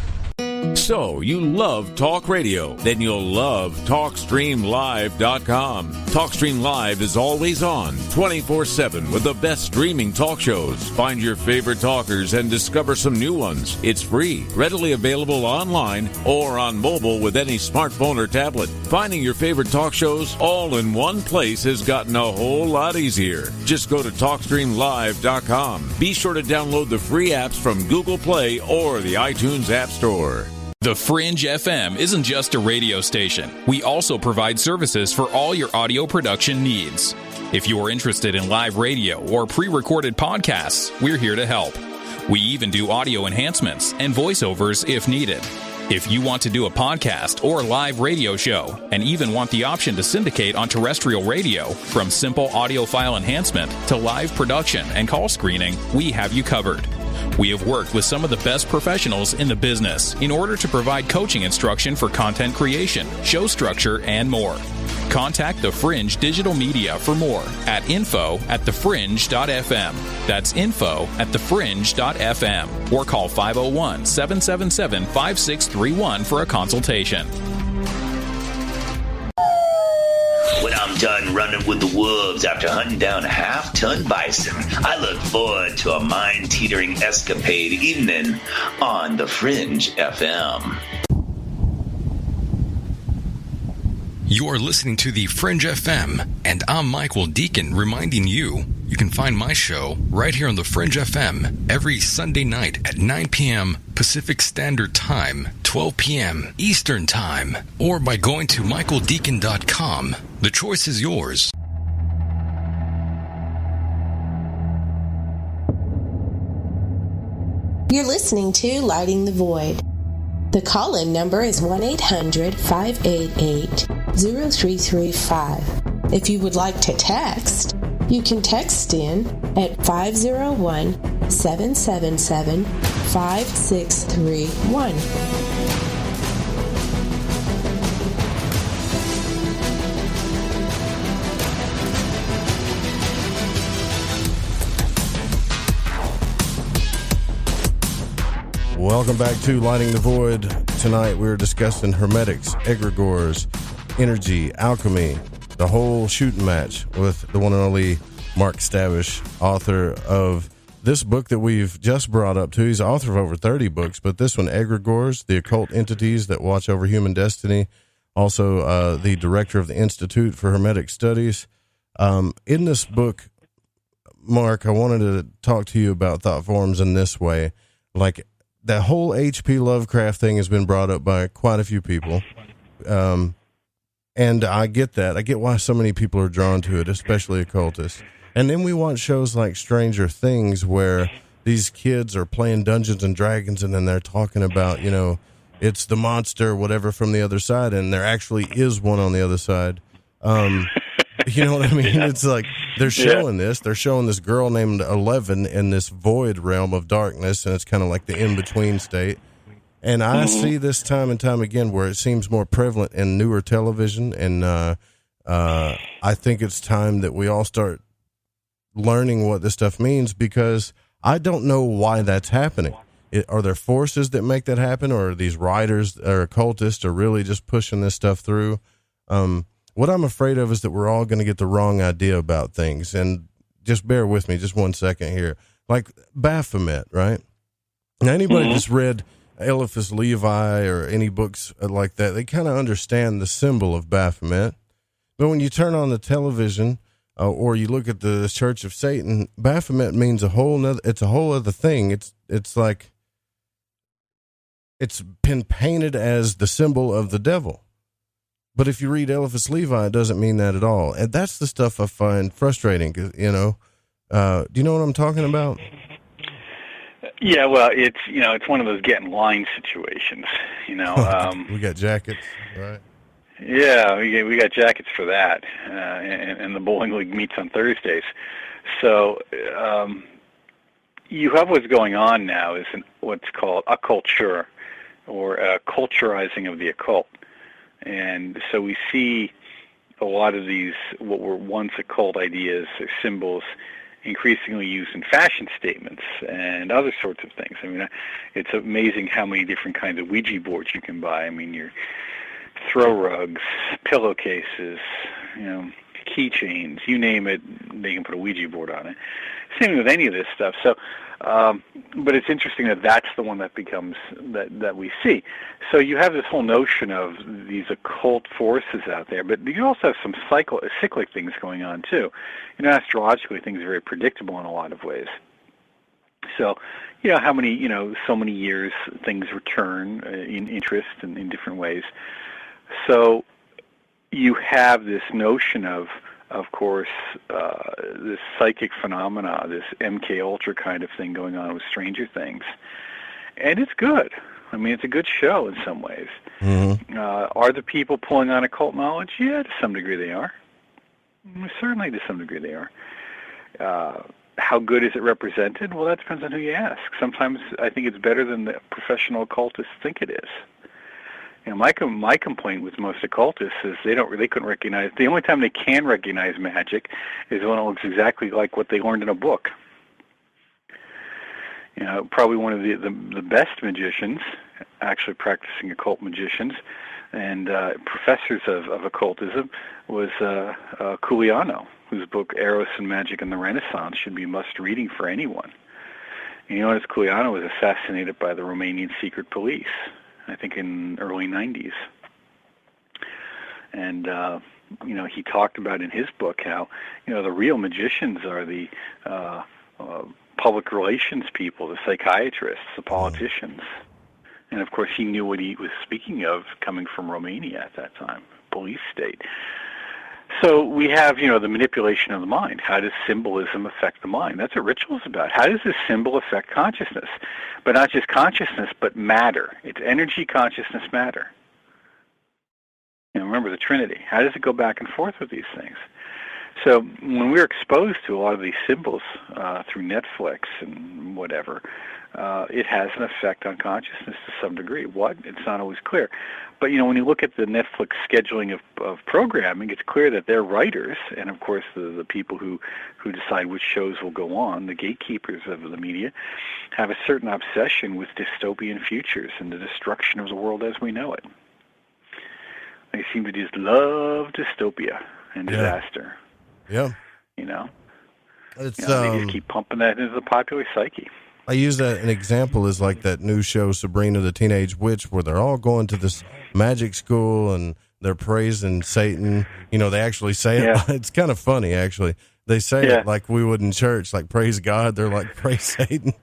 So, you love talk radio? Then you'll love TalkStreamLive.com. TalkStream Live is always on, 24/7 with the best streaming talk shows. Find your favorite talkers and discover some new ones. It's free, readily available online or on mobile with any smartphone or tablet. Finding your favorite talk shows all in one place has gotten a whole lot easier. Just go to TalkStreamLive.com. Be sure to download the free apps from Google Play or the iTunes App Store. The Fringe FM isn't just a radio station. We also provide services for all your audio production needs. If you are interested in live radio or pre-recorded podcasts, we're here to help. We even do audio enhancements and voiceovers if needed. If you want to do a podcast or live radio show and even want the option to syndicate on terrestrial radio, from simple audio file enhancement to live production and call screening, we have you covered. We have worked with some of the best professionals in the business in order to provide coaching instruction for content creation, show structure, and more. Contact The Fringe Digital Media for more at info@thefringe.fm. That's info@thefringe.fm. Or call 501-777-5631 for a consultation. When I'm done running with the wolves after hunting down a half-ton bison, I look forward to a mind-teetering escapade evening on The Fringe FM. You're listening to The Fringe FM, and I'm Michael Deacon reminding you, You can find my show right here on the Fringe FM every Sunday night at 9 p.m. Pacific Standard Time, 12 p.m. Eastern Time, or by going to michaeldeacon.com. The choice is yours. You're listening to Lighting the Void. The call-in number is 1-800-588-0335. If you would like to text, you can text in at 501-777-5631. Welcome back to Lighting the Void. Tonight we're discussing Hermetics, Egregores, energy, alchemy, the whole shooting match with the one and only Mark Stavish, author of this book that we've just brought up to. He's the author of over 30 books, but this one, Egregores, the occult entities that watch over human destiny. Also, the director of the Institute for Hermetic Studies. In this book, Mark, I wanted to talk to you about thought forms in this way. Like, that whole H.P. Lovecraft thing has been brought up by quite a few people. And I get that. I get why so many people are drawn to it, especially occultists. And then we watch shows like Stranger Things where these kids are playing Dungeons and Dragons and then they're talking about, you know, it's the monster or whatever from the other side, and there actually is one on the other side. You know what I mean? Yeah. It's like they're showing this. They're showing this girl named 11 in this void realm of darkness, and it's kind of like the in-between state. And I see this time and time again where it seems more prevalent in newer television, and I think it's time that we all start learning what this stuff means, because I don't know why that's happening. Are there forces that make that happen, or are these writers or occultists are really just pushing this stuff through? What I'm afraid of is that we're all going to get the wrong idea about things. And just bear with me just 1 second here. Like Baphomet, right? Now, anybody that's read Eliphas Levi or any books like that, they kind of understand the symbol of Baphomet. But when you turn on the television or you look at the Church of Satan, Baphomet means a whole other thing. It's like it's been painted as the symbol of the devil. But if you read Eliphas Levi, it doesn't mean that at all. And that's the stuff I find frustrating, you know. Do you know what I'm talking about? Yeah, well, it's one of those get in line situations, you know. We got jackets, right? Yeah, we got jackets for that, and the bowling league meets on Thursdays. So you have what's going on now is what's called occulture, or culturizing of the occult. And so we see a lot of these, what were once occult ideas or symbols, increasingly used in fashion statements and other sorts of things. I mean, it's amazing how many different kinds of Ouija boards you can buy. I mean, your throw rugs, pillowcases, you know, keychains, you name it, they can put a Ouija board on it. Same with any of this stuff. So, but it's interesting that that's the one that becomes that we see. So you have this whole notion of these occult forces out there, but you also have some cyclic things going on too. You know, astrologically, things are very predictable in a lot of ways. So, you know, so many years things return in interest and in different ways. So you have this notion of course, this psychic phenomena, this MK Ultra kind of thing going on with Stranger Things. And it's good. I mean, it's a good show in some ways. Mm-hmm. Are the people pulling on occult knowledge? Yeah, to some degree they are. Certainly to some degree they are. How good is it represented? Well, that depends on who you ask. Sometimes I think it's better than the professional occultists think it is. You know, my complaint with most occultists is they couldn't recognize. The only time they can recognize magic is when it looks exactly like what they learned in a book. You know, probably one of the best magicians, actually practicing occult magicians, and professors of occultism was Culiano, whose book Eros and Magic in the Renaissance should be must reading for anyone. And you notice Culiano was assassinated by the Romanian secret police, I think in early 90s. And he talked about in his book how the real magicians are the public relations people, the psychiatrists, the politicians. And of course, he knew what he was speaking of, coming from Romania at that time, police state. So we have, the manipulation of the mind. How does symbolism affect the mind? That's what ritual is about. How does this symbol affect consciousness? But not just consciousness, but matter. It's energy, consciousness, matter. Remember the Trinity. How does it go back and forth with these things? So when we're exposed to a lot of these symbols through Netflix and whatever, it has an effect on consciousness to some degree. What? It's not always clear. But, when you look at the Netflix scheduling of programming, it's clear that their writers, and of course the people who decide which shows will go on, the gatekeepers of the media, have a certain obsession with dystopian futures and the destruction of the world as we know it. They seem to just love dystopia and disaster. Yeah. It's, they just keep pumping that into the popular psyche. I use that an example is like that new show Sabrina the Teenage Witch, where they're all going to this magic school and they're praising Satan. They actually say it. It's kind of funny, actually. They say it like we would in church, like praise God. They're like praise Satan,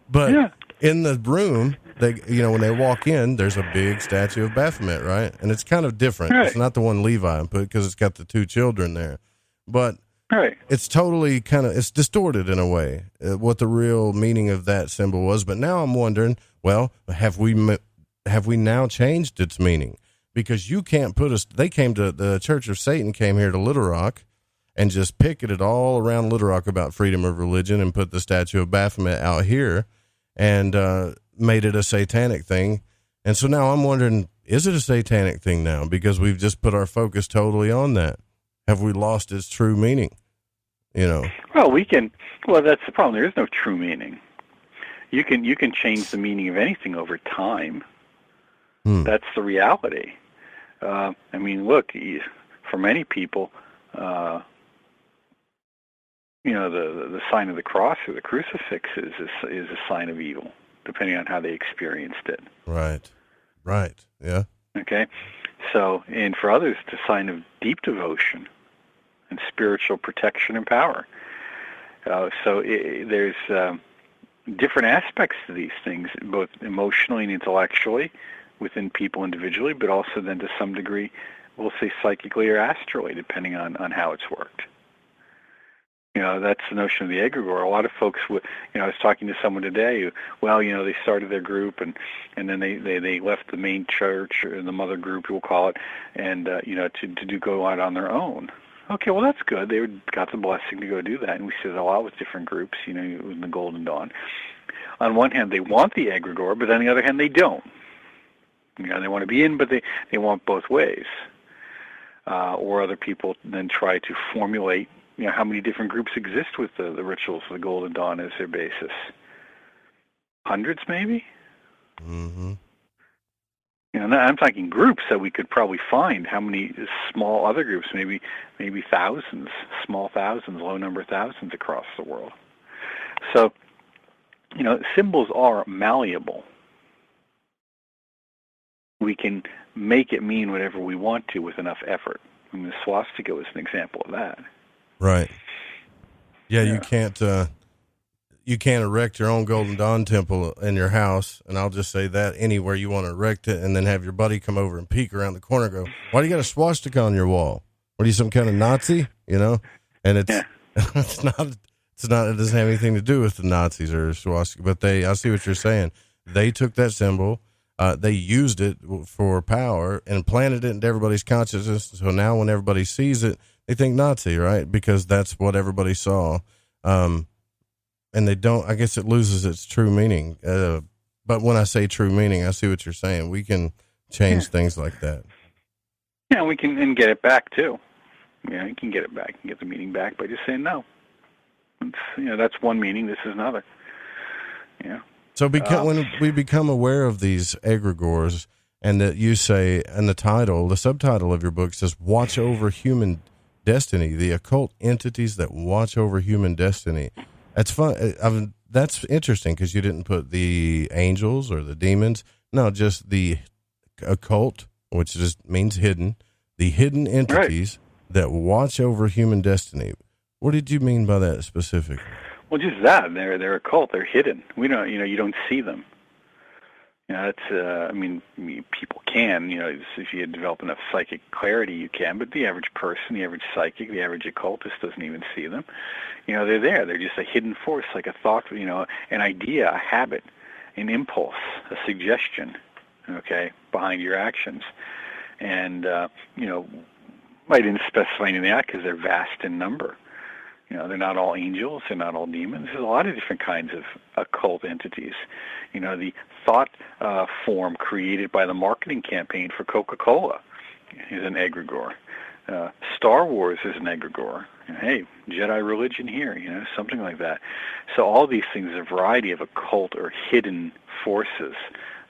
But in the room, they, when they walk in, there's a big statue of Baphomet, right? And it's kind of different. Right. It's not the one Levi put because it's got the two children there, but it's totally it's distorted in a way, what the real meaning of that symbol was. But now I'm wondering, well, have we now changed its meaning? Because you can't they came to, the Church of Satan came here to Little Rock and just picketed all around Little Rock about freedom of religion and put the statue of Baphomet out here and made it a satanic thing. And so now I'm wondering, is it a satanic thing now? Because we've just put our focus totally on that. Have we lost its true meaning? Well, that's the problem. There is no true meaning. You can change the meaning of anything over time. That's the reality. Look, for many people, the sign of the cross or the crucifix is a sign of evil, depending on how they experienced it. Right. Yeah. Okay. So, and for others, it's a sign of deep devotion and spiritual protection and power. There's different aspects to these things, both emotionally and intellectually, within people individually, but also then to some degree, we'll say psychically or astrally, depending on how it's worked. That's the notion of the egregore. A lot of folks I was talking to someone today who, they started their group and then they left the main church or the mother group, we'll call it, and, to go out on their own. Okay, well, that's good. They got the blessing to go do that. And we see that a lot with different groups, in the Golden Dawn. On one hand, they want the egregore, but on the other hand, they don't. They want to be in, but they want both ways. Or other people then try to formulate, how many different groups exist with the rituals of the Golden Dawn as their basis. Hundreds, maybe? Mm-hmm. I'm talking groups that we could probably find. How many small other groups? Maybe thousands, small thousands, low number thousands across the world. So, symbols are malleable. We can make it mean whatever we want to with enough effort. The swastika is an example of that. Right. Yeah, you can't erect your own Golden Dawn temple in your house, and I'll just say that anywhere you want to erect it, and then have your buddy come over and peek around the corner and go, why do you got a swastika on your wall? What are you, some kind of Nazi? And it's it's not, it doesn't have anything to do with the Nazis or swastika, but I see what you're saying. They took that symbol, they used it for power and planted it into everybody's consciousness. So now when everybody sees it, they think Nazi, right? Because that's what everybody saw. And they don't, I guess it loses its true meaning. But when I say true meaning, I see what you're saying. We can change things like that. Yeah, we can and get it back too. Yeah, you can get it back. You can get the meaning back by just saying no. That's one meaning. This is another. Yeah. So when we become aware of these egregores, and that you say, and the subtitle of your book says, "Watch over human destiny: the occult entities that watch over human destiny." That's fun. That's interesting because you didn't put the angels or the demons. No, just the occult, which just means hidden. the hidden entities that watch over human destiny. What did you mean by that specific? Well, just that. They're occult. They're hidden. We don't, you don't see them. People can, if you develop enough psychic clarity, you can, but the average person, the average psychic, the average occultist doesn't even see them. They're there. They're just a hidden force, like a thought, an idea, a habit, an impulse, a suggestion, behind your actions. And, I didn't specify any of that because they're vast in number. They're not all angels. They're not all demons. There's a lot of different kinds of occult entities. The thought form created by the marketing campaign for Coca-Cola is an egregore. Star Wars is an egregore. Hey, Jedi religion here, something like that. So all these things are a variety of occult or hidden forces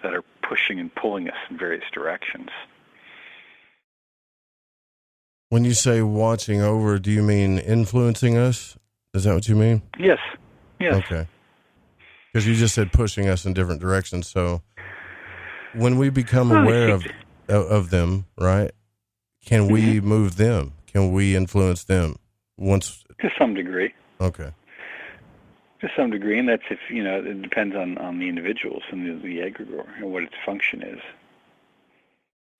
that are pushing and pulling us in various directions. When you say watching over, do you mean influencing us? Is that what you mean? Yes. Yes. Okay. Because you just said pushing us in different directions. So when we become aware of them, right, can we move them? Can we influence them? To some degree. Okay. To some degree, and that's if, it depends on the individuals and the egregore and what its function is.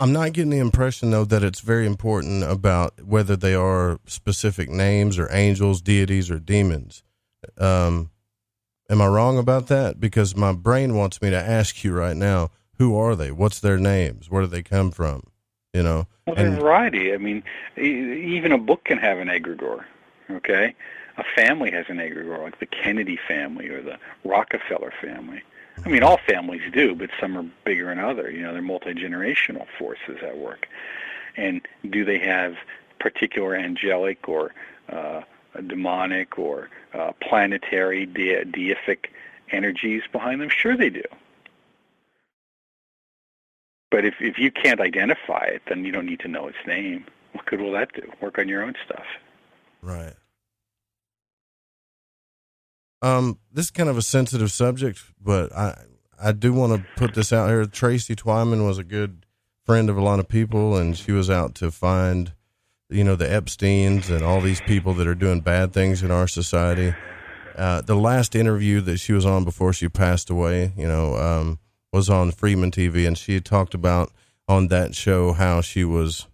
I'm not getting the impression, though, that it's very important about whether they are specific names or angels, deities, or demons. Am I wrong about that? Because my brain wants me to ask you right now, who are they? What's their names? Where do they come from? Well, there's a variety. Even a book can have an egregore, okay? A family has an egregore, like the Kennedy family or the Rockefeller family. All families do, but some are bigger than others. They're multi-generational forces at work. And do they have particular angelic or demonic or planetary, deific energies behind them? Sure they do. But if you can't identify it, then you don't need to know its name. What good will that do? Work on your own stuff. Right. This is kind of a sensitive subject, but I do want to put this out here. Tracy Twyman was a good friend of a lot of people, and she was out to find, the Epsteins and all these people that are doing bad things in our society. The last interview that she was on before she passed away, was on Freeman TV, and she had talked about on that show how she was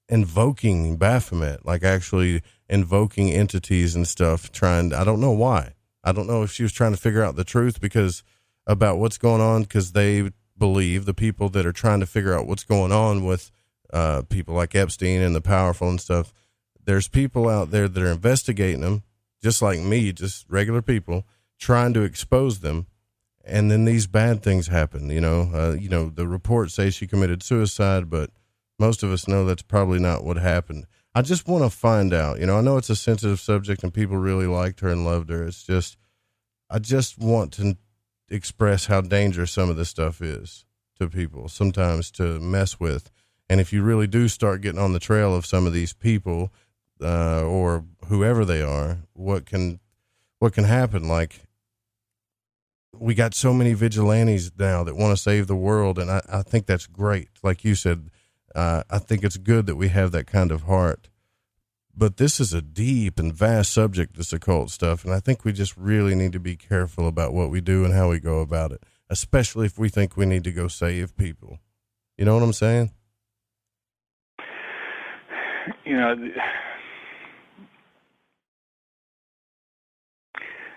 invoking Baphomet, like actually invoking entities and stuff, I don't know why. I don't know if she was trying to figure out the truth about what's going on, because they believe, the people that are trying to figure out what's going on with people like Epstein and the powerful and stuff, there's people out there that are investigating them, just like me, just regular people, trying to expose them. And then these bad things happen, the reports say she committed suicide, but most of us know that's probably not what happened. I just want to find out, I know it's a sensitive subject and people really liked her and loved her. It's just, I just want to express how dangerous some of this stuff is to people sometimes to mess with. And if you really do start getting on the trail of some of these people, or whoever they are, what can happen? Like, we got so many vigilantes now that want to save the world. And I think that's great. Like you said, I think it's good that we have that kind of heart, but this is a deep and vast subject, this occult stuff. And I think we just really need to be careful about what we do and how we go about it, especially if we think we need to go save people. You know what I'm saying?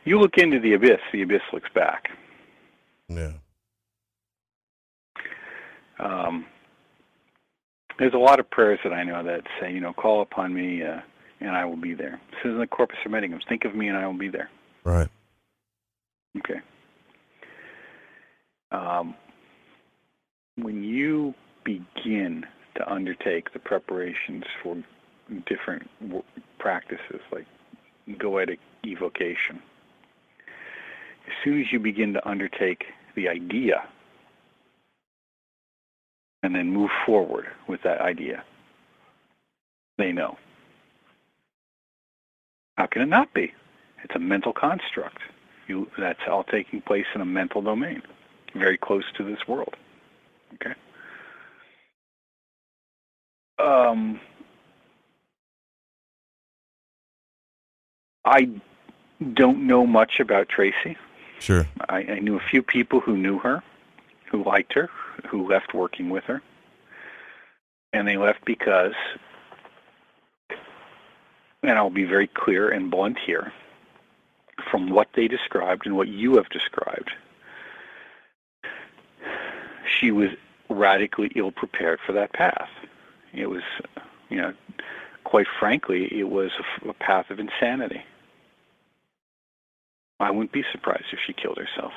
You look into the abyss looks back. Yeah. There's a lot of prayers that I know that say, call upon me and I will be there. This is in the Corpus Hermeticum. Think of me and I will be there. Right. Okay. When you begin to undertake the preparations for different practices like goetic evocation, as soon as you begin to undertake the idea and then move forward with that idea, they know. How can it not be? It's a mental construct. That's all taking place in a mental domain, very close to this world. Okay? I don't know much about Tracy. Sure. I knew a few people who knew her, who liked her, who left working with her. And they left because, and I'll be very clear and blunt here, from what they described and what you have described, she was radically ill-prepared for that path. It was, quite frankly, it was a path of insanity. I wouldn't be surprised if she killed herself.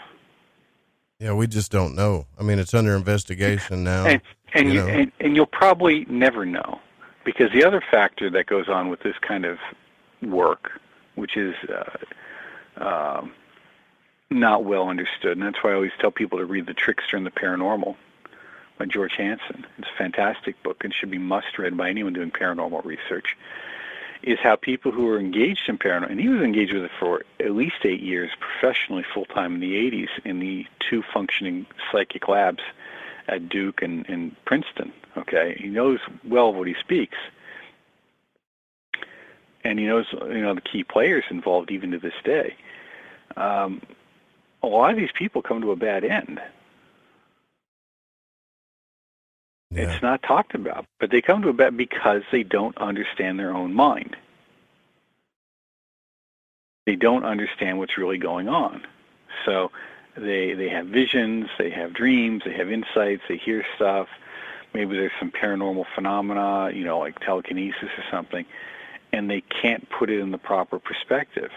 Yeah, we just don't know. I mean, it's under investigation now. And you'll probably never know, because the other factor that goes on with this kind of work, which is not well understood, and that's why I always tell people to read The Trickster and the Paranormal by George Hansen. It's a fantastic book and should be must-read by anyone doing paranormal research, is how people who are engaged in paranormal, and he was engaged with it for at least 8 years professionally, full-time in the 80s, in the 2 functioning psychic labs at Duke and Princeton, okay? He knows well what he speaks. And he knows, the key players involved even to this day. A lot of these people come to a bad end. Yeah. It's not talked about, but they come to a bad because they don't understand their own mind. They don't understand what's really going on. So they have visions, they have dreams, they have insights, they hear stuff. Maybe there's some paranormal phenomena, like telekinesis or something, and they can't put it in the proper perspective.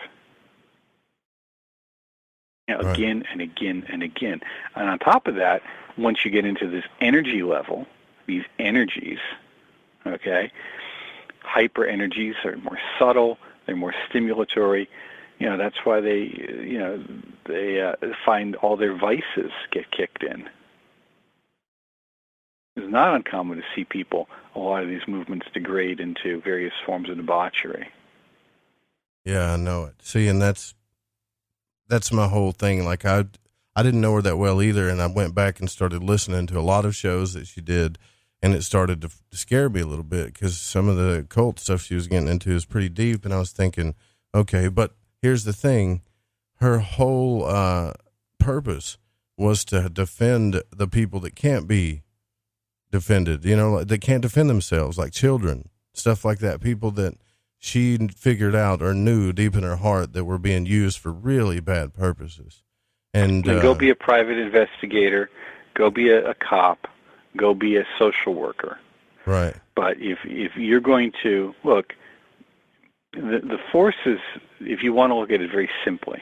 Right. Again and again and again. And on top of that, once you get into this energy level, these energies, okay, hyper energies are more subtle, they're more stimulatory. That's why they find all their vices get kicked in. It's not uncommon to see people, a lot of these movements degrade into various forms of debauchery. Yeah, I know it. See, and that's my whole thing. Like I didn't know her that well either, and I went back and started listening to a lot of shows that she did, and it started to scare me a little bit because some of the occult stuff she was getting into is pretty deep, and I was thinking, okay, but here's the thing. Her whole purpose was to defend the people that can't be defended, that can't defend themselves, like children, stuff like that, people that she figured out or knew deep in her heart that were being used for really bad purposes. And go be a private investigator, go be a cop, go be a social worker. Right. But if you're going to look, the forces, if you want to look at it very simply,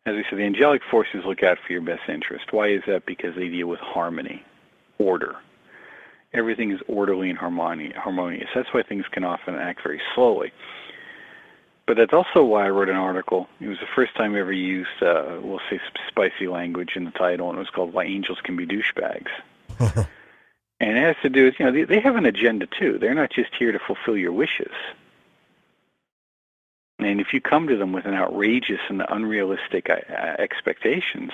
as I said, the angelic forces look out for your best interest. Why is that? Because they deal with harmony, order. Everything is orderly and harmonious. That's why things can often act very slowly. But that's also why I wrote an article. It was the first time I ever used, we'll say, spicy language in the title, and it was called Why Angels Can Be Douchebags. And it has to do with, they have an agenda too. They're not just here to fulfill your wishes. And if you come to them with an outrageous and unrealistic expectations,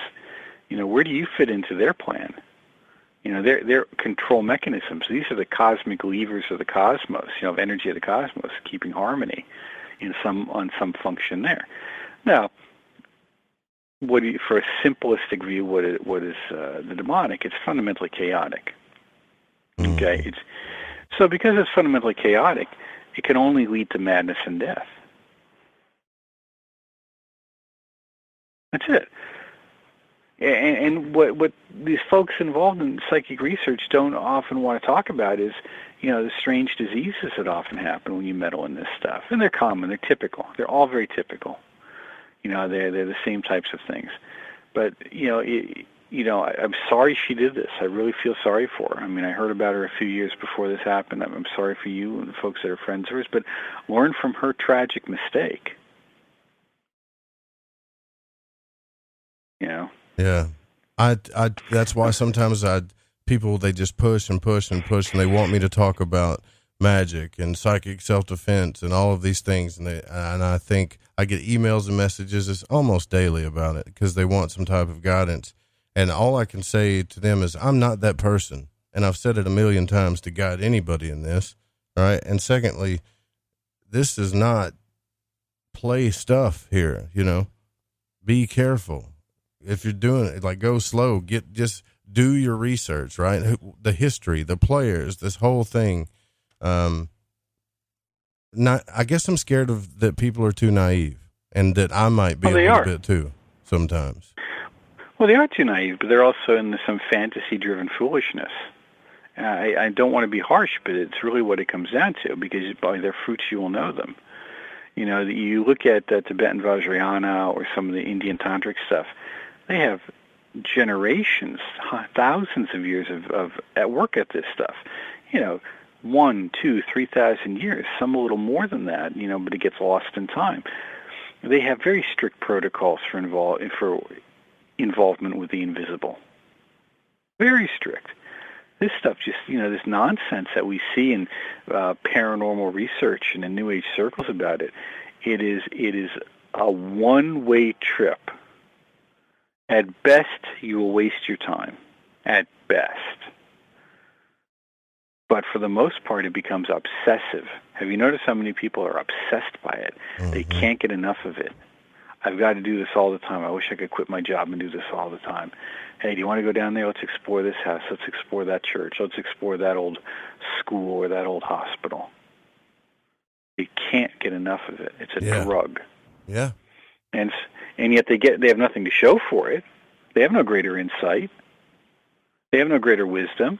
where do you fit into their plan? They're control mechanisms. These are the cosmic levers of the cosmos, of energy of the cosmos, keeping harmony on some function there. Now, for a simplistic view, what is the demonic? It's fundamentally chaotic. Okay, so because it's fundamentally chaotic, it can only lead to madness and death. That's it. And what these folks involved in psychic research don't often want to talk about is, the strange diseases that often happen when you meddle in this stuff. And they're common, they're typical. They're all very typical. They're the same types of things. But, I'm sorry she did this. I really feel sorry for her. I mean, I heard about her a few years before this happened. I'm sorry for you and the folks that are friends of hers, but learn from her tragic mistake. Yeah. I that's why sometimes people, they just push and push and push, and they want me to talk about magic and psychic self-defense and all of these things. And I think I get emails and messages, it's almost daily, about it because they want some type of guidance. And all I can say to them is, I'm not that person. and I've said it a million times to guide anybody in this, right? And secondly, this is not play stuff here, you know. Be careful. If you're doing it, like, go slow, just do your research, right? The history, the players, this whole thing. I guess I'm scared of that people are too naive, and that I might be a little bit too sometimes. Well, they are too naive, but they're also in some fantasy-driven foolishness. I don't want to be harsh, but it's really what it comes down to, because by their fruits you will know them. You know, you look at Tibetan Vajrayana or some of the Indian tantric stuff, they have generations, thousands of years of at work at this stuff. You know, 1, 2, 3,000 years, some a little more than that, you know, but it gets lost in time. They have very strict protocols for involvement with the invisible. Very strict. This stuff just, you know, this nonsense that we see in paranormal research and in New Age circles about it, it is a one-way trip. At best, you will waste your time. At best. But for the most part, it becomes obsessive. Have you noticed how many people are obsessed by it? Mm-hmm. They can't get enough of it. I've got to do this all the time. I wish I could quit my job and do this all the time. Hey, do you want to go down there? Let's explore this house. Let's explore that church. Let's explore that old school or that old hospital. You can't get enough of it. It's a drug. Yeah. And yet they have nothing to show for it. They have no greater insight. They have no greater wisdom.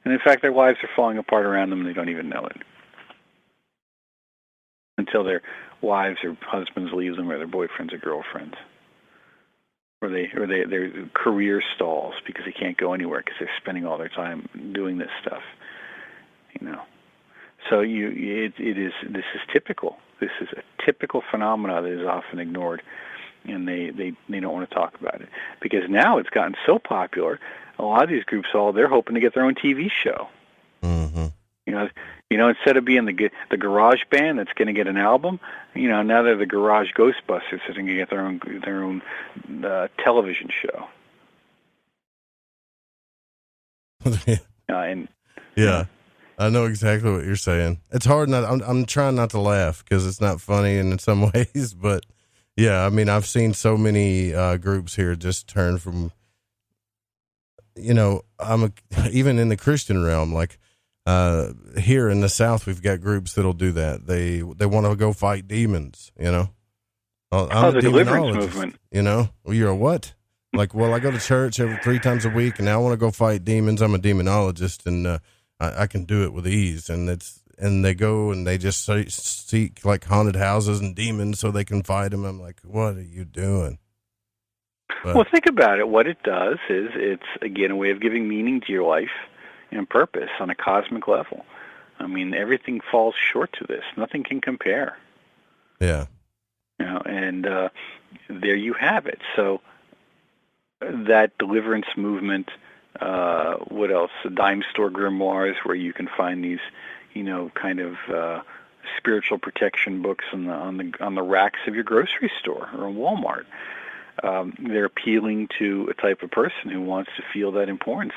And in fact, their lives are falling apart around them and they don't even know it. Until their wives or husbands leave them, or their boyfriends or girlfriends. Or their career stalls because they can't go anywhere because they're spending all their time doing this stuff. You know. So this is typical. This is a typical phenomenon that is often ignored, and they don't want to talk about it because now it's gotten so popular. A lot of these groups, they're hoping to get their own TV show. Mm-hmm. You know, instead of being the garage band that's going to get an album, you know, now they're the garage Ghostbusters that's going to get their own television show. Yeah. I know exactly what you're saying. It's hard I'm trying not to laugh because it's not funny in some ways, but yeah, I mean, I've seen so many groups here just turn from, you know, even in the Christian realm, like here in the South, we've got groups that'll do that. They want to go fight demons, you know. I'm the deliverance movement. You know, well, you're a what? Like, well, I go to church every 3 times a week, and now I want to go fight demons. I'm a demonologist, and I can do it with ease. And they go and they just seek like haunted houses and demons so they can fight them. I'm like, what are you doing? But, well, think about it. What it does is it's, again, a way of giving meaning to your life and purpose on a cosmic level. I mean, everything falls short to this. Nothing can compare. Yeah. You know, and there you have it. So that deliverance movement, what else? The dime store grimoires where you can find these, you know, kind of spiritual protection books on the racks of your grocery store or in Walmart. They're appealing to a type of person who wants to feel that importance.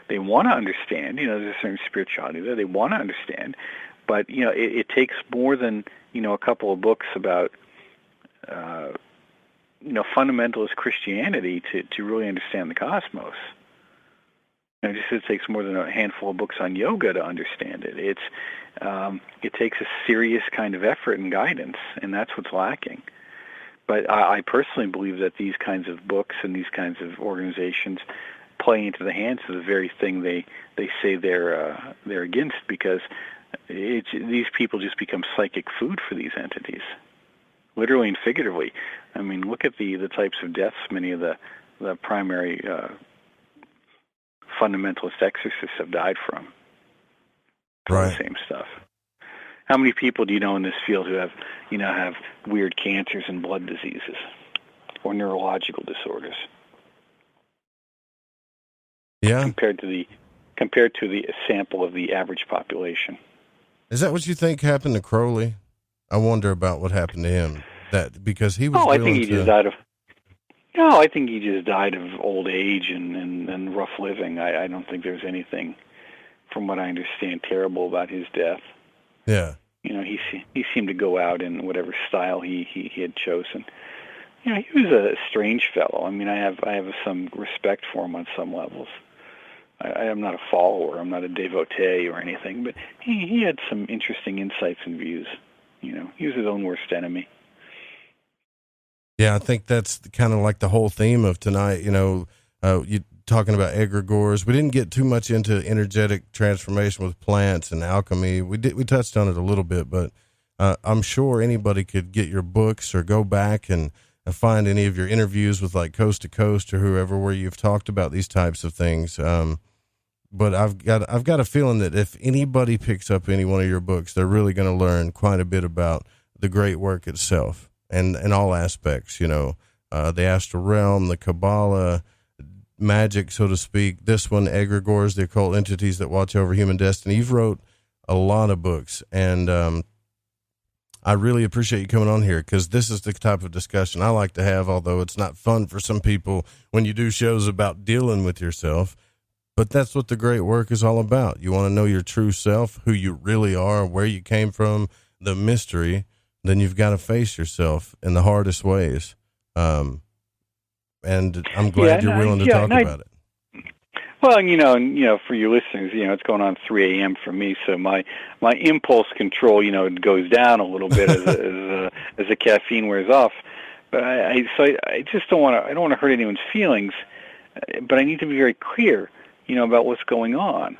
They want to understand, you know, there's a certain spirituality there. They want to understand, but, you know, it takes more than, you know, a couple of books about, you know, fundamentalist Christianity to really understand the cosmos. You know, it takes more than a handful of books on yoga to understand it. It takes a serious kind of effort and guidance, and that's what's lacking. But I personally believe that these kinds of books and these kinds of organizations play into the hands of the very thing they say they're against, because these people just become psychic food for these entities, literally and figuratively. I mean, look at the types of deaths many of the primary fundamentalist exorcists have died from. Right. The same stuff. How many people do you know in this field who have weird cancers and blood diseases or neurological disorders? Yeah. Compared to the sample of the average population. Is that what you think happened to Crowley? I wonder about what happened to him. That because he was. I think he just died of. No, I think he just died of old age and rough living. I don't think there's anything from what I understand, terrible about his death. Yeah. He seemed to go out in whatever style he had chosen. He was a strange fellow. I mean, I have some respect for him on some levels. I am not a follower. I'm not a devotee or anything, but he had some interesting insights and views. He was his own worst enemy. Yeah, I think that's kind of like the whole theme of tonight. You talking about egregores. We didn't get too much into energetic transformation with plants and alchemy. We touched on it a little bit, but I'm sure anybody could get your books or go back and find any of your interviews with like Coast to Coast or whoever where you've talked about these types of things. But I've got a feeling that if anybody picks up any one of your books, they're really going to learn quite a bit about the great work itself and all aspects, the astral realm, the Kabbalah, magic, so to speak. This one, Egregores, the occult entities that watch over human destiny. You've wrote a lot of books, and I really appreciate you coming on here, because this is the type of discussion I like to have, although it's not fun for some people when you do shows about dealing with yourself. But that's what the great work is all about. You want to know your true self, who you really are, where you came from, the mystery. Then you've got to face yourself in the hardest ways. And I'm glad you're willing to talk about it. Well, for your listeners, it's going on 3 a.m. for me, so my impulse control, it goes down a little bit as the caffeine wears off. But I just don't want to hurt anyone's feelings, but I need to be very clear, about what's going on.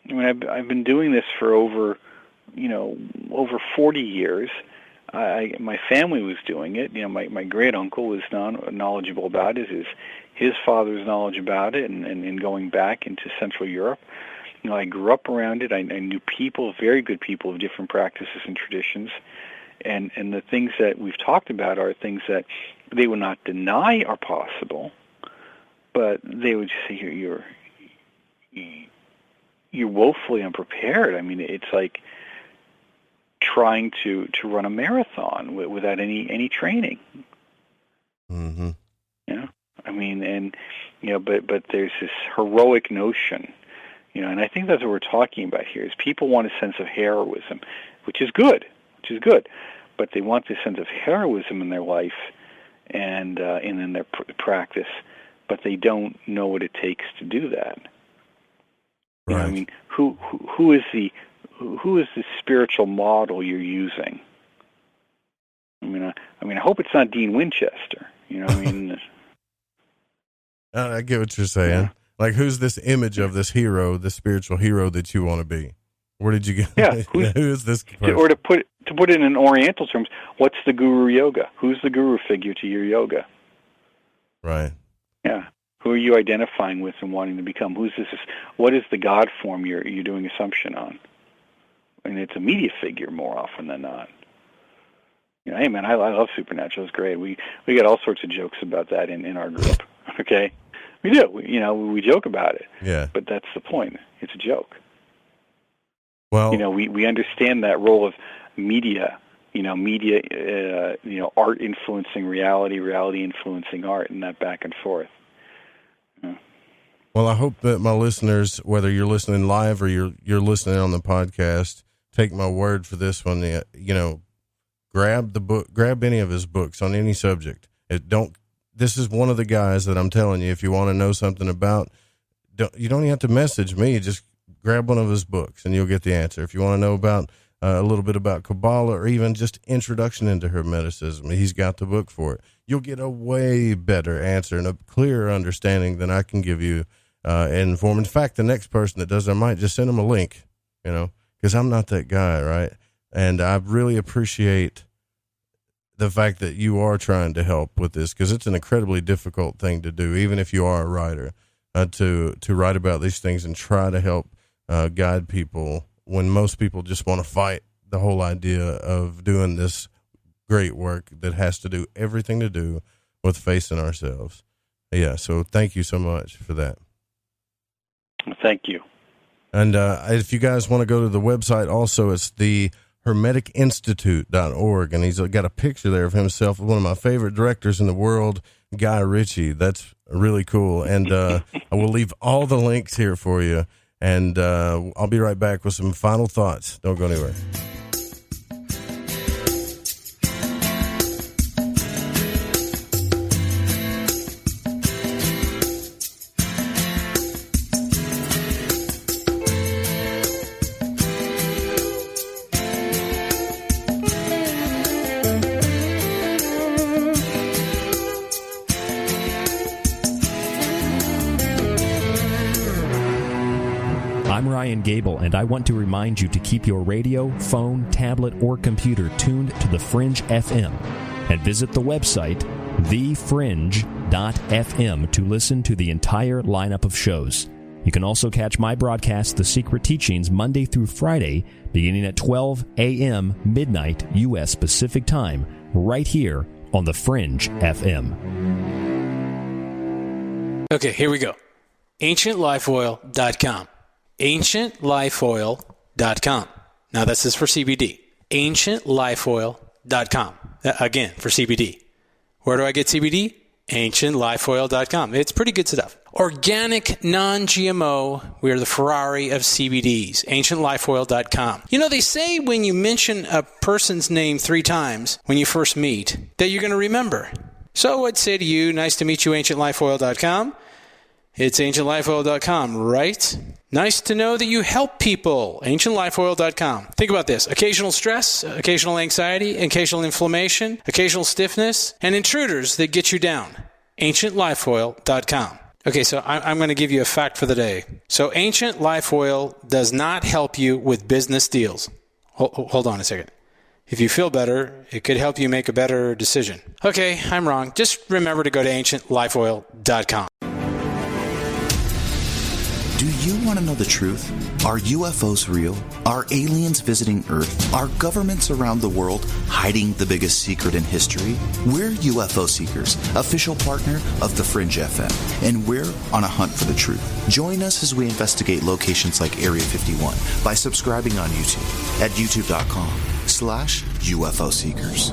I mean, I've been doing this for over 40 years. My family was doing it. My great uncle was knowledgeable about it. His father's knowledge about it, and going back into Central Europe. I grew up around it. I knew people, very good people of different practices and traditions, and the things that we've talked about are things that they would not deny are possible, but they would just say you're woefully unprepared. I mean, it's like trying to run a marathon without any training. Mm-hmm. I mean, but there's this heroic notion, and I think that's what we're talking about here, is people want a sense of heroism, which is good, but they want this sense of heroism in their life and in their practice, but they don't know what it takes to do that. Right. I mean, who is the spiritual model you're using? I mean, I hope it's not Dean Winchester. I mean. I get what you're saying. Yeah. Like, who's this image of this hero, this spiritual hero that you want to be? Where did you get? Yeah, who is this person? Or to put it in Oriental terms, what's the guru yoga? Who's the guru figure to your yoga? Right. Yeah. Who are you identifying with and wanting to become? Who's this? What is the God form you're doing assumption on? And it's a media figure more often than not. Hey man, I love Supernatural. It's great. We got all sorts of jokes about that in our group. Okay. We do. We joke about it. Yeah. But that's the point. It's a joke. Well, we understand that role of media, art influencing reality, reality influencing art, and that back and forth. Yeah. Well, I hope that my listeners, whether you're listening live or you're listening on the podcast, take my word for this one. Grab the book, grab any of his books on any subject. This is one of the guys that I'm telling you, if you want to know something about, you don't even have to message me. Just grab one of his books and you'll get the answer. If you want to know about a little bit about Kabbalah or even just introduction into Hermeticism, he's got the book for it. You'll get a way better answer and a clearer understanding than I can give you in form. In fact, the next person that does, I might just send them a link, because I'm not that guy, right? And I really appreciate the fact that you are trying to help with this, because it's an incredibly difficult thing to do, even if you are a writer, to write about these things and try to help guide people when most people just want to fight the whole idea of doing this great work that has to do everything to do with facing ourselves. Yeah. So thank you so much for that. Thank you. And if you guys want to go to the website also, it's the HermeticInstitute.org, and he's got a picture there of himself, one of my favorite directors in the world, Guy Ritchie. That's really cool. And I will leave all the links here for you. And I'll be right back with some final thoughts. Don't go anywhere. Gable, and I want to remind you to keep your radio, phone, tablet, or computer tuned to The Fringe FM and visit the website thefringe.fm to listen to the entire lineup of shows. You can also catch my broadcast, The Secret Teachings, Monday through Friday, beginning at 12 a.m. midnight U.S. Pacific Time, right here on The Fringe FM. Okay, here we go. AncientLifeOil.com. AncientLifeOil.com. Now, this is for CBD. AncientLifeOil.com. Again, for CBD. Where do I get CBD? AncientLifeOil.com. It's pretty good stuff. Organic, non-GMO. We are the Ferrari of CBDs. AncientLifeOil.com. You know, they say when you mention a person's name 3 times when you first meet, that you're going to remember. So I'd say to you, nice to meet you, AncientLifeOil.com. It's AncientLifeOil.com, right? Nice to know that you help people. AncientLifeOil.com. Think about this. Occasional stress, occasional anxiety, occasional inflammation, occasional stiffness, and intruders that get you down. AncientLifeOil.com. Okay, so I'm going to give you a fact for the day. So Ancient Life Oil does not help you with business deals. Hold on a second. If you feel better, it could help you make a better decision. Okay, I'm wrong. Just remember to go to AncientLifeOil.com. Do you want to know the truth? Are UFOs real? Are aliens visiting Earth? Are governments around the world hiding the biggest secret in history? We're UFO Seekers, official partner of The Fringe FM, and we're on a hunt for the truth. Join us as we investigate locations like Area 51 by subscribing on YouTube at youtube.com/UFO Seekers.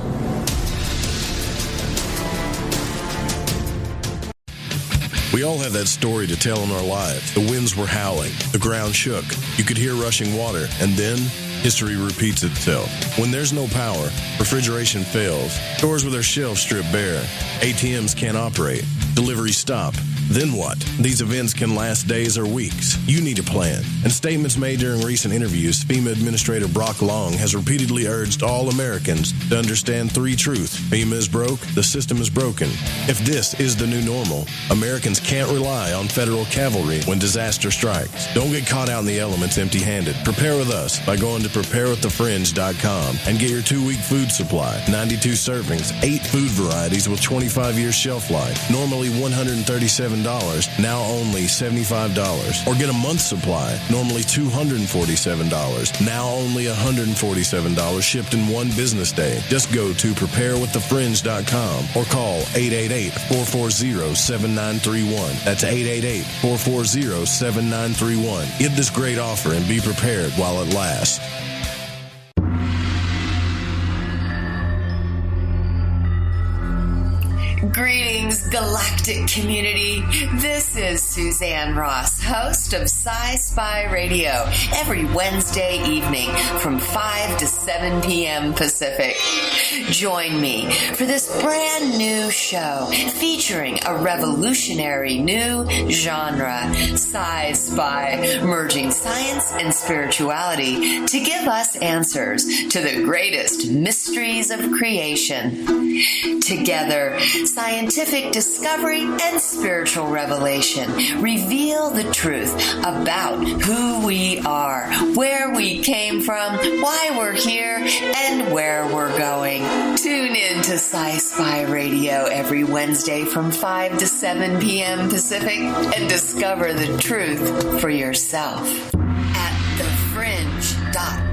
We all have that story to tell in our lives. The winds were howling, the ground shook, you could hear rushing water, and then history repeats itself. When there's no power, refrigeration fails, stores with their shelves strip bare, ATMs can't operate, deliveries stop. Then what? These events can last days or weeks. You need a plan. In statements made during recent interviews, FEMA Administrator Brock Long has repeatedly urged all Americans to understand 3 truths. FEMA is broke, the system is broken. If this is the new normal, Americans can't rely on federal cavalry when disaster strikes. Don't get caught out in the elements empty-handed. Prepare with us by going to preparewiththefringe.com and get your 2-week food supply. 92 servings, 8 food varieties with 25 years shelf life. Normally $137, now only $75. Or get a month's supply, normally $247, now only $147, shipped in 1 business day. Just go to preparewiththefringe.com or call 888-440-7931. That's 888-440-7931. Get this great offer and be prepared while it lasts. Greetings, galactic community. This is Suzanne Ross, host of Sci-Spy Radio, every Wednesday evening from 5 to 7 p.m. Pacific. Join me for this brand new show featuring a revolutionary new genre, Sci-Spy, merging science and spirituality to give us answers to the greatest mysteries of creation. Together, scientific discovery and spiritual revelation reveal the truth about who we are, where we came from, why we're here, and where we're going. Tune in to Sci-Spy Radio every Wednesday from 5 to 7 p.m. Pacific and discover the truth for yourself at thefringe.fm.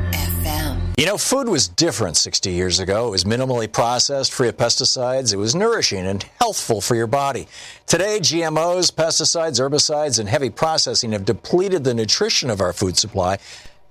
You know, food was different 60 years ago. It was minimally processed, free of pesticides. It was nourishing and healthful for your body. Today, GMOs, pesticides, herbicides, and heavy processing have depleted the nutrition of our food supply,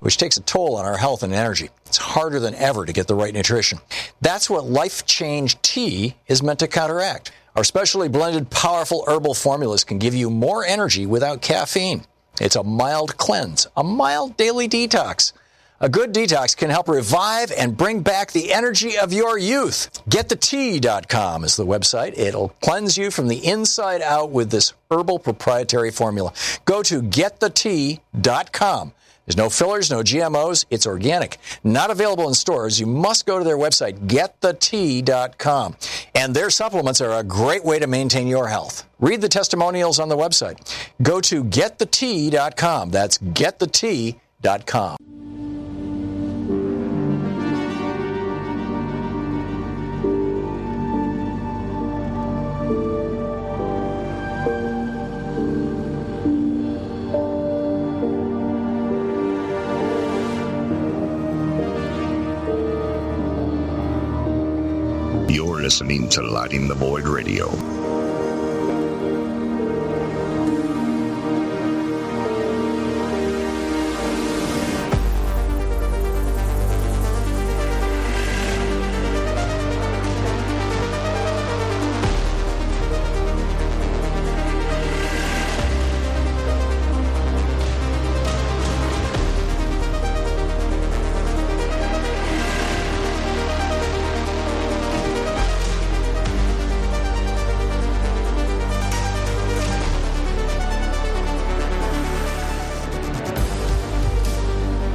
which takes a toll on our health and energy. It's harder than ever to get the right nutrition. That's what Life Change Tea is meant to counteract. Our specially blended, powerful herbal formulas can give you more energy without caffeine. It's a mild cleanse, a mild daily detox. A good detox can help revive and bring back the energy of your youth. GetTheTea.com is the website. It'll cleanse you from the inside out with this herbal proprietary formula. Go to GetTheTea.com. There's no fillers, no GMOs. It's organic. Not available in stores. You must go to their website, GetTheTea.com. And their supplements are a great way to maintain your health. Read the testimonials on the website. Go to GetTheTea.com. That's GetTheTea.com. You're listening to Lighting the Void Radio.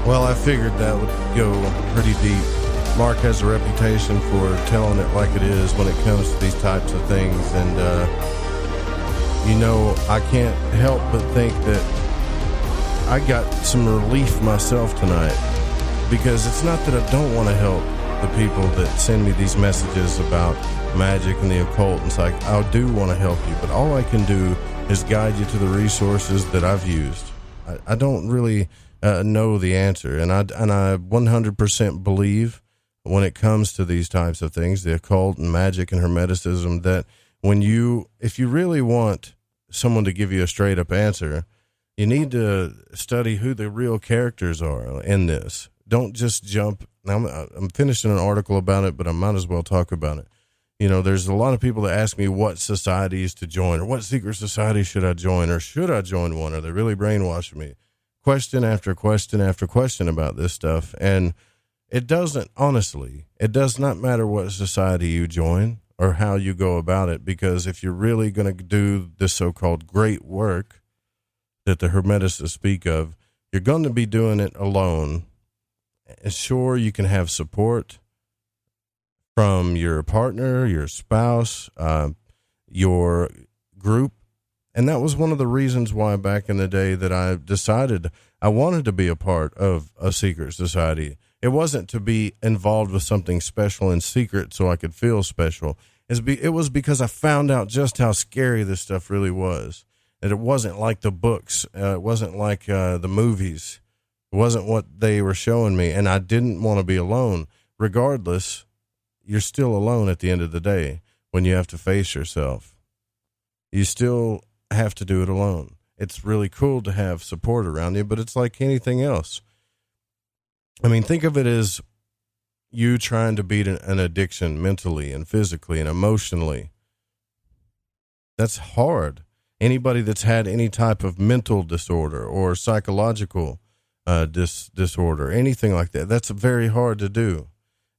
Well, I figured that would go pretty deep. Mark has a reputation for telling it like it is when it comes to these types of things. And, I can't help but think that I got some relief myself tonight. Because it's not that I don't want to help the people that send me these messages about magic and the occult. It's like, I do want to help you. But all I can do is guide you to the resources that I've used. I don't really... know the answer, and I 100% believe when it comes to these types of things, the occult and magic and Hermeticism, that if you really want someone to give you a straight up answer, you need to study who the real characters are in this. Don't just jump. Now, I'm finishing an article about it, but I might as well talk about it. There's a lot of people that ask me what societies to join, or what secret society should I join, or should I join one? Are they really brainwashing me? Question after question after question about this stuff. And it does not matter what society you join or how you go about it, because if you're really going to do this so-called great work that the Hermeticists speak of, you're going to be doing it alone. And sure, you can have support from your partner, your spouse, your group. And that was one of the reasons why back in the day that I decided I wanted to be a part of a secret society. It wasn't to be involved with something special and secret so I could feel special. It was because I found out just how scary this stuff really was. And it wasn't like the books. It wasn't like the movies. It wasn't what they were showing me. And I didn't want to be alone. Regardless, you're still alone at the end of the day when you have to face yourself. You still have to do it alone. It's really cool to have support around you, but it's like anything else. I mean, think of it as you trying to beat an addiction mentally and physically and emotionally. That's hard. Anybody that's had any type of mental disorder or psychological disorder, anything like that, that's very hard to do.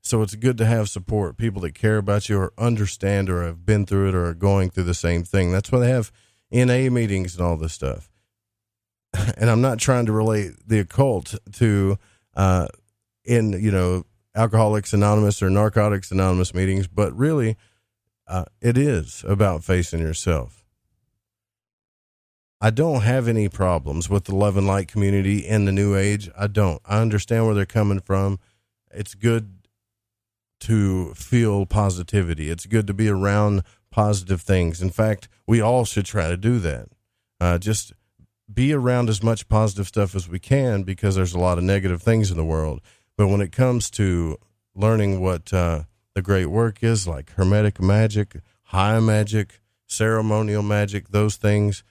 So it's good to have support, people that care about you or understand or have been through it or are going through the same thing. That's why they have NA meetings and all this stuff. And I'm not trying to relate the occult to Alcoholics Anonymous or Narcotics Anonymous meetings, but really it is about facing yourself. I don't have any problems with the love and light community in the New Age. I don't. I understand where they're coming from. It's good to feel positivity. It's good to be around positive things. In fact, we all should try to do that. Just be around as much positive stuff as we can, because there's a lot of negative things in the world. But when it comes to learning what the great work is, like Hermetic magic, high magic, ceremonial magic, those things,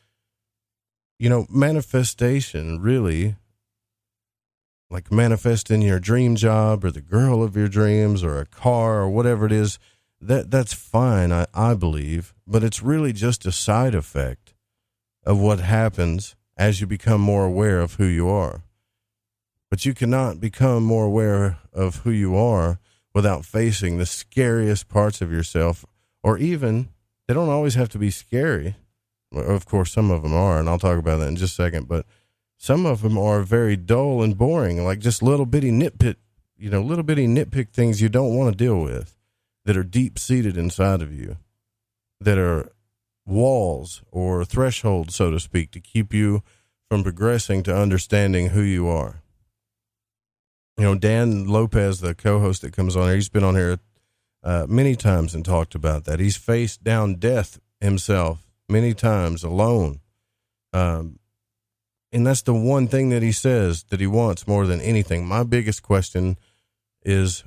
manifestation, really, like manifesting your dream job or the girl of your dreams or a car or whatever it is, that's fine, I believe, but it's really just a side effect of what happens as you become more aware of who you are. But you cannot become more aware of who you are without facing the scariest parts of yourself, or even, they don't always have to be scary. Of course, some of them are, and I'll talk about that in just a second, but some of them are very dull and boring, like just little bitty nitpick things you don't want to deal with, that are deep-seated inside of you, that are walls or thresholds, so to speak, to keep you from progressing to understanding who you are. You know, Dan Lopez, the co-host that comes on here, he's been on here many times and talked about that. He's faced down death himself many times alone. And that's the one thing that he says that he wants more than anything. My biggest question is,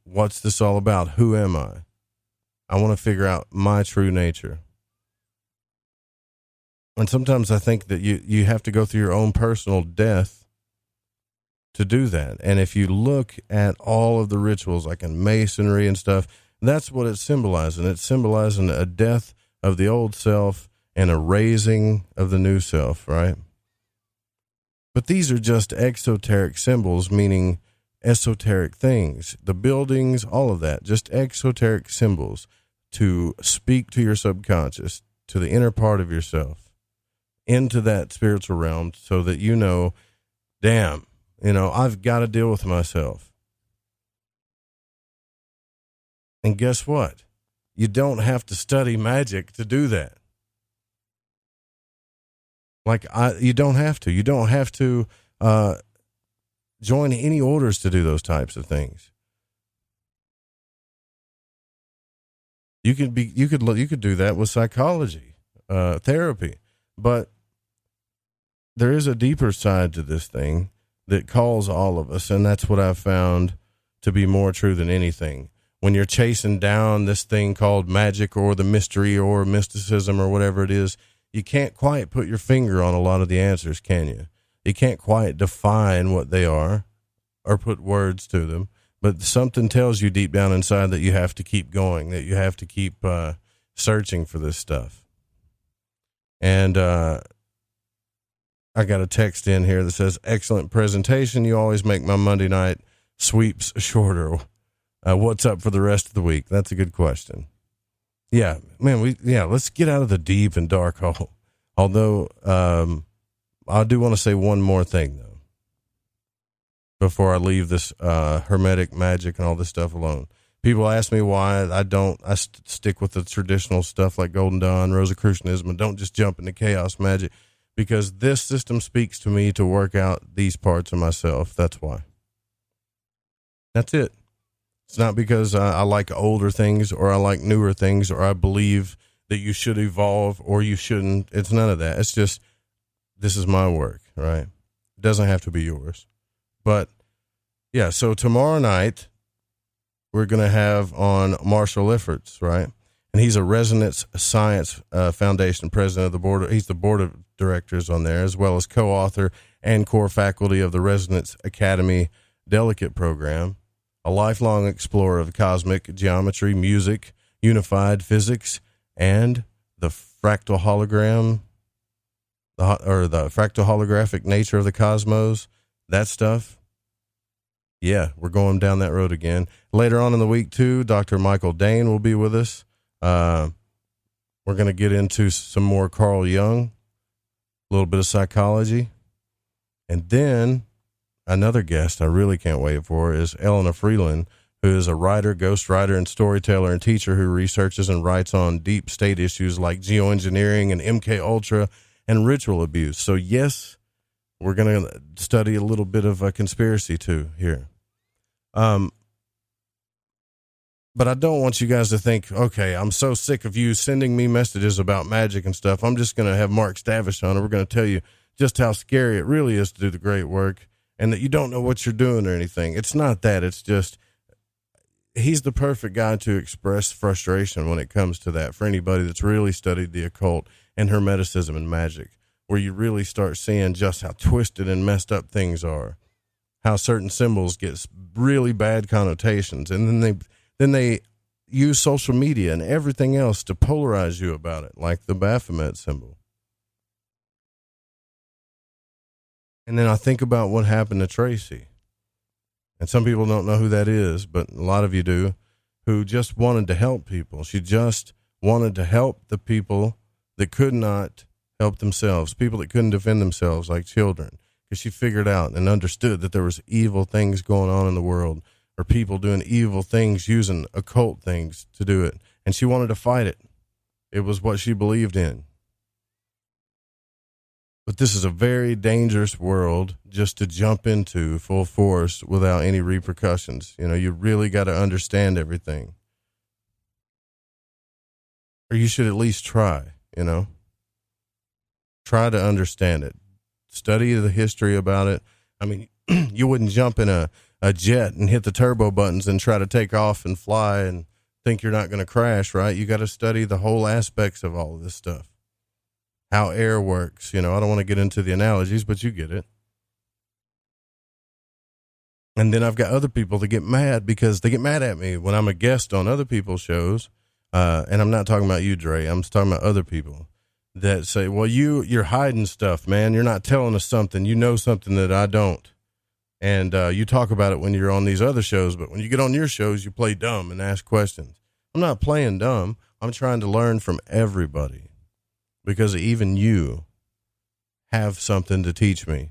what's this all about? Who am I? I want to figure out my true nature. And sometimes I think that you have to go through your own personal death to do that. And if you look at all of the rituals, like in Masonry and stuff, that's what it's symbolizing. It's symbolizing a death of the old self and a raising of the new self, right? But these are just exoteric symbols, meaning esoteric things. The buildings, all of that, just exoteric symbols to speak to your subconscious, to the inner part of yourself, into that spiritual realm, so that damn, I've got to deal with myself. And guess what? You don't have to study magic to do that. You don't have to. You don't have to join any orders to do those types of things. You could do that with psychology, therapy, but there is a deeper side to this thing that calls all of us, and that's what I've found to be more true than anything. When you're chasing down this thing called magic or the mystery or mysticism or whatever it is, you can't quite put your finger on a lot of the answers, can you? You can't quite define what they are or put words to them, but something tells you deep down inside that you have to keep going, that you have to keep searching for this stuff. And I got a text in here that says, "Excellent presentation. You always make my Monday night sweeps shorter. What's up for the rest of the week?" That's a good question. Yeah, man, let's get out of the deep and dark hole. Although, I do want to say one more thing, though, before I leave this Hermetic magic and all this stuff alone. People ask me why I stick with the traditional stuff like Golden Dawn, Rosicrucianism, and don't just jump into chaos magic, because this system speaks to me to work out these parts of myself. That's why. That's it. It's not because I like older things or I like newer things or I believe that you should evolve or you shouldn't. It's none of that. It's just, this is my work, right? It doesn't have to be yours. But yeah, so tomorrow night we're going to have on Marshall Liffords, right? And he's a Resonance Science Foundation president of the board. He's the board of directors on there, as well as co-author and core faculty of the Resonance Academy Delegate Program. A lifelong explorer of cosmic geometry, music, unified physics, and the fractal hologram, the fractal holographic nature of the cosmos, that stuff. Yeah, we're going down that road again. Later on in the week, too, Dr. Michael Dane will be with us. We're going to get into some more Carl Jung, a little bit of psychology, and then another guest I really can't wait for is Elena Freeland, who is a writer, ghostwriter, and storyteller and teacher who researches and writes on deep state issues like geoengineering and MK Ultra and ritual abuse. So yes, we're going to study a little bit of a conspiracy too here. But I don't want you guys to think, okay, I'm so sick of you sending me messages about magic and stuff. I'm just going to have Mark Stavish on, and we're going to tell you just how scary it really is to do the great work, and that you don't know what you're doing or anything. It's not that. It's just, he's the perfect guy to express frustration when it comes to that for anybody that's really studied the occult and Hermeticism and magic, where you really start seeing just how twisted and messed up things are, how certain symbols get really bad connotations, and then they use social media and everything else to polarize you about it, like the Baphomet symbol. And then I think about what happened to Tracy. And some people don't know who that is, but a lot of you do, who just wanted to help people. She just wanted to help the people that could not help themselves, people that couldn't defend themselves, like children, because she figured out and understood that there was evil things going on in the world, or people doing evil things using occult things to do it. And she wanted to fight it. It was what she believed in. But this is a very dangerous world just to jump into full force without any repercussions. You know, you really got to understand everything. Or you should at least try, you know. Try to understand it. Study the history about it. I mean, you wouldn't jump in a jet and hit the turbo buttons and try to take off and fly and think you're not going to crash, right? You got to study the whole aspects of all of this stuff. How air works, you know, I don't want to get into the analogies, but you get it. And then I've got other people that get mad because they get mad at me when I'm a guest on other people's shows. And I'm not talking about you, Dre. I'm just talking about other people that say, well, you're hiding stuff, man. You're not telling us something. You know something that I don't. And you talk about it when you're on these other shows, but when you get on your shows, you play dumb and ask questions. I'm not playing dumb. I'm trying to learn from everybody. Because even you have something to teach me.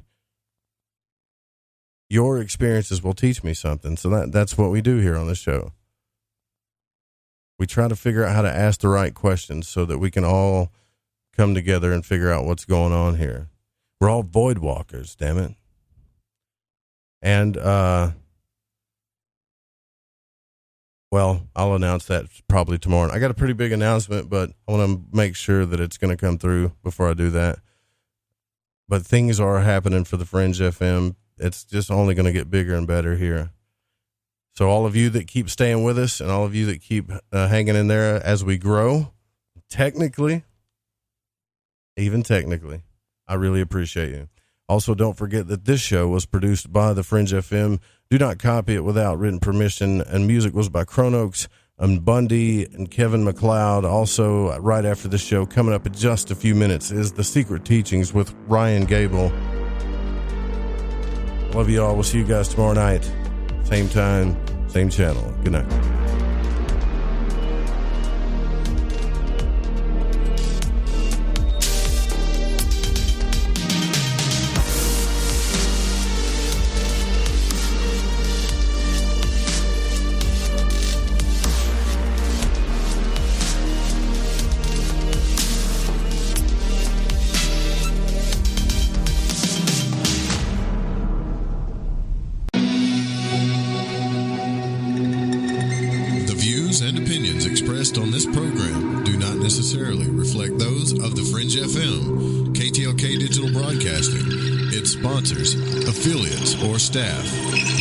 Your experiences will teach me something. So that's what we do here on the show. We try to figure out how to ask the right questions so that we can all come together and figure out what's going on here. We're all void walkers, damn it. And, well, I'll announce that probably tomorrow. I got a pretty big announcement, but I want to make sure that it's going to come through before I do that. But things are happening for the Fringe FM. It's just only going to get bigger and better here. So all of you that keep staying with us and all of you that keep hanging in there as we grow, even technically, I really appreciate you. Also, don't forget that this show was produced by the Fringe FM. Do not copy it without written permission. And music was by Chronox and Bundy and Kevin MacLeod. Also, right after the show, coming up in just a few minutes, is The Secret Teachings with Ryan Gable. Love you all. We'll see you guys tomorrow night. Same time, same channel. Good night. On this program do not necessarily reflect those of the Fringe FM, KTLK Digital Broadcasting, its sponsors, affiliates, or staff.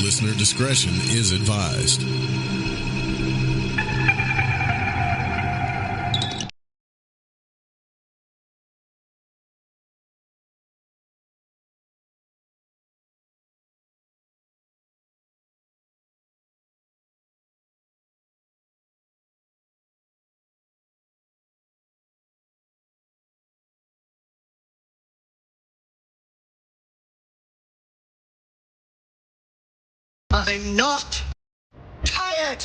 Listener discretion is advised. I'm not tired.